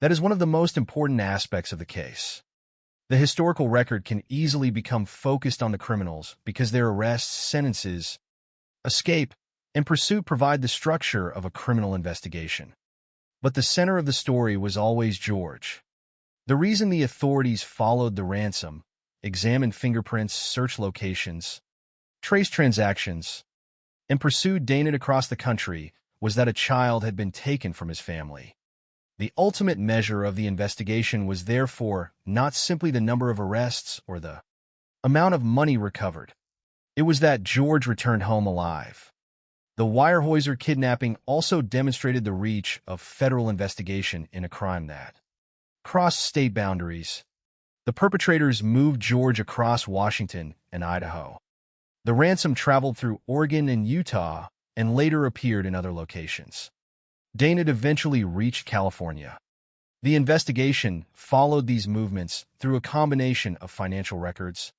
That is one of the most important aspects of the case. The historical record can easily become focused on the criminals because their arrests, sentences, escape, and pursuit provide the structure of a criminal investigation. But the center of the story was always George. The reason the authorities followed the ransom, examined fingerprints, searched locations, traced transactions, and pursued Dana across the country was that a child had been taken from his family. The ultimate measure of the investigation was therefore not simply the number of arrests or the amount of money recovered. It was that George returned home alive. The Weyerhaeuser kidnapping also demonstrated the reach of federal investigation in a crime that crossed state boundaries. The perpetrators moved George across Washington and Idaho. The ransom traveled through Oregon and Utah and later appeared in other locations. Dana eventually reached California. The investigation followed these movements through a combination of financial records,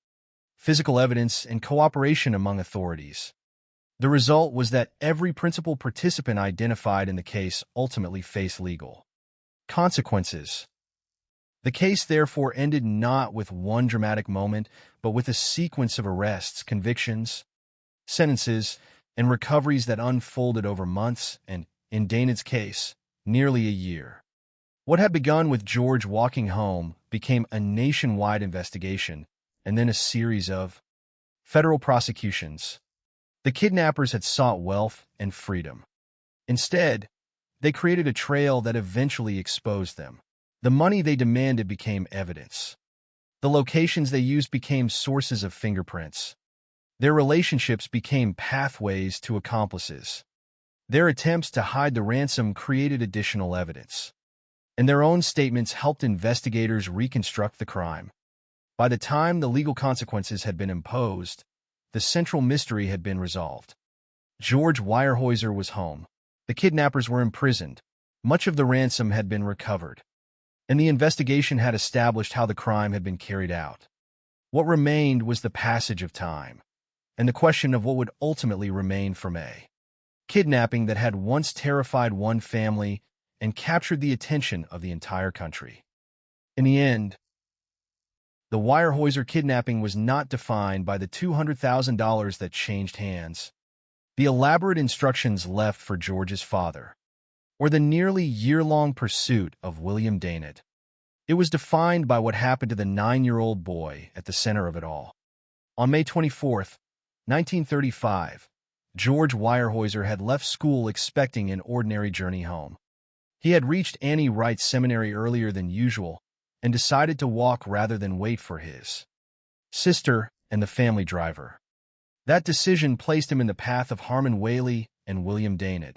physical evidence, and cooperation among authorities. The result was that every principal participant identified in the case ultimately faced legal consequences. The case therefore ended not with one dramatic moment, but with a sequence of arrests, convictions, sentences, and recoveries that unfolded over months and, in Dana's case, nearly a year. What had begun with George walking home became a nationwide investigation and then a series of federal prosecutions. The kidnappers had sought wealth and freedom. Instead, they created a trail that eventually exposed them. The money they demanded became evidence. The locations they used became sources of fingerprints. Their relationships became pathways to accomplices. Their attempts to hide the ransom created additional evidence. And their own statements helped investigators reconstruct the crime. By the time the legal consequences had been imposed, the central mystery had been resolved. George Weyerhaeuser was home. The kidnappers were imprisoned. Much of the ransom had been recovered. And the investigation had established how the crime had been carried out. What remained was the passage of time, and the question of what would ultimately remain from a kidnapping that had once terrified one family and captured the attention of the entire country. In the end, the Weyerhaeuser kidnapping was not defined by the $200,000 that changed hands, the elaborate instructions left for George's father, or the nearly year-long pursuit of William Dana. It was defined by what happened to the 9-year-old boy at the center of it all. On May 24, 1935, George Weyerhaeuser had left school expecting an ordinary journey home. He had reached Annie Wright Seminary earlier than usual and decided to walk rather than wait for his sister and the family driver. That decision placed him in the path of Harmon Whaley and William Dana,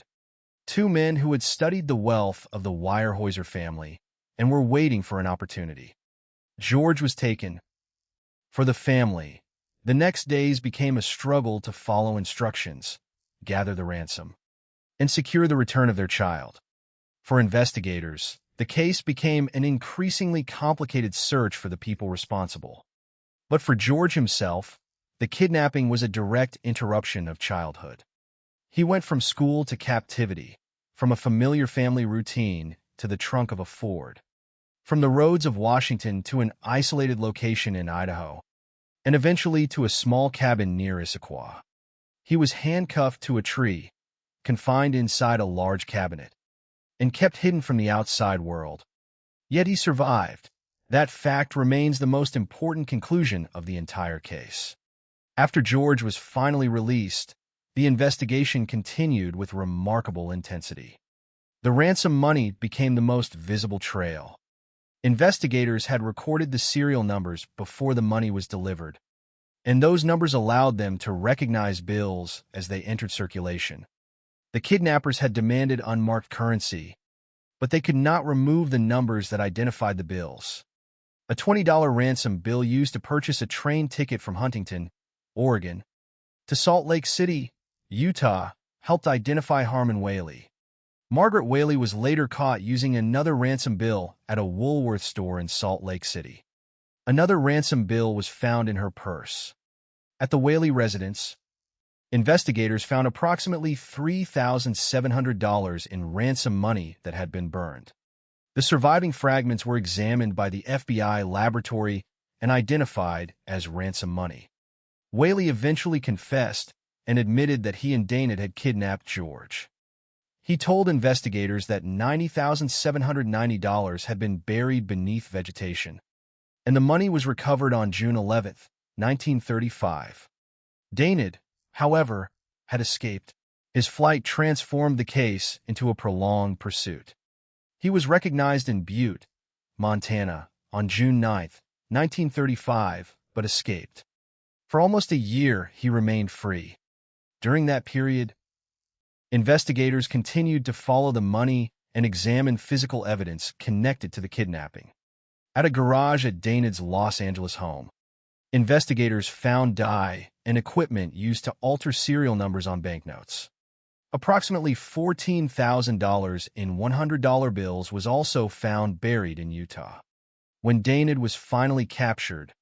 two men who had studied the wealth of the Weyerhaeuser family and were waiting for an opportunity. George was taken. For the family, the next days became a struggle to follow instructions, gather the ransom, and secure the return of their child. For investigators, the case became an increasingly complicated search for the people responsible. But for George himself, the kidnapping was a direct interruption of childhood. He went from school to captivity, from a familiar family routine to the trunk of a Ford, from the roads of Washington to an isolated location in Idaho, and eventually to a small cabin near Issaquah. He was handcuffed to a tree, confined inside a large cabinet, and kept hidden from the outside world. Yet he survived. That fact remains the most important conclusion of the entire case. After George was finally released, the investigation continued with remarkable intensity. The ransom money became the most visible trail. Investigators had recorded the serial numbers before the money was delivered, and those numbers allowed them to recognize bills as they entered circulation. The kidnappers had demanded unmarked currency, but they could not remove the numbers that identified the bills. A $20 ransom bill used to purchase a train ticket from Huntington, Oregon, to Salt Lake City, Utah, helped identify Harmon Whaley. Margaret Whaley was later caught using another ransom bill at a Woolworth store in Salt Lake City. Another ransom bill was found in her purse. At the Whaley residence, investigators found approximately $3,700 in ransom money that had been burned. The surviving fragments were examined by the FBI laboratory and identified as ransom money. Whaley eventually confessed and admitted that he and Dana had kidnapped George. He told investigators that $90,790 had been buried beneath vegetation, and the money was recovered on June 11, 1935. Dana, however, had escaped. His flight transformed the case into a prolonged pursuit. He was recognized in Butte, Montana, on June 9, 1935, but escaped. For almost a year, he remained free. During that period, investigators continued to follow the money and examine physical evidence connected to the kidnapping. At a garage at Dana's Los Angeles home, investigators found dye and equipment used to alter serial numbers on banknotes. Approximately $14,000 in $100 bills was also found buried in Utah. When Dana was finally captured,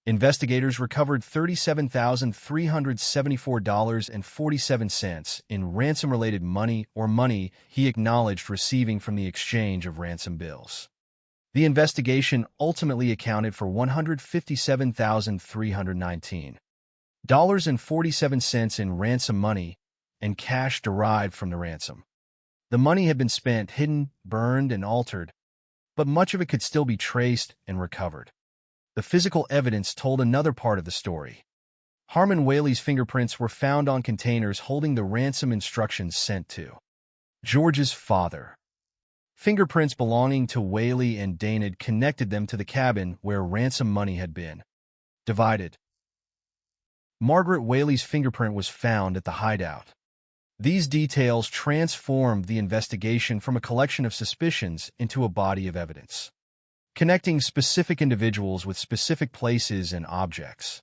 investigators recovered $37,374.47 in ransom-related money or money he acknowledged receiving from the exchange of ransom bills. The investigation ultimately accounted for $157,319.47 in ransom money and cash derived from the ransom. The money had been spent, hidden, burned, and altered, but much of it could still be traced and recovered. The physical evidence told another part of the story. Harmon Whaley's fingerprints were found on containers holding the ransom instructions sent to George's father. Fingerprints belonging to Whaley and Dana connected them to the cabin where ransom money had been divided. Margaret Whaley's fingerprint was found at the hideout. These details transformed the investigation from a collection of suspicions into a body of evidence, connecting specific individuals with specific places and objects.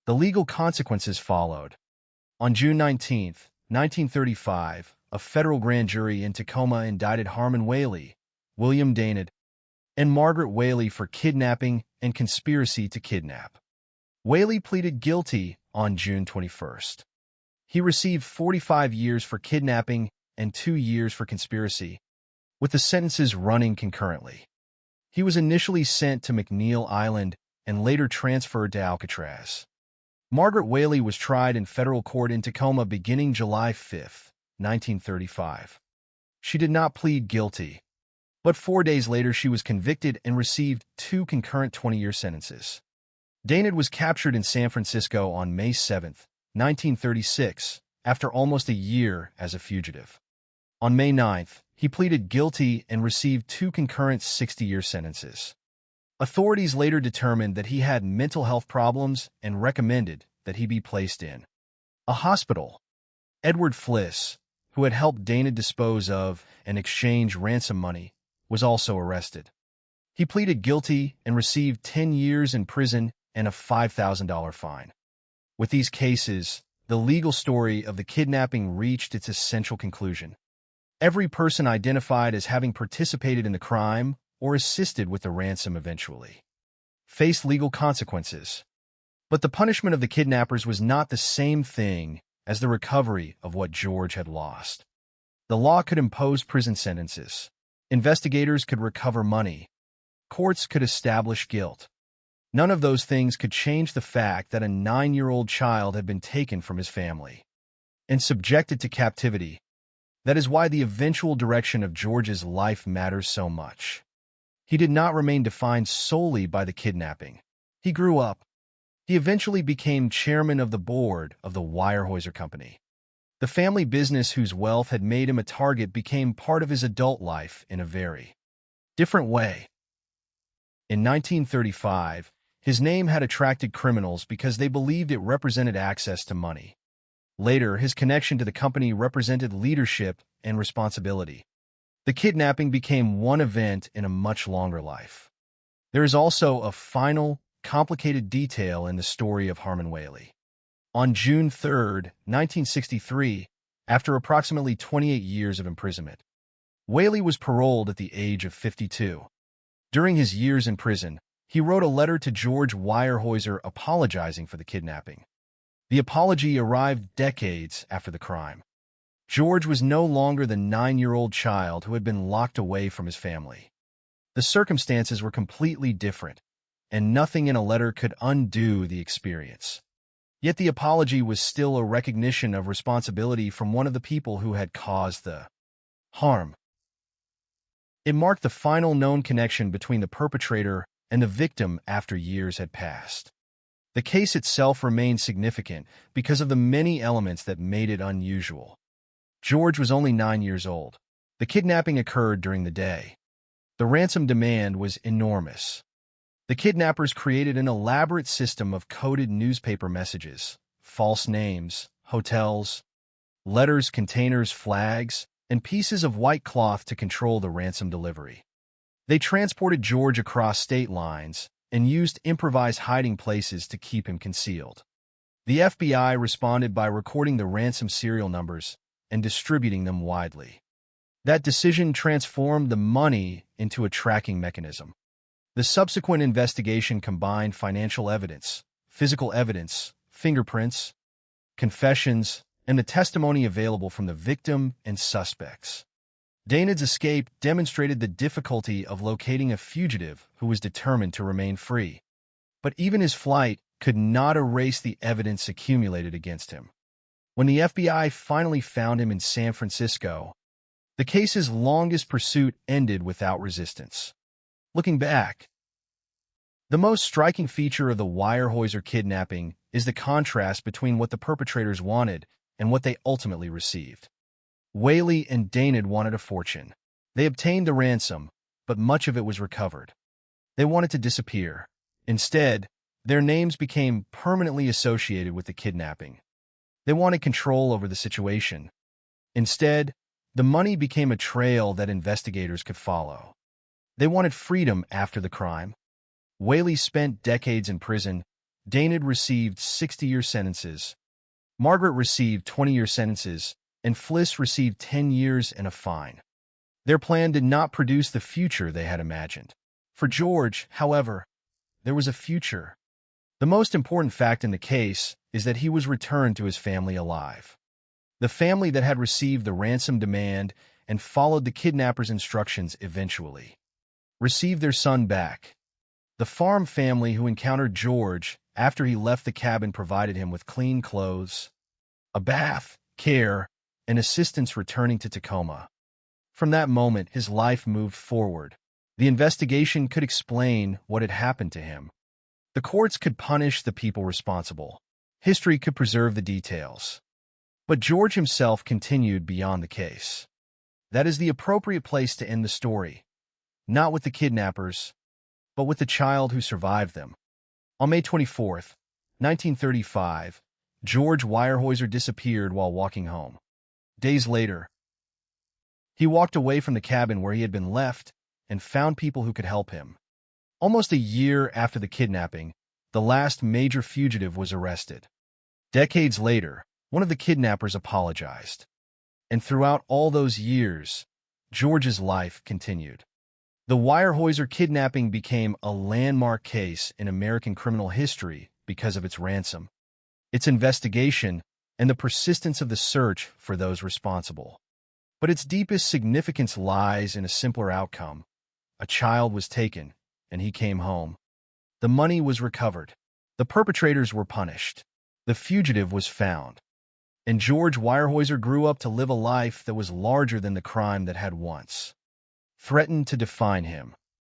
The legal consequences followed. On June 19, 1935, a federal grand jury in Tacoma indicted Harmon Whaley, William Dana, and Margaret Whaley for kidnapping and conspiracy to kidnap. Whaley pleaded guilty on June 21. He received 45 years for kidnapping and 2 years for conspiracy, with the sentences running concurrently. He was initially sent to McNeil Island and later transferred to Alcatraz. Margaret Whaley was tried in federal court in Tacoma beginning July 5, 1935. She did not plead guilty, but 4 days later she was convicted and received 2 concurrent 20-year sentences. Dana was captured in San Francisco on May 7, 1936, after almost a year as a fugitive. On May 9, he pleaded guilty and received 2 concurrent 60-year sentences. Authorities later determined that he had mental health problems and recommended that he be placed in a hospital. Edward Fliss, who had helped Dana dispose of and exchange ransom money, was also arrested. He pleaded guilty and received 10 years in prison and a $5,000 fine. With these cases, the legal story of the kidnapping reached its essential conclusion. Every person identified as having participated in the crime or assisted with the ransom eventually faced legal consequences. But the punishment of the kidnappers was not the same thing as the recovery of what George had lost. The law could impose prison sentences. Investigators could recover money. Courts could establish guilt. None of those things could change the fact that a 9-year-old child had been taken from his family and subjected to captivity. That is why the eventual direction of George's life matters so much. He did not remain defined solely by the kidnapping. He grew up. He eventually became chairman of the board of the Weyerhaeuser Company. The family business whose wealth had made him a target became part of his adult life in a very different way. In 1935, his name had attracted criminals because they believed it represented access to money. Later, his connection to the company represented leadership and responsibility. The kidnapping became one event in a much longer life. There is also a final, complicated detail in the story of Harmon Whaley. On June 3, 1963, after approximately 28 years of imprisonment. Whaley was paroled at the age of 52. During his years in prison, he wrote a letter to George Weyerhaeuser apologizing for the kidnapping. The apology arrived decades after the crime. George was no longer the 9-year-old child who had been locked away from his family. The circumstances were completely different, and nothing in a letter could undo the experience. Yet the apology was still a recognition of responsibility from one of the people who had caused the harm. It marked the final known connection between the perpetrator and the victim after years had passed. The case itself remained significant because of the many elements that made it unusual. George was only 9 years old. The kidnapping occurred during the day. The ransom demand was enormous. The kidnappers created an elaborate system of coded newspaper messages, false names, hotels, letters, containers, flags, and pieces of white cloth to control the ransom delivery. They transported George across state lines and used improvised hiding places to keep him concealed. The FBI responded by recording the ransom serial numbers and distributing them widely. That decision transformed the money into a tracking mechanism. The subsequent investigation combined financial evidence, physical evidence, fingerprints, confessions, and the testimony available from the victim and suspects. Daynard's escape demonstrated the difficulty of locating a fugitive who was determined to remain free. But even his flight could not erase the evidence accumulated against him. When the FBI finally found him in San Francisco, the case's longest pursuit ended without resistance. Looking back, the most striking feature of the Weyerhaeuser kidnapping is the contrast between what the perpetrators wanted and what they ultimately received. Whaley and Daynard wanted a fortune. They obtained the ransom, but much of it was recovered. They wanted to disappear. Instead, their names became permanently associated with the kidnapping. They wanted control over the situation. Instead, the money became a trail that investigators could follow. They wanted freedom after the crime. Whaley spent decades in prison. Daynard received 60-year sentences. Margaret received 20-year sentences, and Fliss received 10 years and a fine. Their plan did not produce the future they had imagined. For George, however, there was a future. The most important fact in the case is that he was returned to his family alive. The family that had received the ransom demand and followed the kidnappers' instructions eventually received their son back. The farm family who encountered George after he left the cabin provided him with clean clothes, a bath, care, and assistance returning to Tacoma. From that moment, his life moved forward. The investigation could explain what had happened to him. The courts could punish the people responsible. History could preserve the details. But George himself continued beyond the case. That is the appropriate place to end the story, not with the kidnappers, but with the child who survived them. On May 24, 1935, George Weyerhaeuser disappeared while walking home. Days later, he walked away from the cabin where he had been left and found people who could help him. Almost a year after the kidnapping, the last major fugitive was arrested. Decades later, one of the kidnappers apologized. And throughout all those years, George's life continued. The Weyerhaeuser kidnapping became a landmark case in American criminal history because of its ransom, its investigation, and the persistence of the search for those responsible. But its deepest significance lies in a simpler outcome. A child was taken, and he came home. The money was recovered. The perpetrators were punished. The fugitive was found. And George Weyerhaeuser grew up to live a life that was larger than the crime that had once threatened to define him.